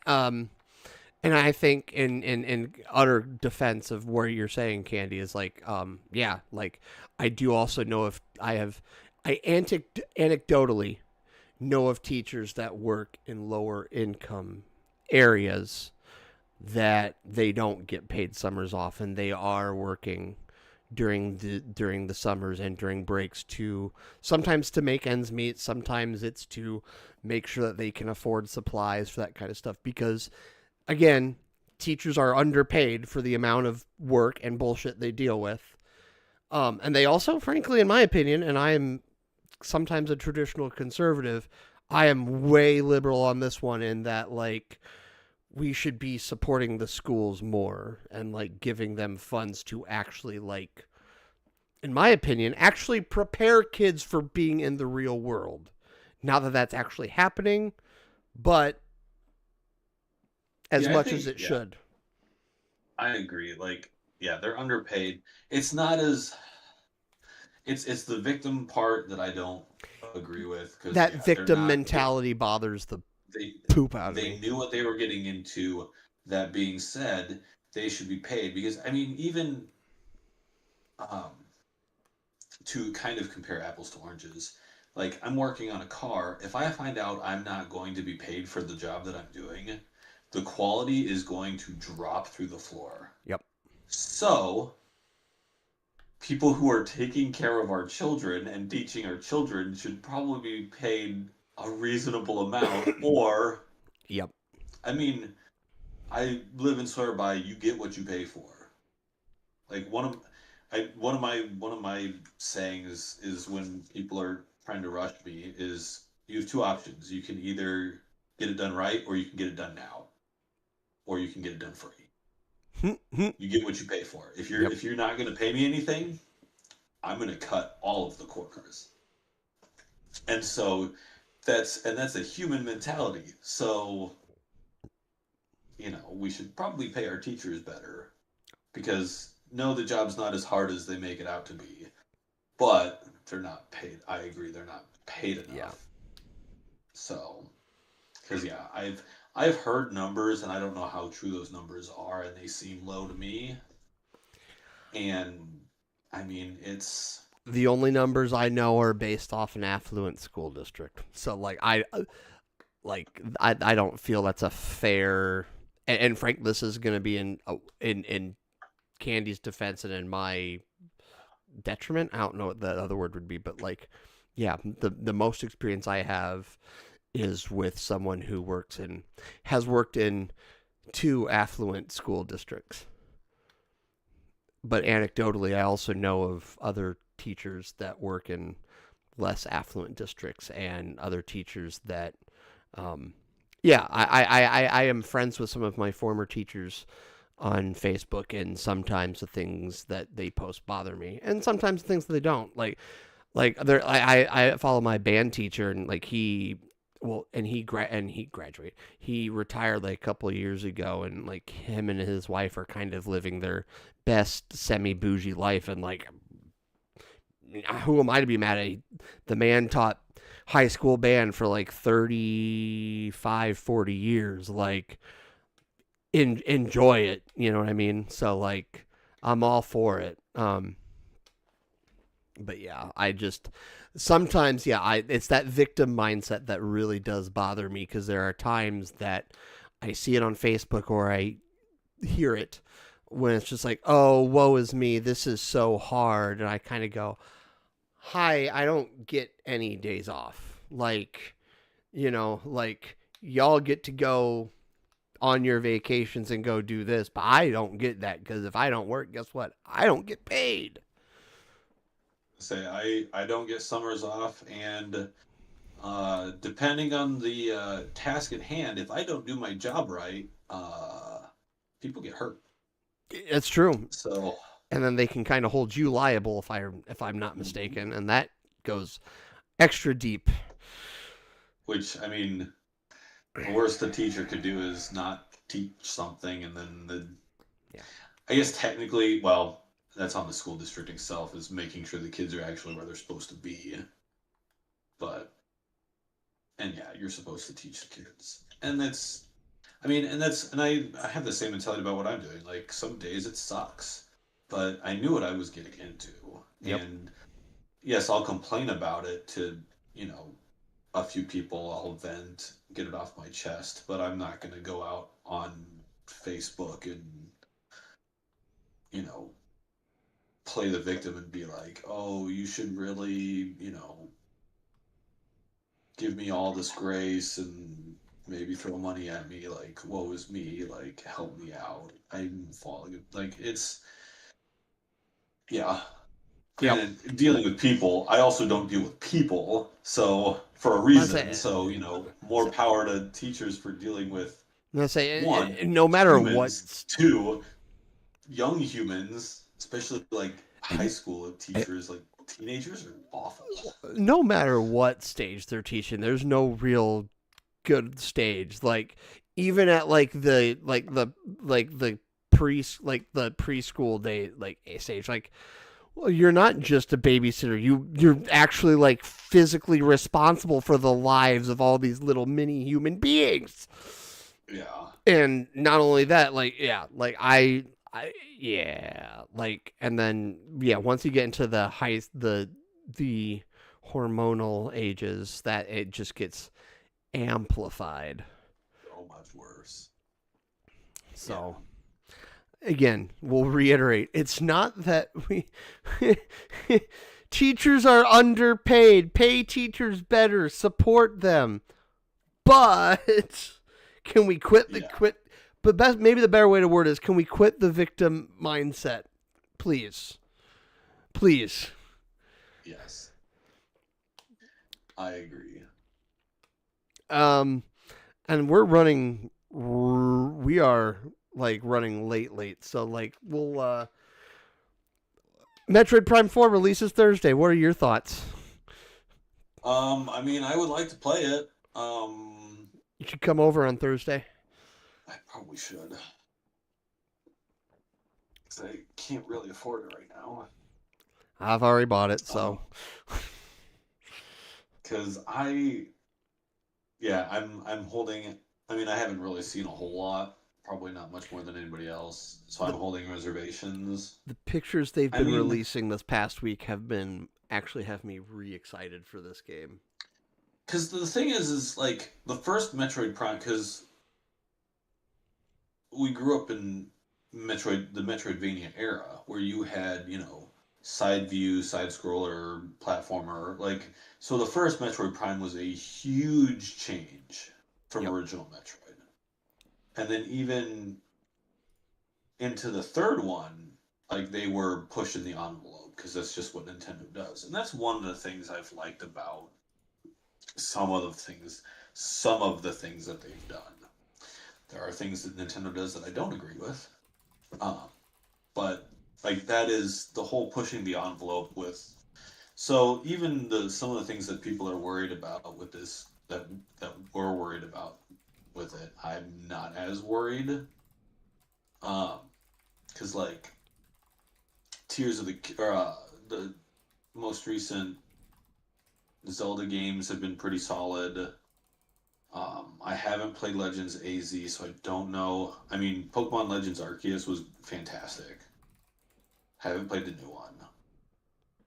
[SPEAKER 1] And I think in utter defense of where you're saying, Candy, is like, yeah, like I do also know if anecdotally know of teachers that work in lower income areas that they don't get paid summers off, and they are working during the summers and during breaks to sometimes to make ends meet, sometimes it's to make sure that they can afford supplies for that kind of stuff, because again, teachers are underpaid for the amount of work and bullshit they deal with. And they also, frankly, in my opinion, and I am sometimes a traditional conservative, I am way liberal on this one in that, like, we should be supporting the schools more and, like, giving them funds to actually, like, in my opinion, actually prepare kids for being in the real world. Not that that's actually happening, but as
[SPEAKER 2] Yeah, I
[SPEAKER 1] much as
[SPEAKER 2] think
[SPEAKER 1] it
[SPEAKER 2] yeah,
[SPEAKER 1] should.
[SPEAKER 2] I agree. Like, yeah, they're underpaid. It's not as it's the victim part that I don't agree with because
[SPEAKER 1] That
[SPEAKER 2] yeah, they're
[SPEAKER 1] victim
[SPEAKER 2] not
[SPEAKER 1] mentality bothers the
[SPEAKER 2] they
[SPEAKER 1] poop out of
[SPEAKER 2] they
[SPEAKER 1] me.
[SPEAKER 2] knew what they were getting into. That being said, they should be paid because I mean, even um, to kind of compare apples to oranges, like I'm working on a car. If I find out I'm not going to be paid for the job that I'm doing, the quality is going to drop through the floor.
[SPEAKER 1] Yep.
[SPEAKER 2] So people who are taking care of our children and teaching our children should probably be paid a reasonable amount. Or,
[SPEAKER 1] Yep.
[SPEAKER 2] I mean, I live and swear by you get what you pay for. Like one of my sayings is when people are trying to rush me is you have two options. You can either get it done right or you can get it done now, or you can get it done free. You get what you pay for.
[SPEAKER 1] Yep.
[SPEAKER 2] If you're not going to pay me anything, I'm going to cut all of the corners. And so that's a human mentality. So, we should probably pay our teachers better because no, the job's not as hard as they make it out to be. But they're not paid. I agree, they're not paid
[SPEAKER 1] Yeah.
[SPEAKER 2] enough. So, because yeah, I've heard numbers and I don't know how true those numbers are, and they seem low to me. And I mean, it's
[SPEAKER 1] The only numbers I know are based off an affluent school district. So I don't feel that's a fair. And Frank, this is going to be in Candy's defense and in my detriment. I don't know what the other word would be, but like, yeah, the most experience I have is with someone who has worked in two affluent school districts. But anecdotally, I also know of other teachers that work in less affluent districts and other teachers that, um, yeah, I am friends with some of my former teachers on Facebook, and sometimes the things that they post bother me, and sometimes the things that they don't. I follow my band teacher, and like he graduated. He retired like a couple of years ago, and like him and his wife are kind of living their best semi bougie life, and like who am I to be mad at? The man taught high school band for like 35, 40 years. Like enjoy it, you know what I mean? So like I'm all for it. But yeah, I just sometimes it's that victim mindset that really does bother me, because there are times that I see it on Facebook or I hear it when it's just like, "Oh, woe is me. This is so hard." And I kind of go, "Hi, I don't get any days off. Like, like y'all get to go on your vacations and go do this, but I don't get that, because if I don't work, guess what? I don't get paid."
[SPEAKER 2] say I don't get summers off, and depending on the task at hand, if I don't do my job right, people get hurt.
[SPEAKER 1] It's true.
[SPEAKER 2] So,
[SPEAKER 1] And then they can kind of hold you liable if I'm not
[SPEAKER 2] mhm.
[SPEAKER 1] mistaken, and that goes extra deep.
[SPEAKER 2] Which I mean, the worst a teacher could do is not teach something, and then
[SPEAKER 1] Yeah.
[SPEAKER 2] I guess technically, well, that's on the school district itself is making sure the kids are actually where they're supposed to be. But and yeah, you're supposed to teach the kids, and that's I mean, and I have the same mentality about what I'm doing. Like some days it sucks, but I knew what I was getting into,
[SPEAKER 1] Yep.
[SPEAKER 2] and yes, I'll complain about it to you know a few people. I'll vent, get it off my chest, but I'm not going to go out on Facebook and you know play the victim and be like, oh, you should really give me all this grace and maybe throw money at me like woe is me, like help me out, I'm falling, like it's yeah.
[SPEAKER 1] Yep.
[SPEAKER 2] Granted, dealing with people, I also don't deal with people, so for a
[SPEAKER 1] I
[SPEAKER 2] reason.
[SPEAKER 1] say,
[SPEAKER 2] So more power to teachers for dealing with
[SPEAKER 1] I say,
[SPEAKER 2] one,
[SPEAKER 1] no matter
[SPEAKER 2] humans,
[SPEAKER 1] what,
[SPEAKER 2] two, young humans, especially like high
[SPEAKER 1] and
[SPEAKER 2] school teachers, like teenagers are awful.
[SPEAKER 1] no matter what stage they're teaching, there's no real good stage. Like even at like the the preschool day like stage, like well, you're not just a babysitter. You're actually like physically responsible for the lives of all these little mini human beings.
[SPEAKER 2] Yeah,
[SPEAKER 1] And not only that, like yeah, like I yeah, like and then yeah, once you get into the hormonal ages, that it just gets amplified.
[SPEAKER 2] so much worse.
[SPEAKER 1] So
[SPEAKER 2] Yeah.
[SPEAKER 1] again, we'll reiterate, it's not that we teachers are underpaid. Pay teachers better, support them. But can we quit the
[SPEAKER 2] Yeah.
[SPEAKER 1] quit but maybe the better way to word is can we quit the victim mindset? Please. Please.
[SPEAKER 2] Yes. I agree.
[SPEAKER 1] Um and we are like running late. So like we'll Metroid Prime 4 releases Thursday. What are your thoughts?
[SPEAKER 2] I mean, I would like to play it.
[SPEAKER 1] You should come over on Thursday.
[SPEAKER 2] I probably should. 'Cause I can't really afford it right now.
[SPEAKER 1] I've already bought it,
[SPEAKER 2] Um,
[SPEAKER 1] so
[SPEAKER 2] because I'm holding. I mean, I haven't really seen a whole lot. Probably not much more than anybody else. So I'm
[SPEAKER 1] the
[SPEAKER 2] holding reservations.
[SPEAKER 1] the pictures they've
[SPEAKER 2] I
[SPEAKER 1] been
[SPEAKER 2] mean,
[SPEAKER 1] releasing this past week have me re-excited for this game.
[SPEAKER 2] because the thing is like the first Metroid Prime, because we grew up in the Metroidvania era, where you had side view, side scroller, platformer. Like so, the first Metroid Prime was a huge change from
[SPEAKER 1] Yep.
[SPEAKER 2] original Metroid, and then even into the third one, like they were pushing the envelope because that's just what Nintendo does, and that's one of the things I've liked about some of the things, some of the things that they've done. There are things that Nintendo does that I don't agree with, um, but like that is the whole pushing the envelope with. So even some of the things that people are worried about with this, that we're worried about with it, I'm not as worried. Because like Tears of the most recent Zelda games have been pretty solid. I haven't played Legends AZ, so I don't know. I mean, Pokemon Legends Arceus was fantastic. Haven't played the new one.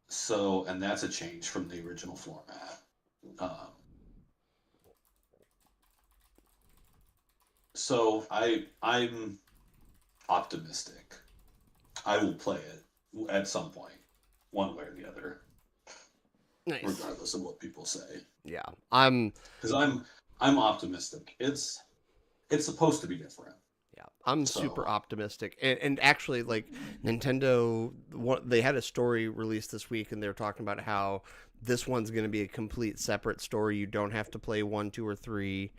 [SPEAKER 2] So, and that's a change from the original format. Um, so I'm optimistic. I will play it at some point, one way or the other,
[SPEAKER 1] Nice.
[SPEAKER 2] regardless of what people say.
[SPEAKER 1] Yeah. I'm
[SPEAKER 2] Because I'm optimistic. It's supposed to be different.
[SPEAKER 1] yeah. I'm super
[SPEAKER 2] So
[SPEAKER 1] optimistic. And actually like Nintendo they had a story released this week and they were talking about how this one's going to be a complete separate story. You don't have to play 1, 2 or 3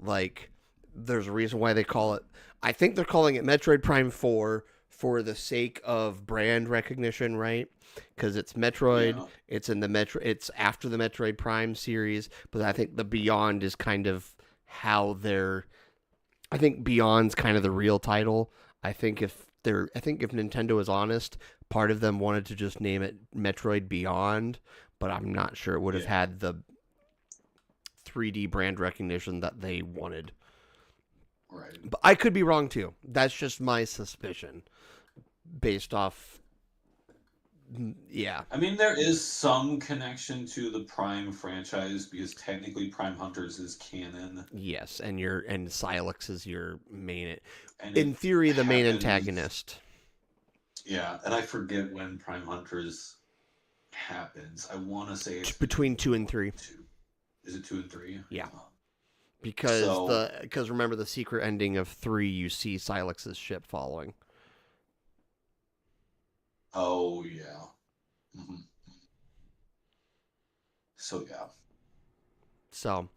[SPEAKER 1] like there's a reason why they call it. I think they're calling it Metroid Prime 4 for the sake of brand recognition, right? Because it's Metroid,
[SPEAKER 2] yeah,
[SPEAKER 1] it's after the Metroid Prime series, but I think the Beyond is kind of how they're. I think Beyond's kind of the real title. I think if Nintendo is honest, part of them wanted to just name it Metroid Beyond, but I'm not sure it would have
[SPEAKER 2] yeah,
[SPEAKER 1] had the 3D brand recognition that they wanted.
[SPEAKER 2] Right.
[SPEAKER 1] But I could be wrong too. That's just my suspicion based off. Yeah.
[SPEAKER 2] I mean, there is some connection to the Prime franchise because technically Prime Hunters is canon,
[SPEAKER 1] Yes, and Silex is your main.
[SPEAKER 2] and it
[SPEAKER 1] In theory, the main
[SPEAKER 2] happens.
[SPEAKER 1] antagonist.
[SPEAKER 2] Yeah, and I forget when Prime Hunters happens. I want to say it's
[SPEAKER 1] Between
[SPEAKER 2] between
[SPEAKER 1] 2 and 3.
[SPEAKER 2] 2. Is it 2 and 3?
[SPEAKER 1] Yeah.
[SPEAKER 2] So,
[SPEAKER 1] Because remember the secret ending of 3, you see Silex's ship following.
[SPEAKER 2] oh yeah. hmm So yeah.
[SPEAKER 1] So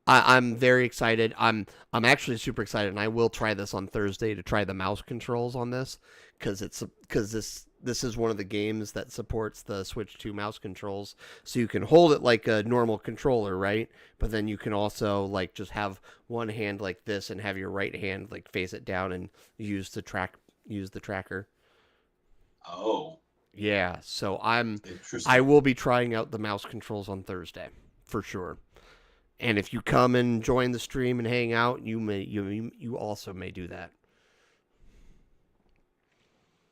[SPEAKER 1] I'm very excited. I'm actually super excited, and I will try this on Thursday to try the mouse controls on this because this is one of the games that supports the Switch 2 mouse controls. So you can hold it like a normal controller, right? But then you can also like just have one hand like this and have your right hand like face it down and use the tracker.
[SPEAKER 2] Oh,
[SPEAKER 1] Yeah, so I
[SPEAKER 2] interesting.
[SPEAKER 1] will be trying out the mouse controls on Thursday for sure. And if you come and join the stream and hang out, you also may do that.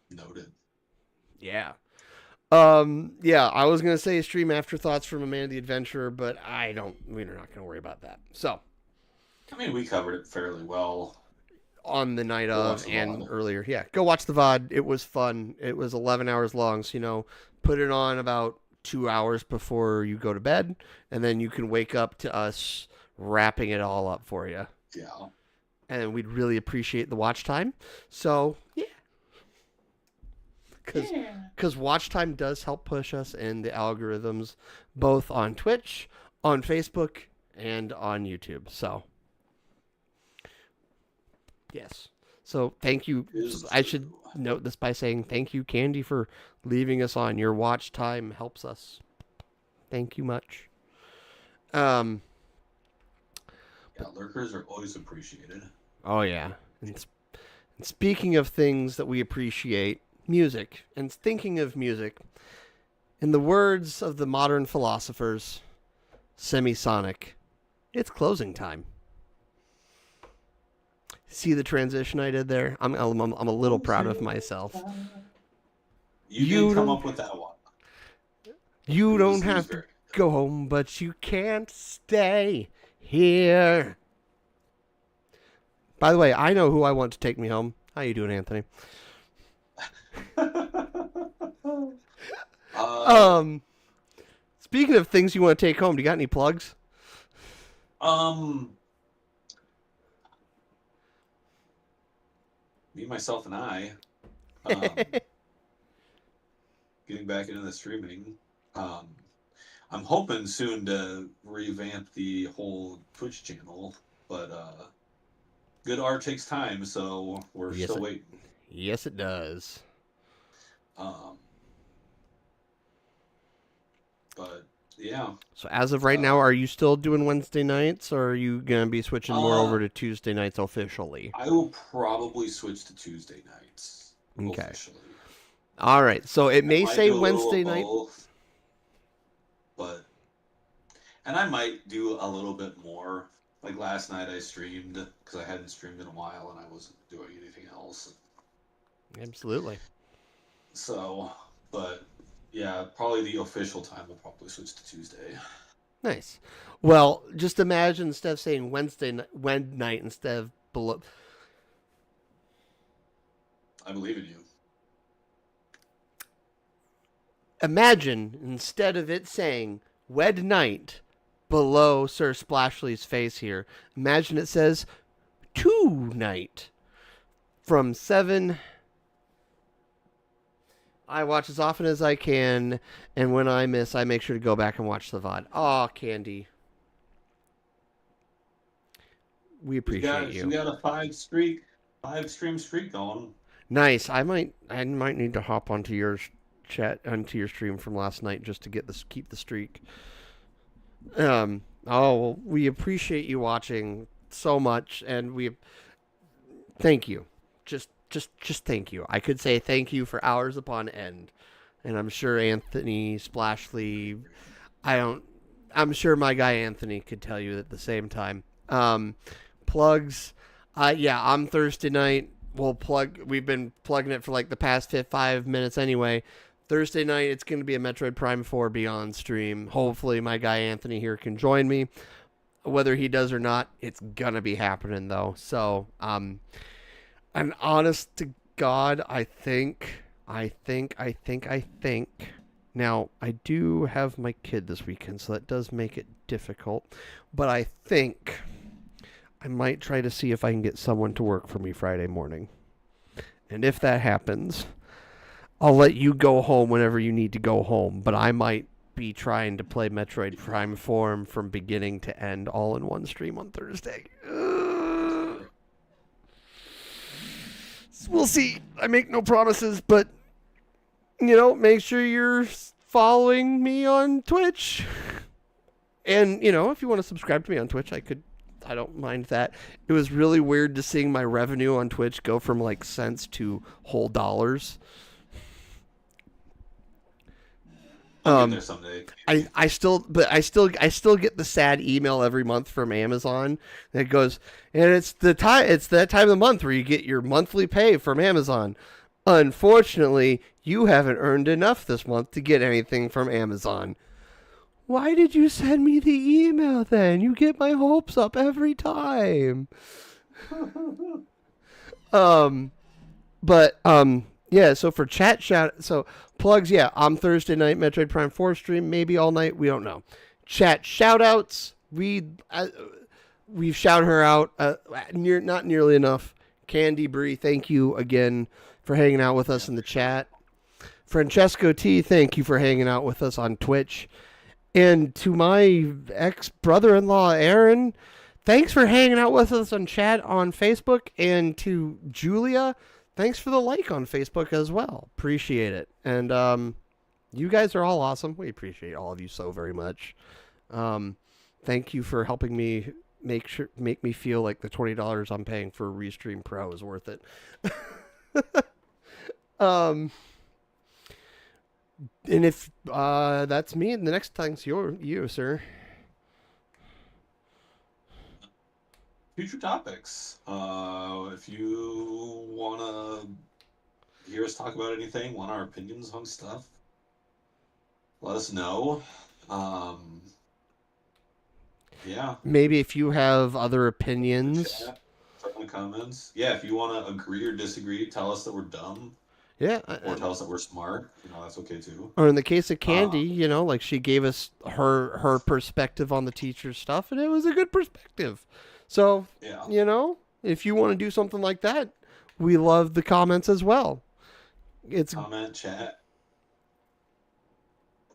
[SPEAKER 2] Noted.
[SPEAKER 1] Yeah. Yeah, I was gonna say stream afterthoughts from a man of the adventurer, but we're not gonna worry about that. So
[SPEAKER 2] I mean, we covered it fairly well.
[SPEAKER 1] on the night
[SPEAKER 2] Go
[SPEAKER 1] of
[SPEAKER 2] watch the
[SPEAKER 1] and
[SPEAKER 2] VOD.
[SPEAKER 1] earlier, yeah, go watch the VOD. It was fun. It was 11 hours long, so put it on about 2 hours before you go to bed, and then you can wake up to us wrapping it all up for you.
[SPEAKER 2] Yeah.
[SPEAKER 1] And we'd really appreciate the watch time. So yeah,
[SPEAKER 2] Yeah.
[SPEAKER 1] because watch time does help push us in the algorithms, both on Twitch, on Facebook, and on YouTube. So yes. So thank you.
[SPEAKER 2] Is
[SPEAKER 1] I should
[SPEAKER 2] true.
[SPEAKER 1] note this by saying thank you, Candy, for leaving us on. Your watch time helps us. Thank you much. Um.
[SPEAKER 2] Yeah, lurkers are always appreciated.
[SPEAKER 1] Oh yeah. And speaking of things that we appreciate, music. And thinking of music, in the words of the modern philosophers, Semisonic, it's closing time. See the transition I did there? I'm a little proud of myself.
[SPEAKER 2] You
[SPEAKER 1] You
[SPEAKER 2] did come
[SPEAKER 1] don't
[SPEAKER 2] up with that one.
[SPEAKER 1] you don't
[SPEAKER 2] It was
[SPEAKER 1] have to
[SPEAKER 2] very
[SPEAKER 1] go home, but you can't stay here. By the way, I know who I want to take me home. How you doing, Anthony?
[SPEAKER 2] good. uh,
[SPEAKER 1] Um, speaking of things you want to take home, do you got any plugs?
[SPEAKER 2] um, me, myself, and I, getting back into the streaming. Um, I'm hoping soon to revamp the whole Twitch channel, but good art takes time, so we're
[SPEAKER 1] yes,
[SPEAKER 2] still waiting.
[SPEAKER 1] yes, it does.
[SPEAKER 2] Um, but yeah,
[SPEAKER 1] So as of right now,
[SPEAKER 2] uh,
[SPEAKER 1] are you still doing Wednesday nights, or are you gonna be switching more over
[SPEAKER 2] uh,
[SPEAKER 1] to Tuesday nights officially?
[SPEAKER 2] I will probably switch to Tuesday nights
[SPEAKER 1] Okay.
[SPEAKER 2] officially.
[SPEAKER 1] All right. So it
[SPEAKER 2] I
[SPEAKER 1] may
[SPEAKER 2] might
[SPEAKER 1] say
[SPEAKER 2] do a little
[SPEAKER 1] Wednesday
[SPEAKER 2] of
[SPEAKER 1] night.
[SPEAKER 2] both, but and I might do a little bit more. Like last night, I streamed because I hadn't streamed in a while and I wasn't doing anything else.
[SPEAKER 1] Absolutely.
[SPEAKER 2] So, but yeah, probably the official time will probably switch to Tuesday.
[SPEAKER 1] Nice. Well, just imagine instead of saying Wed night instead of below.
[SPEAKER 2] I believe in you.
[SPEAKER 1] Imagine instead of it saying Wed night below Sir Splashly's face here. Imagine it says two night from 7. I watch as often as I can, and when I miss, I make sure to go back and watch the VOD. Aw, Candy. We appreciate
[SPEAKER 2] We
[SPEAKER 1] you.
[SPEAKER 2] got a 5 stream streak going.
[SPEAKER 1] Nice. I might need to hop onto your onto your stream from last night just to keep the streak. Oh, well, we appreciate you watching so much, and we thank you. Just thank you. I could say thank you for hours upon end, and I'm sure Anthony Splashly, I don't. I'm sure my guy Anthony could tell you at the same time. Plugs. Yeah, on Thursday night, we've been plugging it for like the past 5 minutes anyway. Thursday night, it's going to be a Metroid Prime 4 Beyond stream. Hopefully, my guy Anthony here can join me. Whether he does or not, it's going to be happening, though. So, and honest to God, I think. Now, I do have my kid this weekend, so that does make it difficult. But I think I might try to see if I can get someone to work for me Friday morning. And if that happens, I'll let you go home whenever you need to go home. But I might be trying to play Metroid Prime 4 from beginning to end all in one stream on Thursday. We'll see. I make no promises, but, make sure you're following me on Twitch. And, if you want to subscribe to me on Twitch, I don't mind that. It was really weird to seeing my revenue on Twitch go from like cents to whole dollars.
[SPEAKER 2] I'll get there someday.
[SPEAKER 1] I still get the sad email every month from Amazon that goes, and it's that time of the month where you get your monthly pay from Amazon. Unfortunately, you haven't earned enough this month to get anything from Amazon. Why did you send me the email then? You get my hopes up every time. Yeah, so for chat plugs, yeah, on Thursday night, Metroid Prime 4 stream, maybe all night, we don't know. Chat shout-outs, we've shouted her out, not nearly enough. Candy Bree, thank you again for hanging out with us in the chat. Francesco T, thank you for hanging out with us on Twitch. And to my ex-brother-in-law, Aaron, thanks for hanging out with us on chat on Facebook. And to Julia, thanks for the like on Facebook as well. Appreciate it. And you guys are all awesome. We appreciate all of you so very much. Thank you for helping me make me feel like the $20 I'm paying for Restream Pro is worth it. And if that's me, and the next time's you, sir.
[SPEAKER 2] Future topics. If you want to hear us talk about anything, want our opinions on stuff, let us know. Yeah.
[SPEAKER 1] Maybe if you have other opinions.
[SPEAKER 2] Chat, in the comments. Yeah, if you want to agree or disagree, tell us that we're dumb.
[SPEAKER 1] Yeah.
[SPEAKER 2] Or tell us that we're smart. That's okay too.
[SPEAKER 1] Or in the case of Candy, like she gave us her perspective on the teacher's stuff, and it was a good perspective. So,
[SPEAKER 2] yeah.
[SPEAKER 1] If you want to do something like that, we love the comments as well. It's
[SPEAKER 2] comment, chat.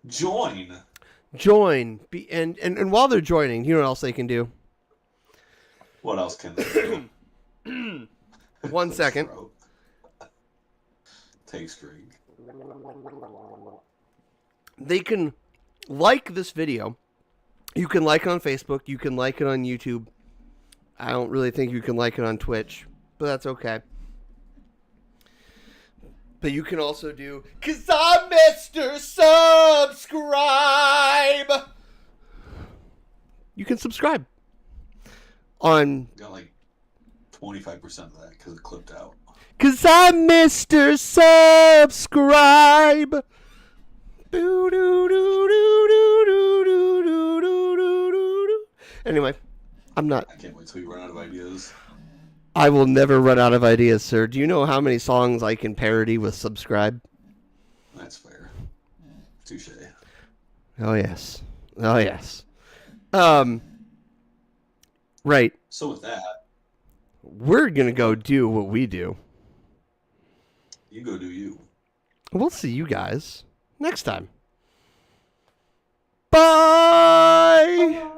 [SPEAKER 2] Join.
[SPEAKER 1] And while they're joining, you know what else they can do?
[SPEAKER 2] What else can they
[SPEAKER 1] do? 1 second.
[SPEAKER 2] Takes drink.
[SPEAKER 1] They can like this video. You can like it on Facebook. You can like it on YouTube. I don't really think you can like it on Twitch, but that's okay. But you can also do, 'cause I'm Mr. Subscribe. You can subscribe on.
[SPEAKER 2] Got like 25% of that because it clipped out.
[SPEAKER 1] 'Cause I'm Mr. Subscribe. Anyway, I'm not.
[SPEAKER 2] I can't wait till you run out of ideas.
[SPEAKER 1] I will never run out of ideas, sir. Do you know how many songs I can parody with subscribe?
[SPEAKER 2] That's fair. Touche.
[SPEAKER 1] Oh, yes. Right.
[SPEAKER 2] So with that,
[SPEAKER 1] we're going to go do what we do.
[SPEAKER 2] You go do you.
[SPEAKER 1] We'll see you guys next time. Bye!